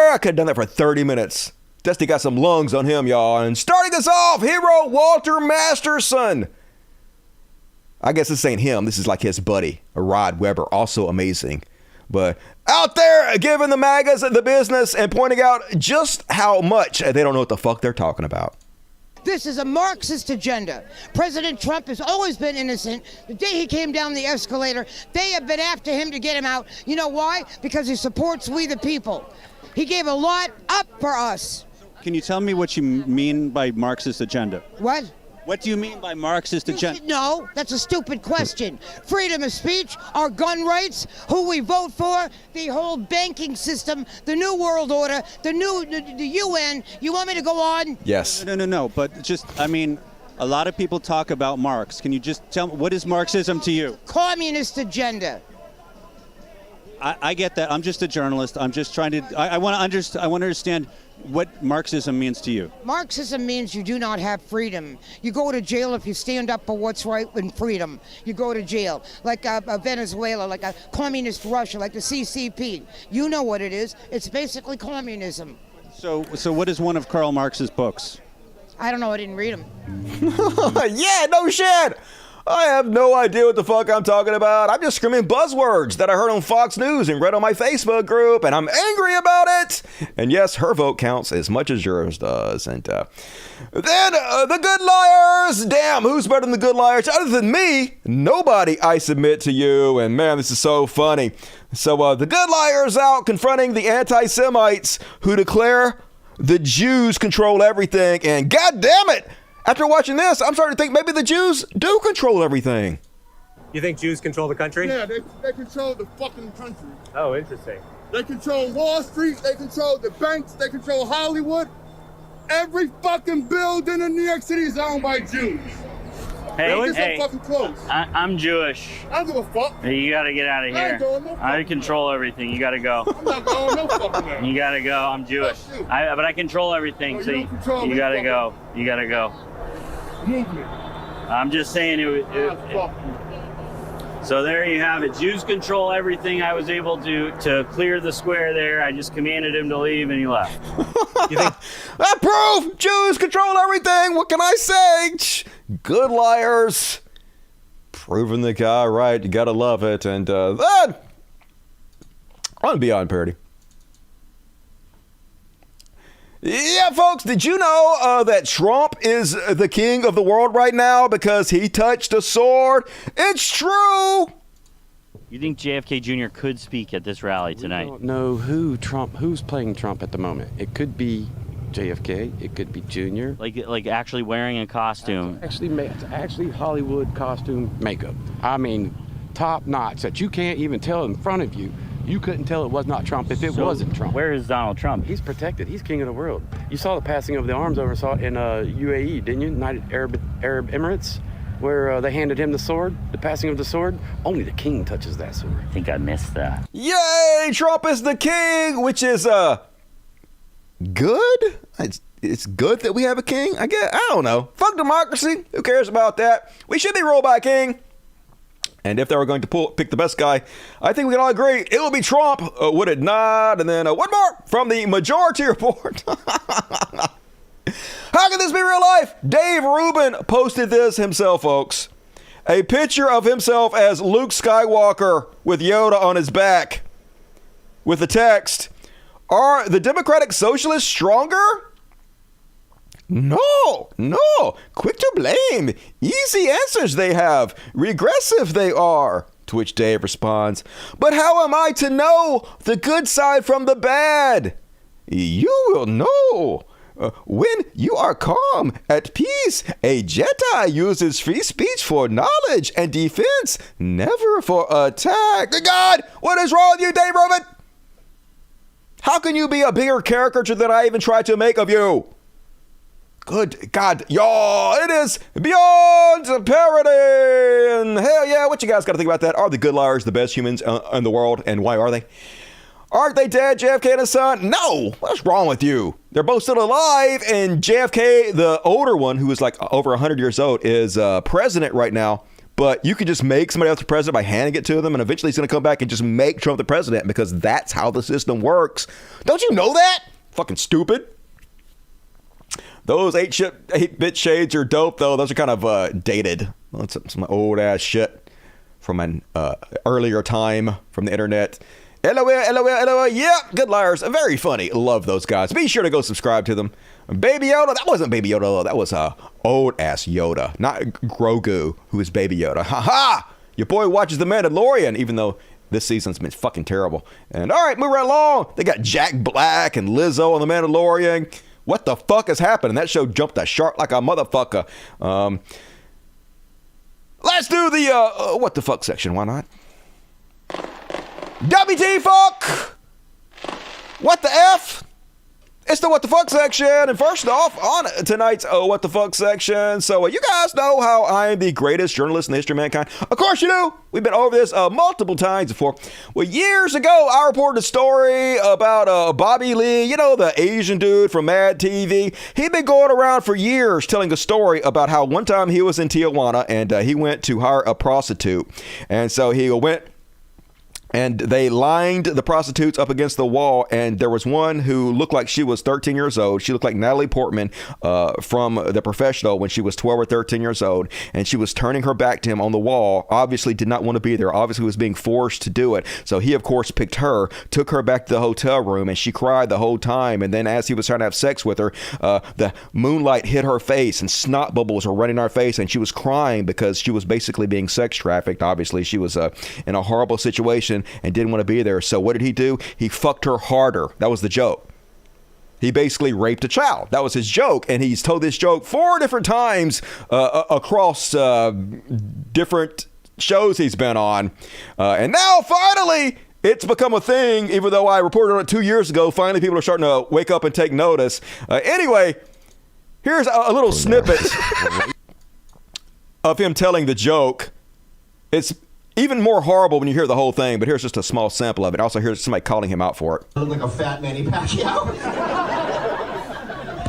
I could have done that for 30 minutes. Dusty got some lungs on him, y'all. And starting us off, hero Walter Masterson. I guess this ain't him. This is like his buddy, Rod Weber, also amazing. But out there giving the MAGAs the business and pointing out just how much they don't know what the fuck they're talking about. This is a Marxist agenda. President Trump has always been innocent. The day he came down the escalator, they have been after him to get him out. You know why? Because he supports we the people. He gave a lot up for us. Can you tell me what you mean by Marxist agenda? What? What do you mean by Marxist agenda? No, that's a stupid question. Freedom of speech, our gun rights, who we vote for, the whole banking system, the new world order, the UN. You want me to go on? Yes. No. But just, I mean, a lot of people talk about Marx. Can you just tell me, what is Marxism to you? Communist agenda. I get that. I'm just a journalist. I'm just trying to, I want to understand what Marxism means to you. Marxism means you do not have freedom. You go to jail if you stand up for what's right and freedom. You go to jail. Like a Venezuela, like a communist Russia, like the CCP. You know what it is. It's basically communism. So what is one of Karl Marx's books? I don't know. I didn't read them. Yeah, no shit. I have no idea what the fuck I'm talking about. I'm just screaming buzzwords that I heard on Fox News and read on my Facebook group, and I'm angry about it. And yes, her vote counts as much as yours does. And then the good liars. Damn, who's better than the good liars? Other than me, nobody, I submit to you. And man, this is so funny. So the good liars out confronting the anti-Semites who declare the Jews control everything. And god damn it, after watching this, I'm starting to think maybe the Jews do control everything. You think Jews control the country? Yeah, they control the fucking country. Oh, interesting. They control Wall Street, they control the banks, they control Hollywood. Every fucking building in New York City is owned by Jews. Hey, fucking close. I'm Jewish. I don't give a fuck. You gotta get out of I ain't here. going no I control everything. You gotta go. I'm not going no fucking way. You gotta go. I'm Jewish. But I control everything. No, So you don't control you me, gotta fucker. go. You gotta go. Movement. I'm just saying so there you have it. Jews control everything. I was able to clear the square there. I just commanded him to leave and he left. You think that proof Jews control everything? What can I say? Good liars. Proving the guy right. You gotta love it. And then on Beyond Parody. Yeah, folks, did you know that Trump is the king of the world right now because he touched a sword? It's true. You think JFK Jr. could speak at this rally tonight? We don't know who's playing Trump at the moment. It could be JFK. It could be Jr. Like actually wearing a costume. Actually Hollywood costume makeup. I mean, top notch that you can't even tell in front of you. You couldn't tell it was not Trump if it wasn't Trump. Where is Donald Trump? He's protected. He's king of the world. You saw the passing of the arms oversaw in UAE, didn't you? United Arab Emirates, where they handed him the sword, the passing of the sword. Only the king touches that sword. I think I missed that. Yay! Trump is the king, which is good. It's good that we have a king. I guess. I don't know. Fuck democracy. Who cares about that? We should be ruled by a king. And if they were going to pick the best guy, I think we can all agree it will be Trump, would it not? And then one more from the Majority Report. How can this be real life? Dave Rubin posted this himself, folks. A picture of himself as Luke Skywalker with Yoda on his back. With the text, are the Democratic Socialists stronger? No. Quick to blame. Easy answers they have. Regressive they are. To which Dave responds, but how am I to know the good side from the bad? You will know. When you are calm, at peace, a Jedi uses free speech for knowledge and defense, never for attack. God, what is wrong with you, Dave Rubin? How can you be a bigger caricature than I even tried to make of you? Good God, y'all, it is Beyond Parody. And hell yeah, what you guys got to think about that? Are the good liars the best humans in the world? And why are they? Aren't they dead, JFK and his son? No. What's wrong with you? They're both still alive. And JFK, the older one, who is like over 100 years old, is president right now. But you could just make somebody else the president by handing it to them. And eventually he's going to come back and just make Trump the president because that's how the system works. Don't you know that? Fucking stupid. Those 8-bit shades are dope, though. Those are kind of dated. That's some old-ass shit from an earlier time from the internet. LOL. Yeah, good liars. Very funny. Love those guys. Be sure to go subscribe to them. Baby Yoda. That wasn't Baby Yoda, though. That was old-ass Yoda. Not Grogu, who is Baby Yoda. Ha-ha! Your boy watches The Mandalorian, even though this season's been fucking terrible. And all right, moving right along. They got Jack Black and Lizzo on The Mandalorian. What the fuck is happening? That show jumped a shark like a motherfucker. Let's do the what the fuck section. Why not? WT fuck. What the F? It's the what the fuck section. And first off, on tonight's what the fuck section. So you guys know how I am the greatest journalist in the history of mankind. Of course you do. We've been over this multiple times before. Well, years ago, I reported a story about Bobby Lee, you know, the Asian dude from Mad TV. He'd been going around for years telling a story about how one time he was in Tijuana and he went to hire a prostitute. And so he went And they lined the prostitutes up against the wall, and there was one who looked like she was 13 years old. She looked like Natalie Portman from The Professional when she was 12 or 13 years old, and she was turning her back to him on the wall. Obviously did not want to be there. Obviously was being forced to do it. So he, of course, picked her, took her back to the hotel room, and she cried the whole time. And then as he was trying to have sex with her, the moonlight hit her face, and snot bubbles were running her face, and she was crying because she was basically being sex trafficked. Obviously, she was in a horrible situation and didn't want to be there. So what did he do? He fucked her harder. That was the joke. He basically raped a child. That was his joke. And he's told this joke 4 different times across different shows he's been on. And now finally, it's become a thing, even though I reported on it 2 years ago. Finally, people are starting to wake up and take notice. Anyway, here's a little snippet of him telling the joke. It's even more horrible when you hear the whole thing, but here's just a small sample of it. Also, here's somebody calling him out for it. I look like a fat Manny Pacquiao.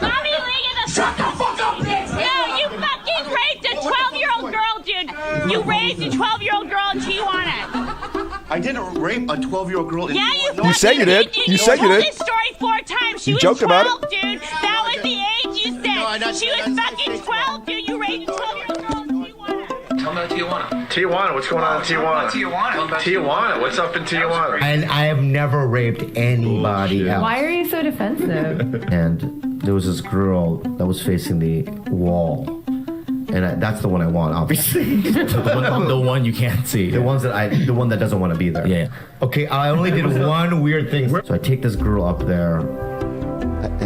Mommy League of the... Shut the fuck up, bitch! No, you fucking raped a 12-year-old girl, dude. You raised a 12-year-old girl in Tijuana. I didn't rape a 12-year-old girl in Yeah, Tijuana. You said you did. You said you did. told this story 4 times. She You was joked 12, about it. dude. That was the age you said. She was fucking 12, dude. You raised a 12-year-old girl in Tijuana. Tell me about Tijuana. Tijuana, what's going on in Tijuana? Tijuana, what's up in Tijuana? And I have never raped anybody else. Why are you so defensive? And there was this girl that was facing the wall. And that's the one I want, obviously. the one you can't see. The one that doesn't want to be there. Yeah. Okay, I only did one weird thing. So I take this girl up there.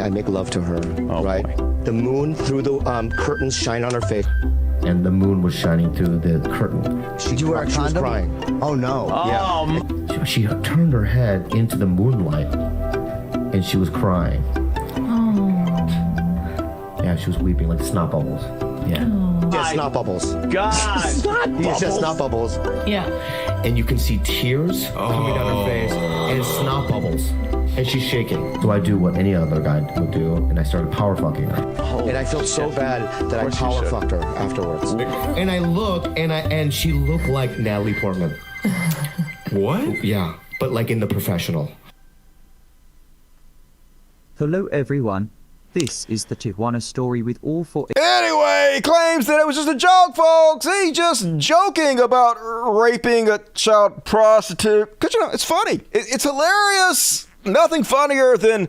I make love to her, right? Boy. The moon through the curtains shine on her face. And the moon was shining through the curtain. Did you wear a condom? She was crying. Oh no. Yeah. She turned her head into the moonlight, and she was crying. Oh. Yeah, she was weeping like snot bubbles. Yeah. Yeah, snot bubbles. God. Snot bubbles. He said snot bubbles. Yeah. And you can see tears coming down her face and snot bubbles. And she's shaking. So I do what any other guy would do, and I started power fucking her. And I felt so bad that I power fucked her afterwards. And I look, and she looked like Natalie Portman. What? Yeah, but like in The Professional. Hello everyone. This is the Tijuana story with all 4... Anyway, he claims that it was just a joke, folks. He's just joking about raping a child prostitute. Because, it's funny. It's hilarious. Nothing funnier than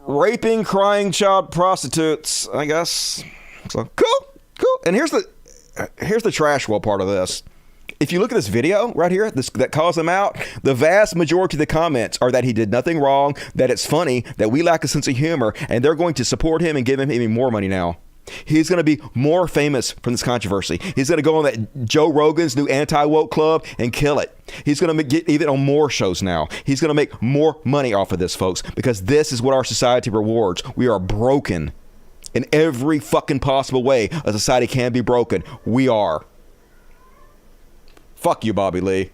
raping crying child prostitutes, I guess. So, cool. And here's the trash wall part of this. If you look at this video right here, that calls him out, the vast majority of the comments are that he did nothing wrong, that it's funny, that we lack a sense of humor, and they're going to support him and give him even more money now. He's going to be more famous from this controversy. He's going to go on that Joe Rogan's new anti-woke club and kill it. He's going to get even on more shows now. He's going to make more money off of this, folks, because this is what our society rewards. We are broken in every fucking possible way a society can be broken. We are. Fuck you, Bobby Lee.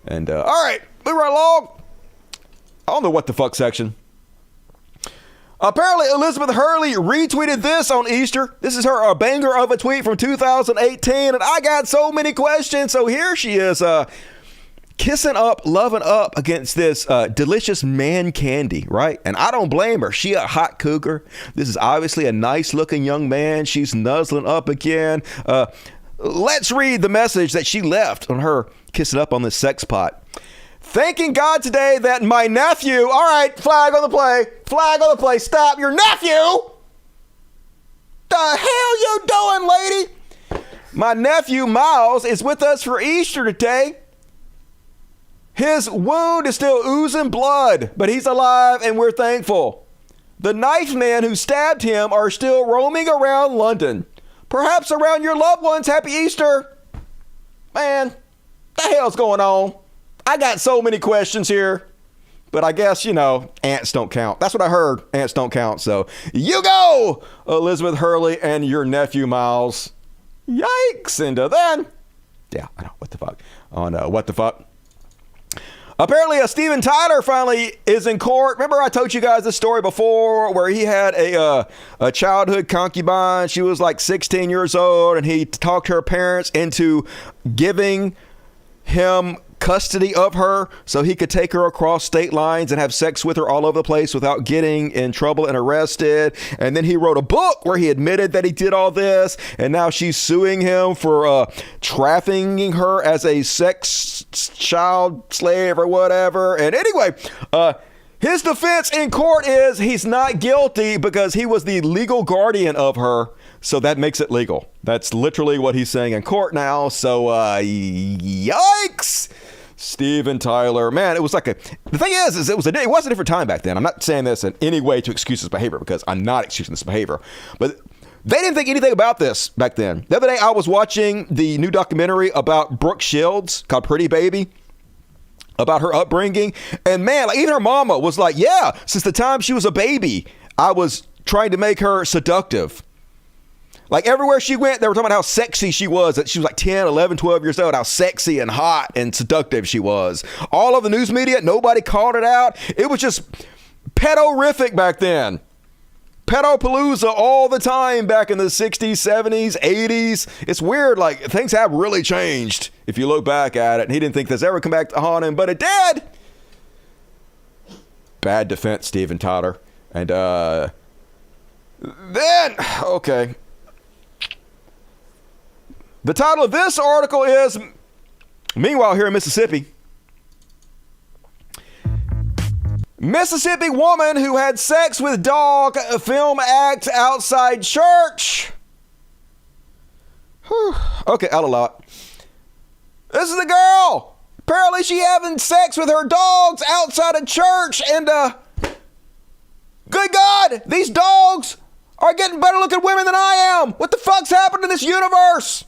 And, all right, move right along. On the what the fuck section. Apparently, Elizabeth Hurley retweeted this on Easter. This is her banger of a tweet from 2018, and I got so many questions. So here she is, kissing up, loving up against this delicious man candy, right? And I don't blame her. She a hot cougar. This is obviously a nice-looking young man. She's nuzzling up again. Let's read the message that she left on her kissing up on this sex pot. Thanking God today that my nephew, all right, flag on the play, stop, your nephew, the hell you doing, lady? My nephew Miles is with us for Easter today. His wound is still oozing blood, but he's alive and we're thankful. The knife man who stabbed him are still roaming around London. Perhaps around your loved ones. Happy Easter. Man, the hell's going on? I got so many questions here, but I guess, ants don't count. That's what I heard. Ants don't count. So you go, Elizabeth Hurley and your nephew Miles. Yikes. And then, yeah, I know. What the fuck? On what the fuck? Apparently, Steven Tyler finally is in court. Remember I told you guys this story before where he had a childhood concubine. She was like 16 years old, and he talked her parents into giving him custody of her so he could take her across state lines and have sex with her all over the place without getting in trouble and arrested. And then he wrote a book where he admitted that he did all this. And now she's suing him for trafficking her as a sex child slave or whatever. And anyway, his defense in court is he's not guilty because he was the legal guardian of her. So that makes it legal. That's literally what he's saying in court now. So, yikes, Steven Tyler. Man, it was like the thing is it was a different time back then. I'm not saying this in any way to excuse his behavior because I'm not excusing this behavior. But they didn't think anything about this back then. The other day I was watching the new documentary about Brooke Shields called Pretty Baby, about her upbringing. And man, like even her mama was like, yeah, since the time she was a baby, I was trying to make her seductive. Like everywhere she went, they were talking about how sexy she was. That she was like 10, 11, 12 years old, how sexy and hot and seductive she was. All of the news media, nobody called it out. It was just pedorific back then. Pedopalooza all the time back in the 60s, 70s, 80s. It's weird. Like things have really changed if you look back at it. And he didn't think this ever come back to haunt him, but it did. Bad defense, Steven Tyler. And then, okay. The title of this article is, meanwhile here in Mississippi, Mississippi woman who had sex with dog film act outside church. Whew. Okay, out a lot. This is the girl. Apparently she having sex with her dogs outside of church and good God, these dogs are getting better looking women than I am. What the fuck's happened to this universe?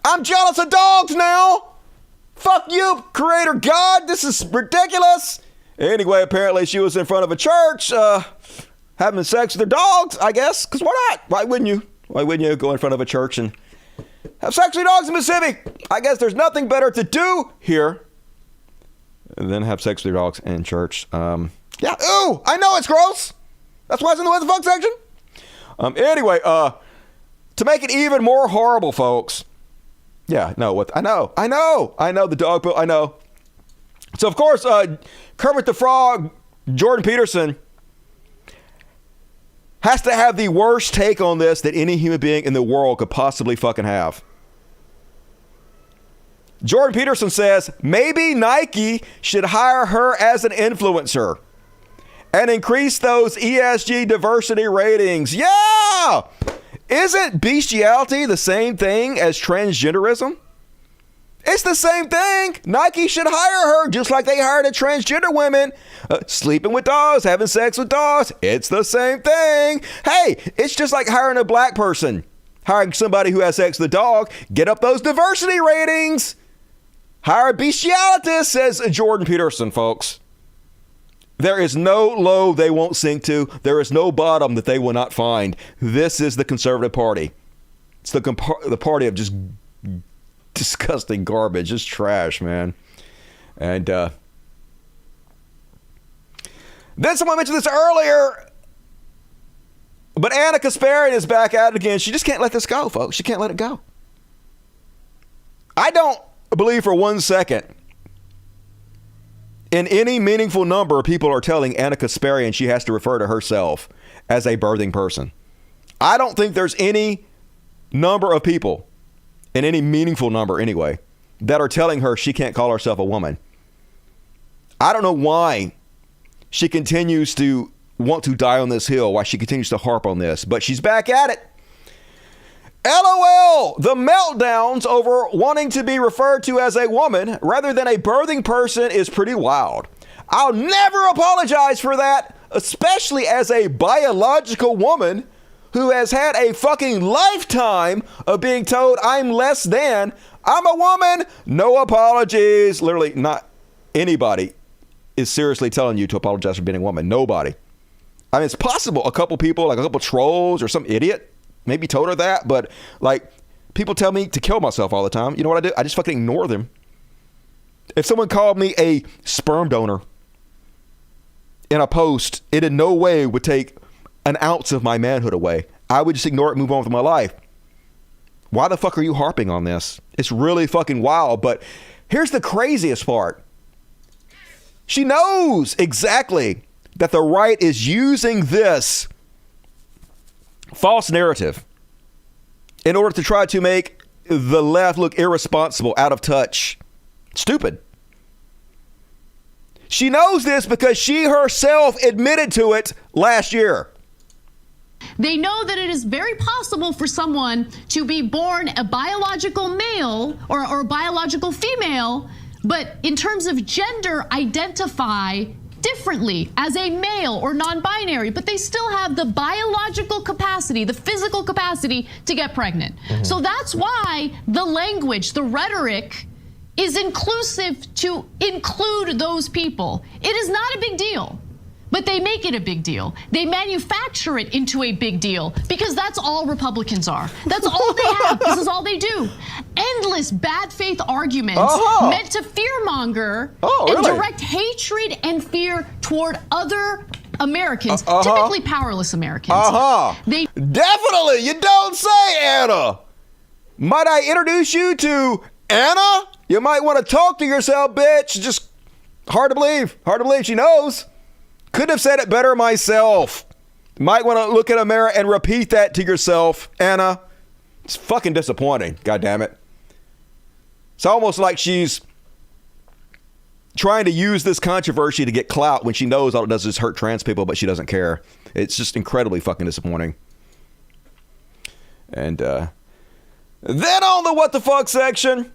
I'm jealous of dogs now. Fuck you, creator God. This is ridiculous. Anyway, apparently she was in front of a church having sex with her dogs, I guess. Because why not? Why wouldn't you? Why wouldn't you go in front of a church and have sex with your dogs in Mississippi? I guess there's nothing better to do here than have sex with your dogs in church. Yeah. Ooh, I know it's gross. That's why it's in the what the fuck section. Anyway, to make it even more horrible, folks. Yeah, no, what I know the dog poop, I know. So of course, Kermit the Frog, Jordan Peterson has to have the worst take on this that any human being in the world could possibly fucking have. Jordan Peterson says maybe Nike should hire her as an influencer and increase those ESG diversity ratings. Yeah! Isn't bestiality the same thing as transgenderism? It's the same thing. Nike should hire her just like they hired a transgender women. Sleeping with dogs, having sex with dogs. It's the same thing. Hey, it's just like hiring a black person. Hiring somebody who has sex with a dog. Get up those diversity ratings. Hire a bestiality, says Jordan Peterson, folks. There is no low they won't sink to. There is no bottom that they will not find. This is the conservative party. It's the party of just disgusting garbage. Just trash, man. And then someone mentioned this earlier, but Anna Kasparian is back at it again. She just can't let this go, folks. She can't let it go. I don't believe for 1 second in any meaningful number, people are telling Anna Kasparian she has to refer to herself as a birthing person. I don't think there's any number of people, in any meaningful number anyway, that are telling her she can't call herself a woman. I don't know why she continues to want to die on this hill, why she continues to harp on this, but she's back at it. LOL, the meltdowns over wanting to be referred to as a woman rather than a birthing person is pretty wild. I'll never apologize for that, especially as a biological woman who has had a fucking lifetime of being told I'm less than. I'm a woman, no apologies. Literally not anybody is seriously telling you to apologize for being a woman. Nobody. I mean, it's possible a couple people, like a couple trolls or some idiot maybe told her that, but like people tell me to kill myself all the time. You know what I do? I just fucking ignore them. If someone called me a sperm donor in a post, it in no way would take an ounce of my manhood away. I would just ignore it and move on with my life. Why the fuck are you harping on this? It's really fucking wild, but Here's the craziest part. She knows exactly that the right is using this false narrative in order to try to make the left look irresponsible, out of touch, stupid. She knows this because she herself admitted to it last year. They know that it is very possible for someone to be born a biological male or a biological female, but in terms of gender, identify differently as a male or non-binary, but they still have the biological capacity, the physical capacity to get pregnant. So that's why the language, the rhetoric is inclusive to include those people. It is not a big deal, but they make it a big deal. They manufacture it into a big deal because that's all Republicans are. That's all they have. This is all they do. Endless bad faith arguments meant to fearmonger and direct hatred and fear toward other Americans, typically powerless Americans. They definitely, you don't say, Anna. Might I introduce you to Anna? You might want to talk to yourself, bitch. Just hard to believe. Hard to believe she knows. Couldn't have said it better myself. Might want to look in a mirror and repeat that to yourself, Anna. It's fucking disappointing. God damn it. It's almost like she's trying to use this controversy to get clout when she knows all it does is hurt trans people, but she doesn't care. It's just incredibly fucking disappointing. And then on the what the fuck section,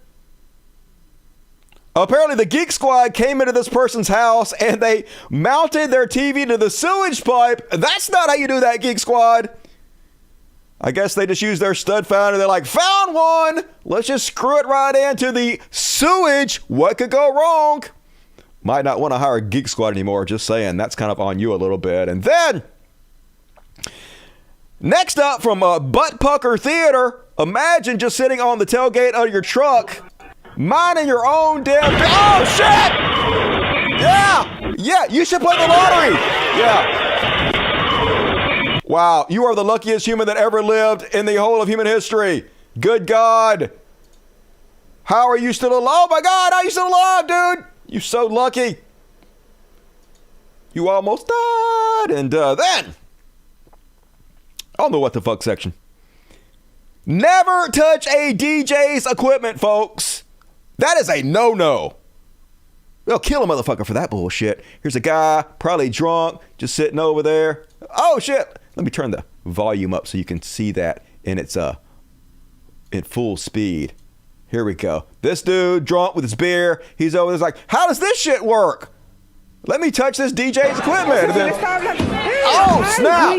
apparently the Geek Squad came into this person's house and they mounted their TV to the sewage pipe. That's not how you do that, Geek Squad. I guess they just used their stud finder. They're like, found one. Let's just screw it right into the sewage. What could go wrong? Might not want to hire a Geek Squad anymore. Just saying. That's kind of on you a little bit. And then, next up from Butt Pucker Theater, imagine just sitting on the tailgate of your truck, minding your own damn... Oh, shit! Yeah, you should play the lottery. Yeah. Wow, you are the luckiest human that ever lived in the whole of human history. Good God. How are you still alive? Oh my God, how are you still alive, dude? You're so lucky. You almost died. And then, on the what the fuck section. Never touch a DJ's equipment, folks. That is a no-no. They'll kill a motherfucker for that bullshit. Here's a guy, probably drunk, just sitting over there. Oh, shit. Let me turn the volume up so you can see that in its in full speed. Here we go. This dude, drunk with his beer, he's over there like, how does this shit work? Let me touch this DJ's equipment. And then, oh, snap.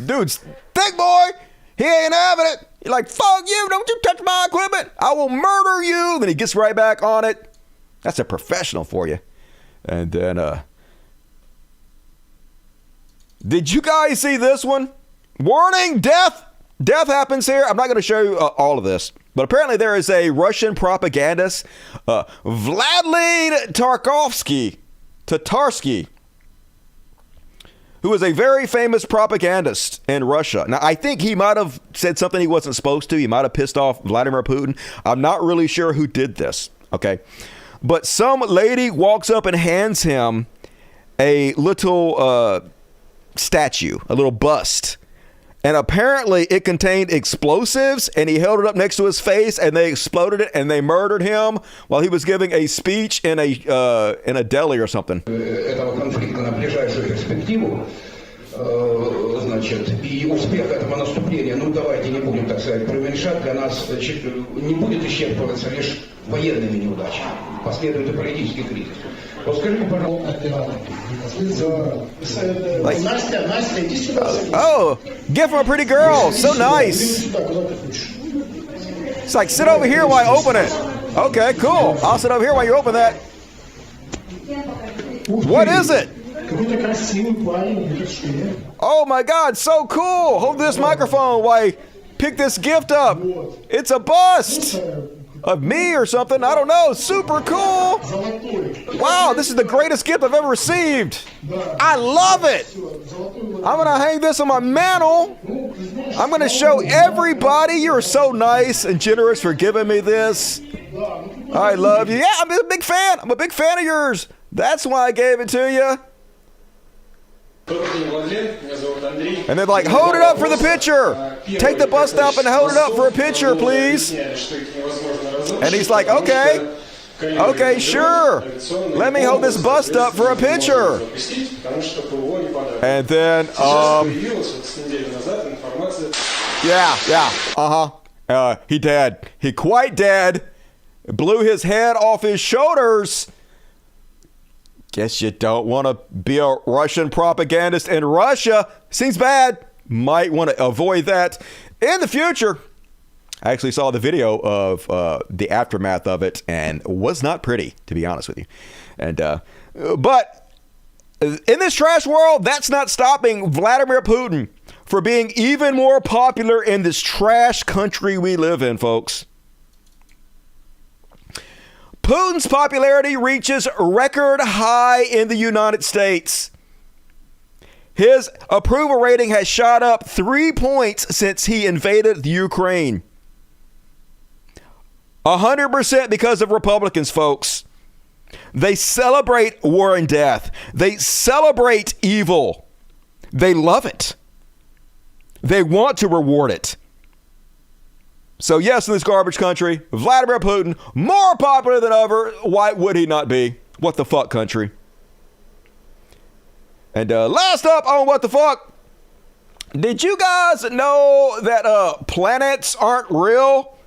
Dude's thick boy. He ain't having it. You're like, fuck you, don't you touch my equipment. I will murder you. Then he gets right back on it. That's a professional for you. And then, did you guys see this one? Warning, death. Death happens here. I'm not going to show you all of this. But apparently there is a Russian propagandist, Vladimir Tatarsky, who is a very famous propagandist in Russia. Now, I think he might have said something he wasn't supposed to. He might have pissed off Vladimir Putin. I'm not really sure who did this, okay? But some lady walks up and hands him a little statue, a little bust. And apparently it contained explosives, and he held it up next to his face, and they exploded it, and they murdered him while he was giving a speech in a deli or something. Значит, и успех этого наступления, ну давайте не будем, так сказать, преуменьшать, для нас не будет исчерпываться лишь военными неудачами. Последует и политический кризис. Вот скажите, пожалуйста, Настя, иди сюда. Oh, gift from a pretty girl. So nice. It's like, sit over here while I open it. Okay, cool. I'll sit over here while you open that. What is it? Oh my God, so cool. Hold this microphone while I pick this gift up. It's a bust. of me or something. I don't know. Super cool. Wow, this is the greatest gift I've ever received. I love it. I'm going to hang this on my mantle. I'm going to show everybody you're so nice and generous for giving me this. I love you. Yeah, I'm a big fan. I'm a big fan of yours. That's why I gave it to you. And they're like, hold it up for the picture. Take the bust up and hold it up for a picture, please. And he's like, okay. Okay, sure. Let me hold this bust up for a picture. And then, he dead. He quite dead. Blew his head off his shoulders. Guess you don't want to be a Russian propagandist in Russia. Seems bad. Might want to avoid that in the future. I actually saw the video of the aftermath of it and was not pretty, to be honest with you. And but in this trash world, that's not stopping Vladimir Putin for being even more popular in this trash country we live in, folks. Putin's popularity reaches record high in the United States. His approval rating has shot up 3 points since he invaded the Ukraine. 100% because of Republicans, folks. They celebrate war and death. They celebrate evil. They love it. They want to reward it. So yes, in this garbage country, Vladimir Putin, more popular than ever. Why would he not be? What the fuck country? And last up on what the fuck, did you guys know that planets aren't real?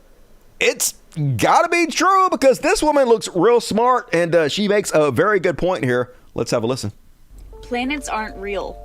It's gotta be true because this woman looks real smart and she makes a very good point here. Let's have a listen. Planets aren't real.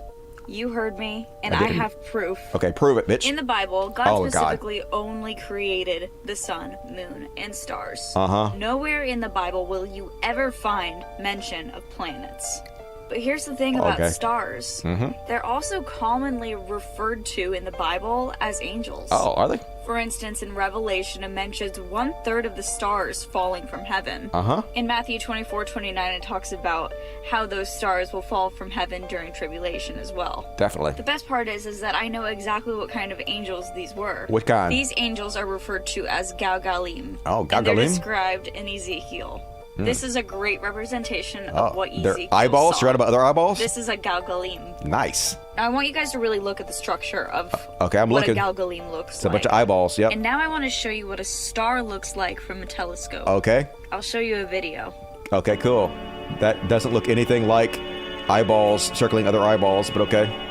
You heard me, and I have proof. Okay, prove it, bitch. In the Bible, God specifically only created the sun, moon, and stars. Nowhere in the Bible will you ever find mention of planets. But here's the thing about stars. They're also commonly referred to in the Bible as angels. Oh, are they? For instance, in Revelation, it mentions 1/3 of the stars falling from heaven. In Matthew 24:29, it talks about how those stars will fall from heaven during tribulation as well. Definitely. The best part is that I know exactly what kind of angels these were. What kind? These angels are referred to as Galgalim. Oh, Galgalim? And they're described in Ezekiel. This is a great representation of what Ezekiel their eyeballs? saw. You read about their eyeballs? This is a Galgalim. Nice. Now I want you guys to really look at the structure of I'm what looking. a Galgalim looks like. It's a bunch of eyeballs, yep. And now I want to show you what a star looks like from a telescope. Okay. I'll show you a video. Okay, cool. That doesn't look anything like eyeballs circling other eyeballs, but okay.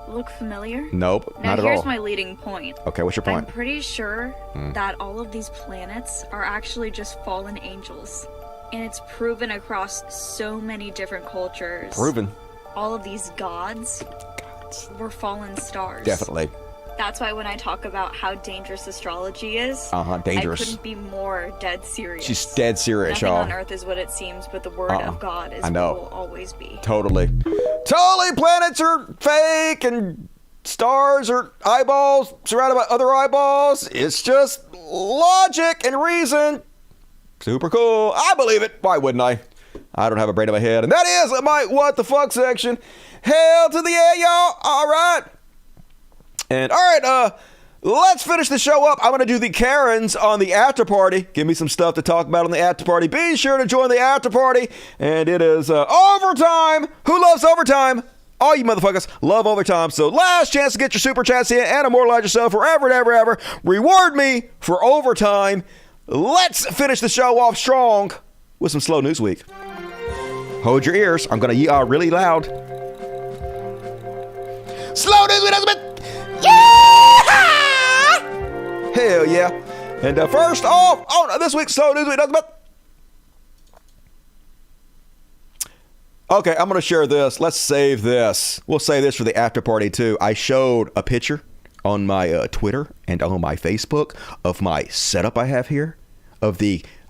Look familiar? Nope, now not at all. here's my leading point. Okay, what's your point? I'm pretty sure that all of these planets are actually just fallen angels. And it's proven across so many different cultures. Proven. All of these gods were fallen stars. Definitely. That's why when I talk about how dangerous astrology is, dangerous. I couldn't be more dead serious. She's dead serious, Nothing y'all. on earth is what it seems, but the word of God is I know. what will always be. Totally. Planets are fake and stars are eyeballs surrounded by other eyeballs. It's just logic and reason. Super cool. I believe it. Why wouldn't I? I don't have a brain in my head. And that is my what the fuck section. Hell to the yeah, y'all. All right. And all right, let's finish the show up. I'm going to do the Karens on the after party. Give me some stuff to talk about on the after party. Be sure to join the after party. And it is overtime. Who loves overtime? All you motherfuckers love overtime. So last chance to get your super chats in and immortalize yourself forever and ever, ever. Reward me for overtime. Let's finish the show off strong with some slow news week. Hold your ears. I'm going to yell really loud. Slow news week. Yeah! Hell yeah. And first off, this week's slow news week. Okay, I'm going to share this. Let's save this. We'll save this for the after party too. I showed a picture on my Twitter and on my Facebook of my setup I have here of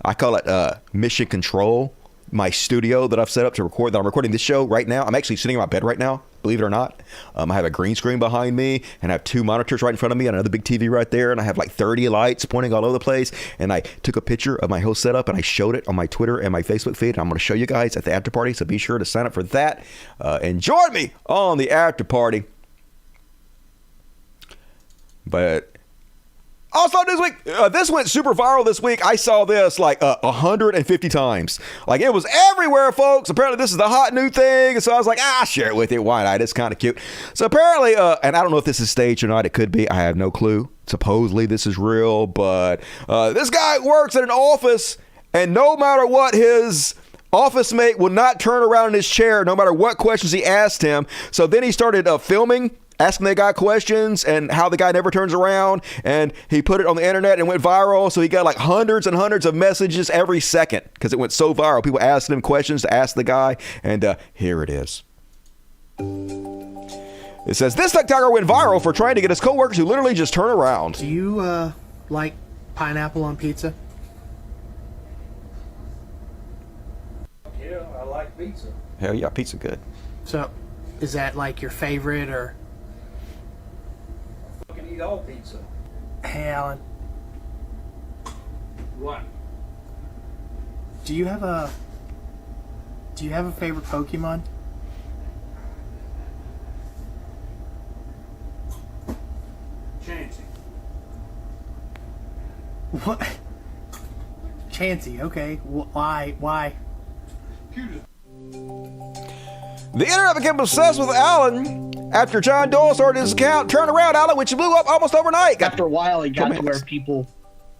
I call it Mission Control, my studio that I've set up to record, that I'm recording this show right now. I'm actually sitting in my bed right now believe it or not. I have a green screen behind me, and I have 2 monitors right in front of me, and another big TV right there, and I have like 30 lights pointing all over the place. And I took a picture of my whole setup, and I showed it on my Twitter and my Facebook feed. I'm going to show you guys at the after party, so be sure to sign up for that and join me on the after party. But also this week, this went super viral this week. I saw this like 150 times. Like, it was everywhere, folks. Apparently this is the hot new thing. And so I was like, I'll share it with you. Why not? It's kind of cute. So apparently, and I don't know if this is staged or not. It could be. I have no clue. Supposedly this is real. But this guy works at an office, and no matter what, his office mate would not turn around in his chair no matter what questions he asked him. So then he started filming, asking the guy questions, and how the guy never turns around, and he put it on the internet and went viral. So he got like hundreds and hundreds of messages every second because it went so viral. People asking him questions to ask the guy, and here it is. It says, this TikToker went viral for trying to get his coworkers to literally just turn around. Do you like pineapple on pizza? Yeah, I like pizza. Hell yeah, pizza good. So, is that like your favorite, or? I can eat all pizza. Hey, Alan. What? Do you have a favorite Pokemon? Chansey. What? Chansey, okay. Why? The internet became obsessed with Alan after John Doyle started his account. Turn around, Alan, which blew up almost overnight. After a while, it got to where people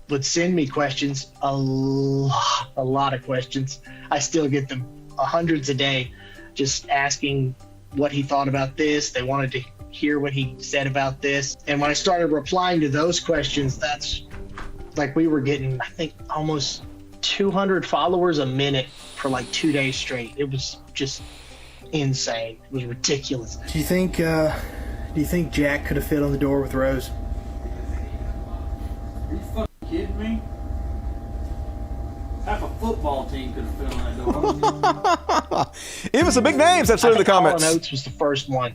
would send me questions, a lot of questions. I still get them hundreds a day, just asking what he thought about this. They wanted to hear what he said about this. And when I started replying to those questions, that's like we were getting, I think, almost 200 followers a minute for like 2 days straight. It was just insane. It was ridiculous. Do you think Jack could have fit on the door with Rose? Are you fucking kidding me? Half a football team could have fit on that door. Even some big names have said in the comments. Hall & Oates was the first one,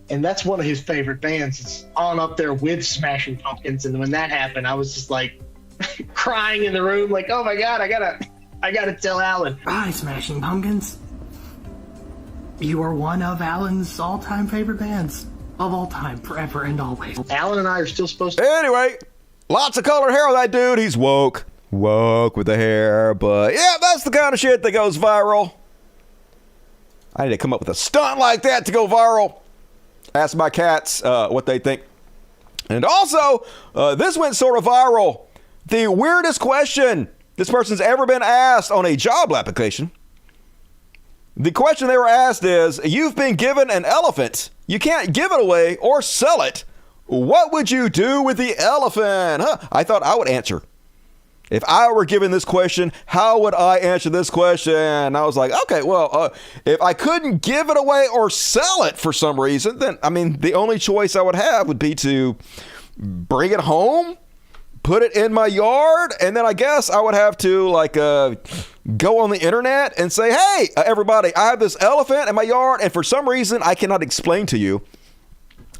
and that's one of his favorite bands. It's on up there with Smashing Pumpkins, and when that happened, I was just like crying in the room, like, oh my god, I gotta tell Alan. Hi, Smashing Pumpkins. You are one of Alan's all-time favorite bands of all time, forever and always. Alan and I are still supposed to. Anyway, lots of colored hair on that dude. He's woke with the hair, but yeah, that's the kind of shit that goes viral. I need to come up with a stunt like that to go viral. Ask my cats what they think. And also, this went sort of viral. The weirdest question this person's ever been asked on a job application. The question they were asked is, you've been given an elephant. You can't give it away or sell it. What would you do with the elephant? I thought I would answer. If I were given this question, how would I answer this question? And I was like, okay, well, if I couldn't give it away or sell it for some reason, then, I mean, the only choice I would have would be to bring it home, put it in my yard, and then I guess I would have to, like, go on the internet and say, hey, everybody, I have this elephant in my yard, and for some reason I cannot explain to you.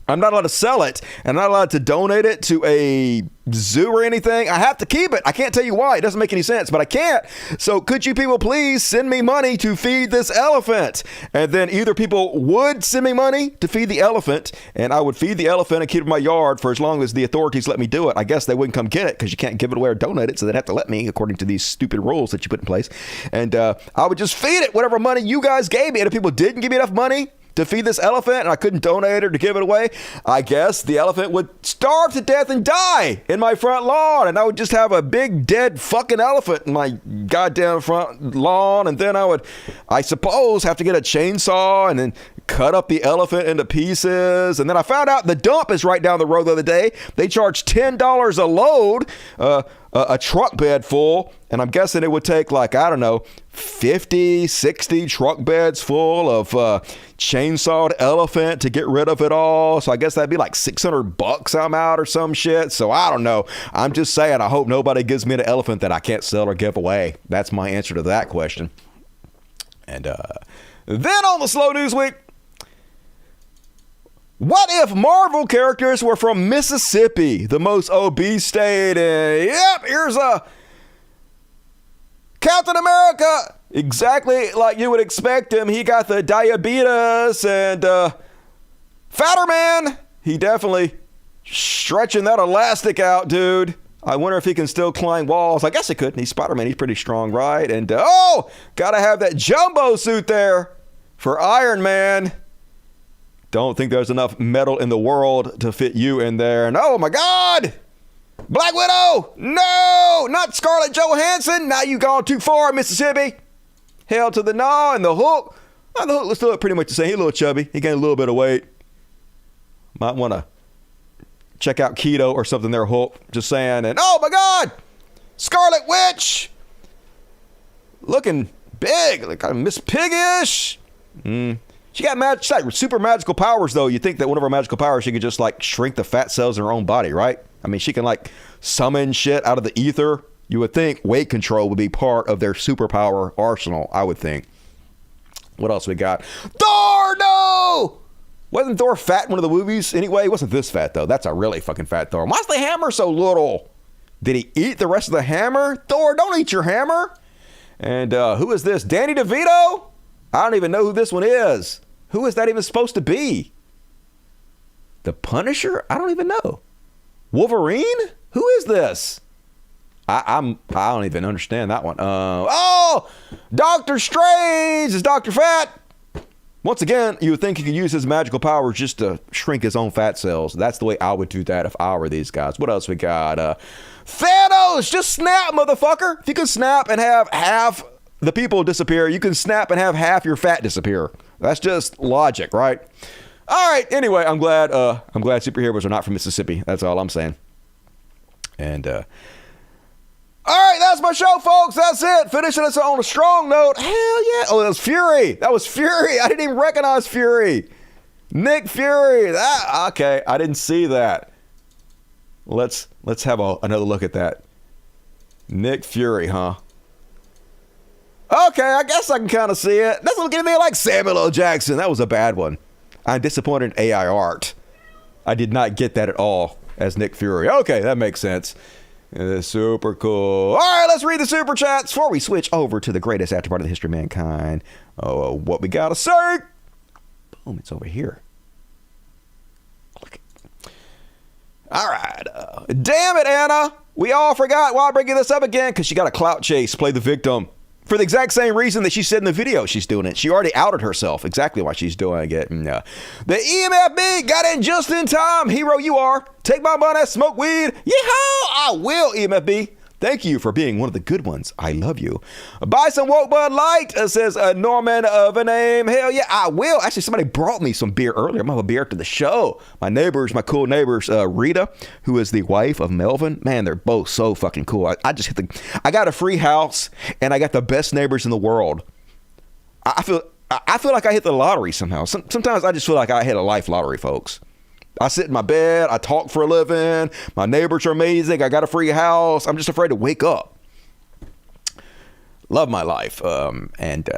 I'm not allowed to sell it, and I'm not allowed to donate it to a zoo or anything. I have to keep it. I can't tell you why. It doesn't make any sense, but I can't. So could you people please send me money to feed this elephant? And then either people would send me money to feed the elephant, and I would feed the elephant and keep it in my yard for as long as the authorities let me do it. I guess they wouldn't come get it because you can't give it away or donate it, so they'd have to let me according to these stupid rules that you put in place. And I would just feed it whatever money you guys gave me. And if people didn't give me enough money to feed this elephant and I couldn't donate it or give it away, I guess the elephant would starve to death and die in my front lawn, and I would just have a big dead fucking elephant in my goddamn front lawn. And then I would, I suppose, have to get a chainsaw and then cut up the elephant into pieces. And then I found out the dump is right down the road the other day. They charge $10 a load, a truck bed full, and I'm guessing it would take, like, I don't know, 50, 60 truck beds full of chainsawed elephant to get rid of it all. So I guess that'd be like $600 I'm out or some shit. So I don't know. I'm just saying, I hope nobody gives me an elephant that I can't sell or give away. That's my answer to that question. And then on the Slow News Week, What if Marvel characters were from Mississippi, the most obese state? Yep, here's a Captain America. Exactly like you would expect him. He got the diabetes and fatter man. He definitely stretching that elastic out, dude. I wonder if he can still climb walls. I guess he could. He's Spider-Man. He's pretty strong, right? And gotta have that jumbo suit there for Iron Man. Don't think there's enough metal in the world to fit you in there. And oh my God, Black Widow. No, not Scarlett Johansson. Now you gone too far, Mississippi. Hell to the no. And the Hulk. The Hulk looks still pretty much the same. He's a little chubby. He gained a little bit of weight. Might want to check out keto or something there, Hulk. Just saying. And oh my God, Scarlet Witch. Looking big, like kind of Miss Piggish. She got she's like super magical powers, though. You think that one of her magical powers, she could just like shrink the fat cells in her own body, right? I mean, she can like summon shit out of the ether. You would think weight control would be part of their superpower arsenal, I would think. What else we got? Thor, no! Wasn't Thor fat in one of the movies? Anyway, he wasn't this fat, though. That's a really fucking fat Thor. Why's the hammer so little? Did he eat the rest of the hammer? Thor, don't eat your hammer. And who is this? Danny DeVito? I don't even know who this one is. Who is that even supposed to be? The Punisher? I don't even know. Wolverine? Who is this? I don't even understand that one. Doctor Strange is Dr. Fat. Once again, you would think he could use his magical powers just to shrink his own fat cells. That's the way I would do that if I were these guys. What else we got? Thanos, just snap, motherfucker. If you can snap and have half the people disappear, you can snap and have half your fat disappear. That's just logic, right? All right. Anyway, I'm glad superheroes are not from Mississippi. That's all I'm saying. And all right, that's my show, folks. That's it. Finishing us on a strong note. Hell yeah. Oh, that was Fury. That was Fury. I didn't even recognize Fury. Nick Fury. Okay. I didn't see that. Let's have another look at that. Nick Fury, huh? Okay, I guess I can kind of see it. Doesn't look anything like Samuel L. Jackson. That was a bad one. I'm disappointed in AI art. I did not get that at all as Nick Fury. Okay, that makes sense. Super cool. All right, let's read the super chats before we switch over to the greatest afterpart of the history of mankind. Oh, what we gotta say? Boom, it's over here. All right. Damn it, Anna. We all forgot why I'm bringing this up again, because she got a clout chase, play the victim. For the exact same reason that she said in the video she's doing it. She already outed herself exactly why she's doing it. And, the EMFB got in just in time. Hero you are. Take my money, smoke weed. Yeehaw! I will, EMFB. Thank you for being one of the good ones. I love you. Buy some woke Bud Light, says Norman of a name. Hell yeah, I will. Actually, somebody brought me some beer earlier. I'm going to have a beer after the show. My cool neighbors, Rita, who is the wife of Melvin. Man, they're both so fucking cool. I got a free house, and I got the best neighbors in the world. I feel like I hit the lottery somehow. Sometimes I just feel like I hit a life lottery, folks. I sit in my bed. I talk for a living. My neighbors are amazing. I got a free house. I'm just afraid to wake up. Love my life. And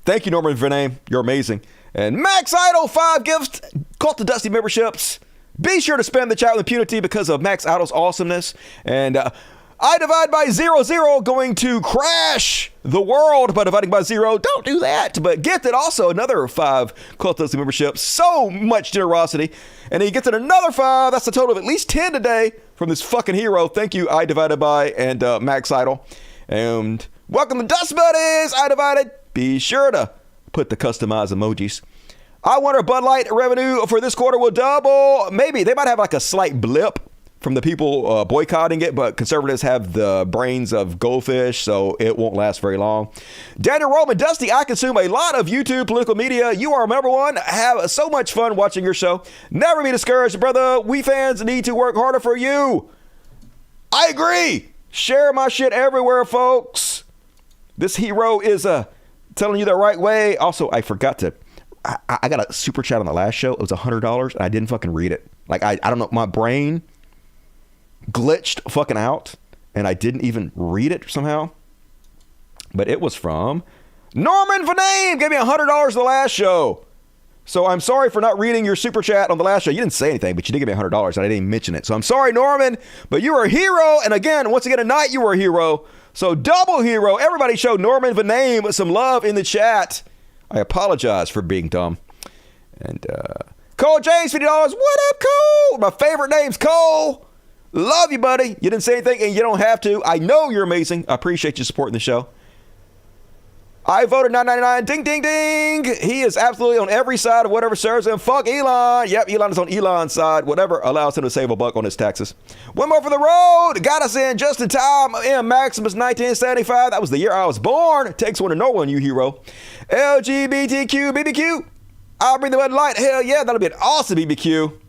thank you, Norman, for your name. You're amazing. And Max Idol, 5 gifts. Cult of Dusty memberships. Be sure to spam the chat with impunity because of Max Idol's awesomeness. And I divide by 0 going to crash the world by dividing by 0. Don't do that. But gifted also another 5 Cult of Dusty memberships. So much generosity. And he gets it another 5. That's a total of at least 10 today from this fucking hero. Thank you, I Divided By and Max Idol. And welcome to Dust Buddies, I Divided. Be sure to put the customized emojis. I wonder if Bud Light revenue for this quarter will double. Maybe. They might have like a slight blip from the people boycotting it, but conservatives have the brains of goldfish, so it won't last very long. Daniel Roman, Dusty, I consume a lot of YouTube political media. You are number one. Have so much fun watching your show. Never be discouraged, brother. We fans need to work harder for you. I agree. Share my shit everywhere, folks. This hero is telling you the right way. Also, I forgot to... I got a super chat on the last show. It was $100, and I didn't fucking read it. Like, I don't know. My brain glitched fucking out, and I didn't even read it somehow. But it was from Norman Vaname. Gave me $100 the last show. So I'm sorry for not reading your super chat on the last show. You didn't say anything, but you did give me $100 and I didn't even mention it. So I'm sorry, Norman, but you were a hero. And again, once again tonight, you were a hero. So double hero. Everybody show Norman the name some love in the chat. I apologize for being dumb. And Cole James, $50. What up, Cole? My favorite name's Cole. Love you, buddy. You didn't say anything and you don't have to. I know you're amazing. I appreciate you supporting the show. I voted $9.99. Ding, ding, ding. He is absolutely on every side of whatever serves him. Fuck Elon. Yep, Elon is on Elon's side. Whatever allows him to save a buck on his taxes. One more for the road. Got us in just in time. M. Maximus 1975. That was the year I was born. It takes one to know one, you hero. LGBTQ BBQ. I'll bring the Bud Light. Hell yeah, that'll be an awesome BBQ.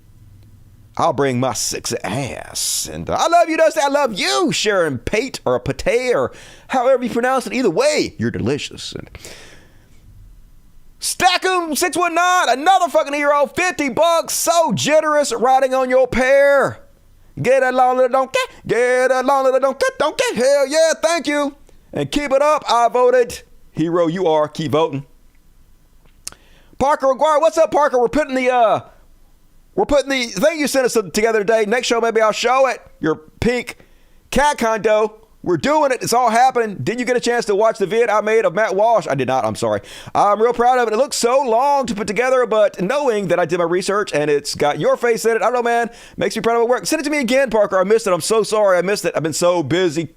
I'll bring my sexy ass. And I love you, Dusty. I love you, Sharon Pate or Pate or however you pronounce it. Either way, you're delicious. And Stackum 619, another fucking hero, $50. So generous, riding on your pair. Get along, little donkey. Get along, little donkey. Donkey. Hell yeah, thank you. And keep it up. I voted. Hero, you are. Keep voting. Parker Aguirre, what's up, Parker? We're putting the thing you sent us together today. Next show, maybe I'll show it. Your pink cat condo. We're doing it. It's all happening. Did you get a chance to watch the vid I made of Matt Walsh? I did not. I'm sorry. I'm real proud of it. It looks so long to put together, but knowing that I did my research and it's got your face in it, I don't know, man. Makes me proud of my work. Send it to me again, Parker. I missed it. I'm so sorry. I missed it. I've been so busy.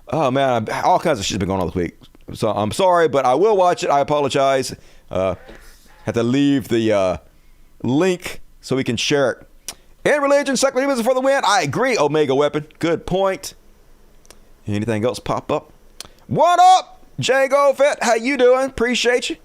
Oh, man. All kinds of shit's been going on this week. So I'm sorry, but I will watch it. I apologize. Have to leave the link so we can share it. In religion, secularism for the win. I agree, Omega Weapon. Good point. Anything else pop up? What up, Django Fett? How you doing? Appreciate you.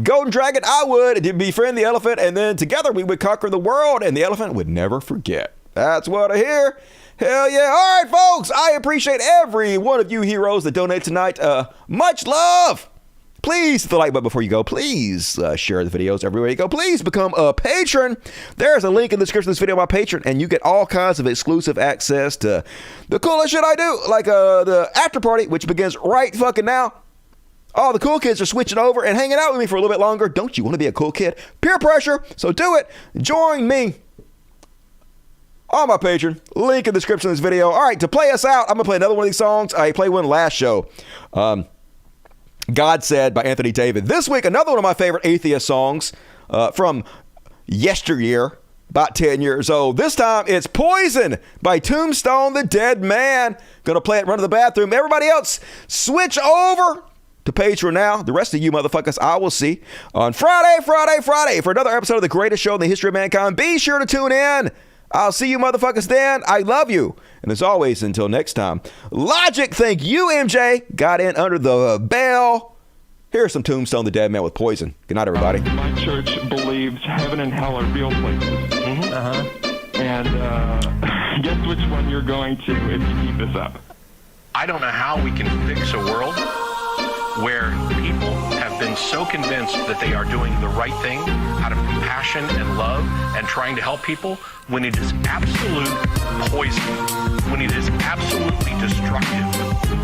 Golden Dragon, I would befriend the elephant, and then together we would conquer the world, and the elephant would never forget. That's what I hear. Hell yeah. All right, folks. I appreciate every one of you heroes that donate tonight. Much love. Please hit the like button before you go. Please share the videos everywhere you go. Please become a patron. There's a link in the description of this video on my Patreon, and you get all kinds of exclusive access to the coolest shit I do, like the after party, which begins right fucking now. All the cool kids are switching over and hanging out with me for a little bit longer. Don't you want to be a cool kid? Peer pressure, so do it. Join me on my Patreon. Link in the description of this video. All right, to play us out, I'm going to play another one of these songs. I played one last show. God Said by Anthony David. This week, another one of my favorite atheist songs from yesteryear, about 10 years old. This time, it's Poison by Tombstone the Dead Man. Gonna play it, run to the bathroom. Everybody else, switch over to Patreon now. The rest of you motherfuckers, I will see on Friday for another episode of the greatest show in the history of mankind. Be sure to tune in. I'll see you motherfuckers then. I love you. And as always, until next time, Logic, thank you, MJ. Got in under the bell. Here's some Tombstone the Dead Man with Poison. Good night, everybody. My church believes heaven and hell are real places. And guess which one you're going to if you keep this up. I don't know how we can fix a world where people have been so convinced that they are doing the right thing out of compassion and love and trying to help people when it is absolute poison, when it is absolutely destructive.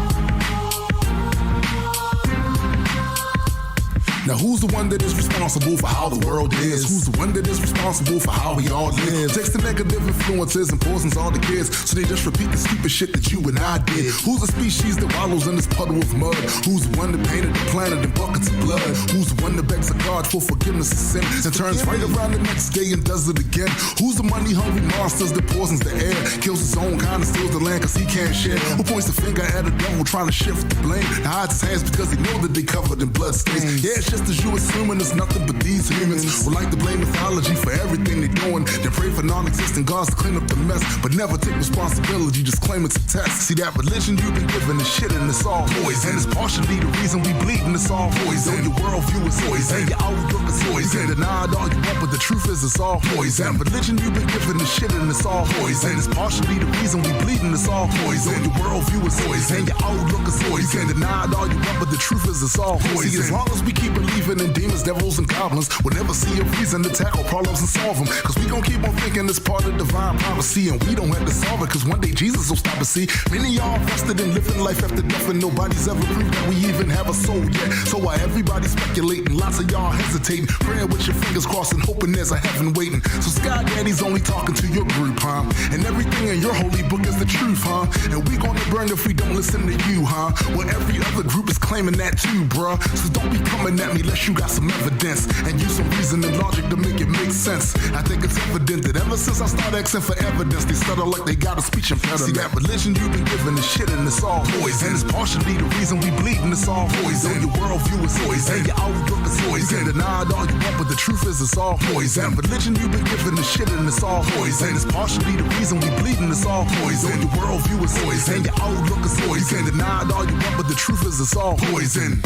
Now who's the one that is responsible for how the world is? Who's the one that is responsible for how we all live? Takes the negative influences and poisons all the kids, so they just repeat the stupid shit that you and I did. Who's the species that wallows in this puddle of mud? Who's the one that painted the planet in buckets of blood? Who's the one that begs a God for forgiveness of sin and turns right around the next day and does it again? Who's the money-hungry monsters that poisons the air, kills his own kind and steals the land cause he can't share? Who points the finger at a devil trying to shift the blame and hides his hands because they know that they covered in blood stains? Yeah, it's just as you assuming it's nothing but these humans would like to blame mythology for everything they're doing. They pray for non-existent gods to clean up the mess, but never take responsibility, just claim it's a test. See, that religion you've been given is shit and it's all poison. And it's partially the reason we bleed and it's all poison. Your worldview is poison, your outlook is poison. You can deny it all you want, but the truth is it's all poison. Religion you've been given is shit and it's all poison. And it's partially the reason we bleed and it's all poison. Your worldview is poison, your outlook is poison. You can deny it all you want, but the truth is it's all poison. See, as long as we keep it believing in demons, devils, and goblins. We'll never see a reason to tackle problems and solve them. Cause we gon' keep on thinking it's part of divine prophecy, and we don't have to solve it, cause one day Jesus will stop and see. Many y'all invested in living life after death, and nobody's ever proved that we even have a soul yet. So why everybody speculating? Lots of y'all hesitating, praying with your fingers crossed and hoping there's a heaven waiting. So Sky Daddy's only talking to your group, huh? And everything in your holy book is the truth, huh? And we gonna burn if we don't listen to you, huh? Well, every other group is claiming that too, bruh. So don't be coming at me unless you got some evidence, and use some reason and logic to make it make sense. I think it's evident that ever since I started asking for evidence, they stutter like they got a speech impediment. See, that religion you've been given is shit and it's all poison. And it's partially the reason we bleed and it's all poison. Your worldview is poison, and your outlook is poison. You can deny it all you want, but the truth is it's all poison. Religion you've been given is shit and it's all poison. And it's partially the reason we bleed and it's all poison. Your worldview is poison, and your outlook is poison. You can deny it all you want, but the truth is it's all poison.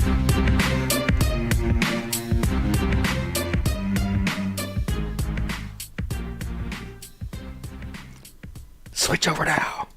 Switch over now.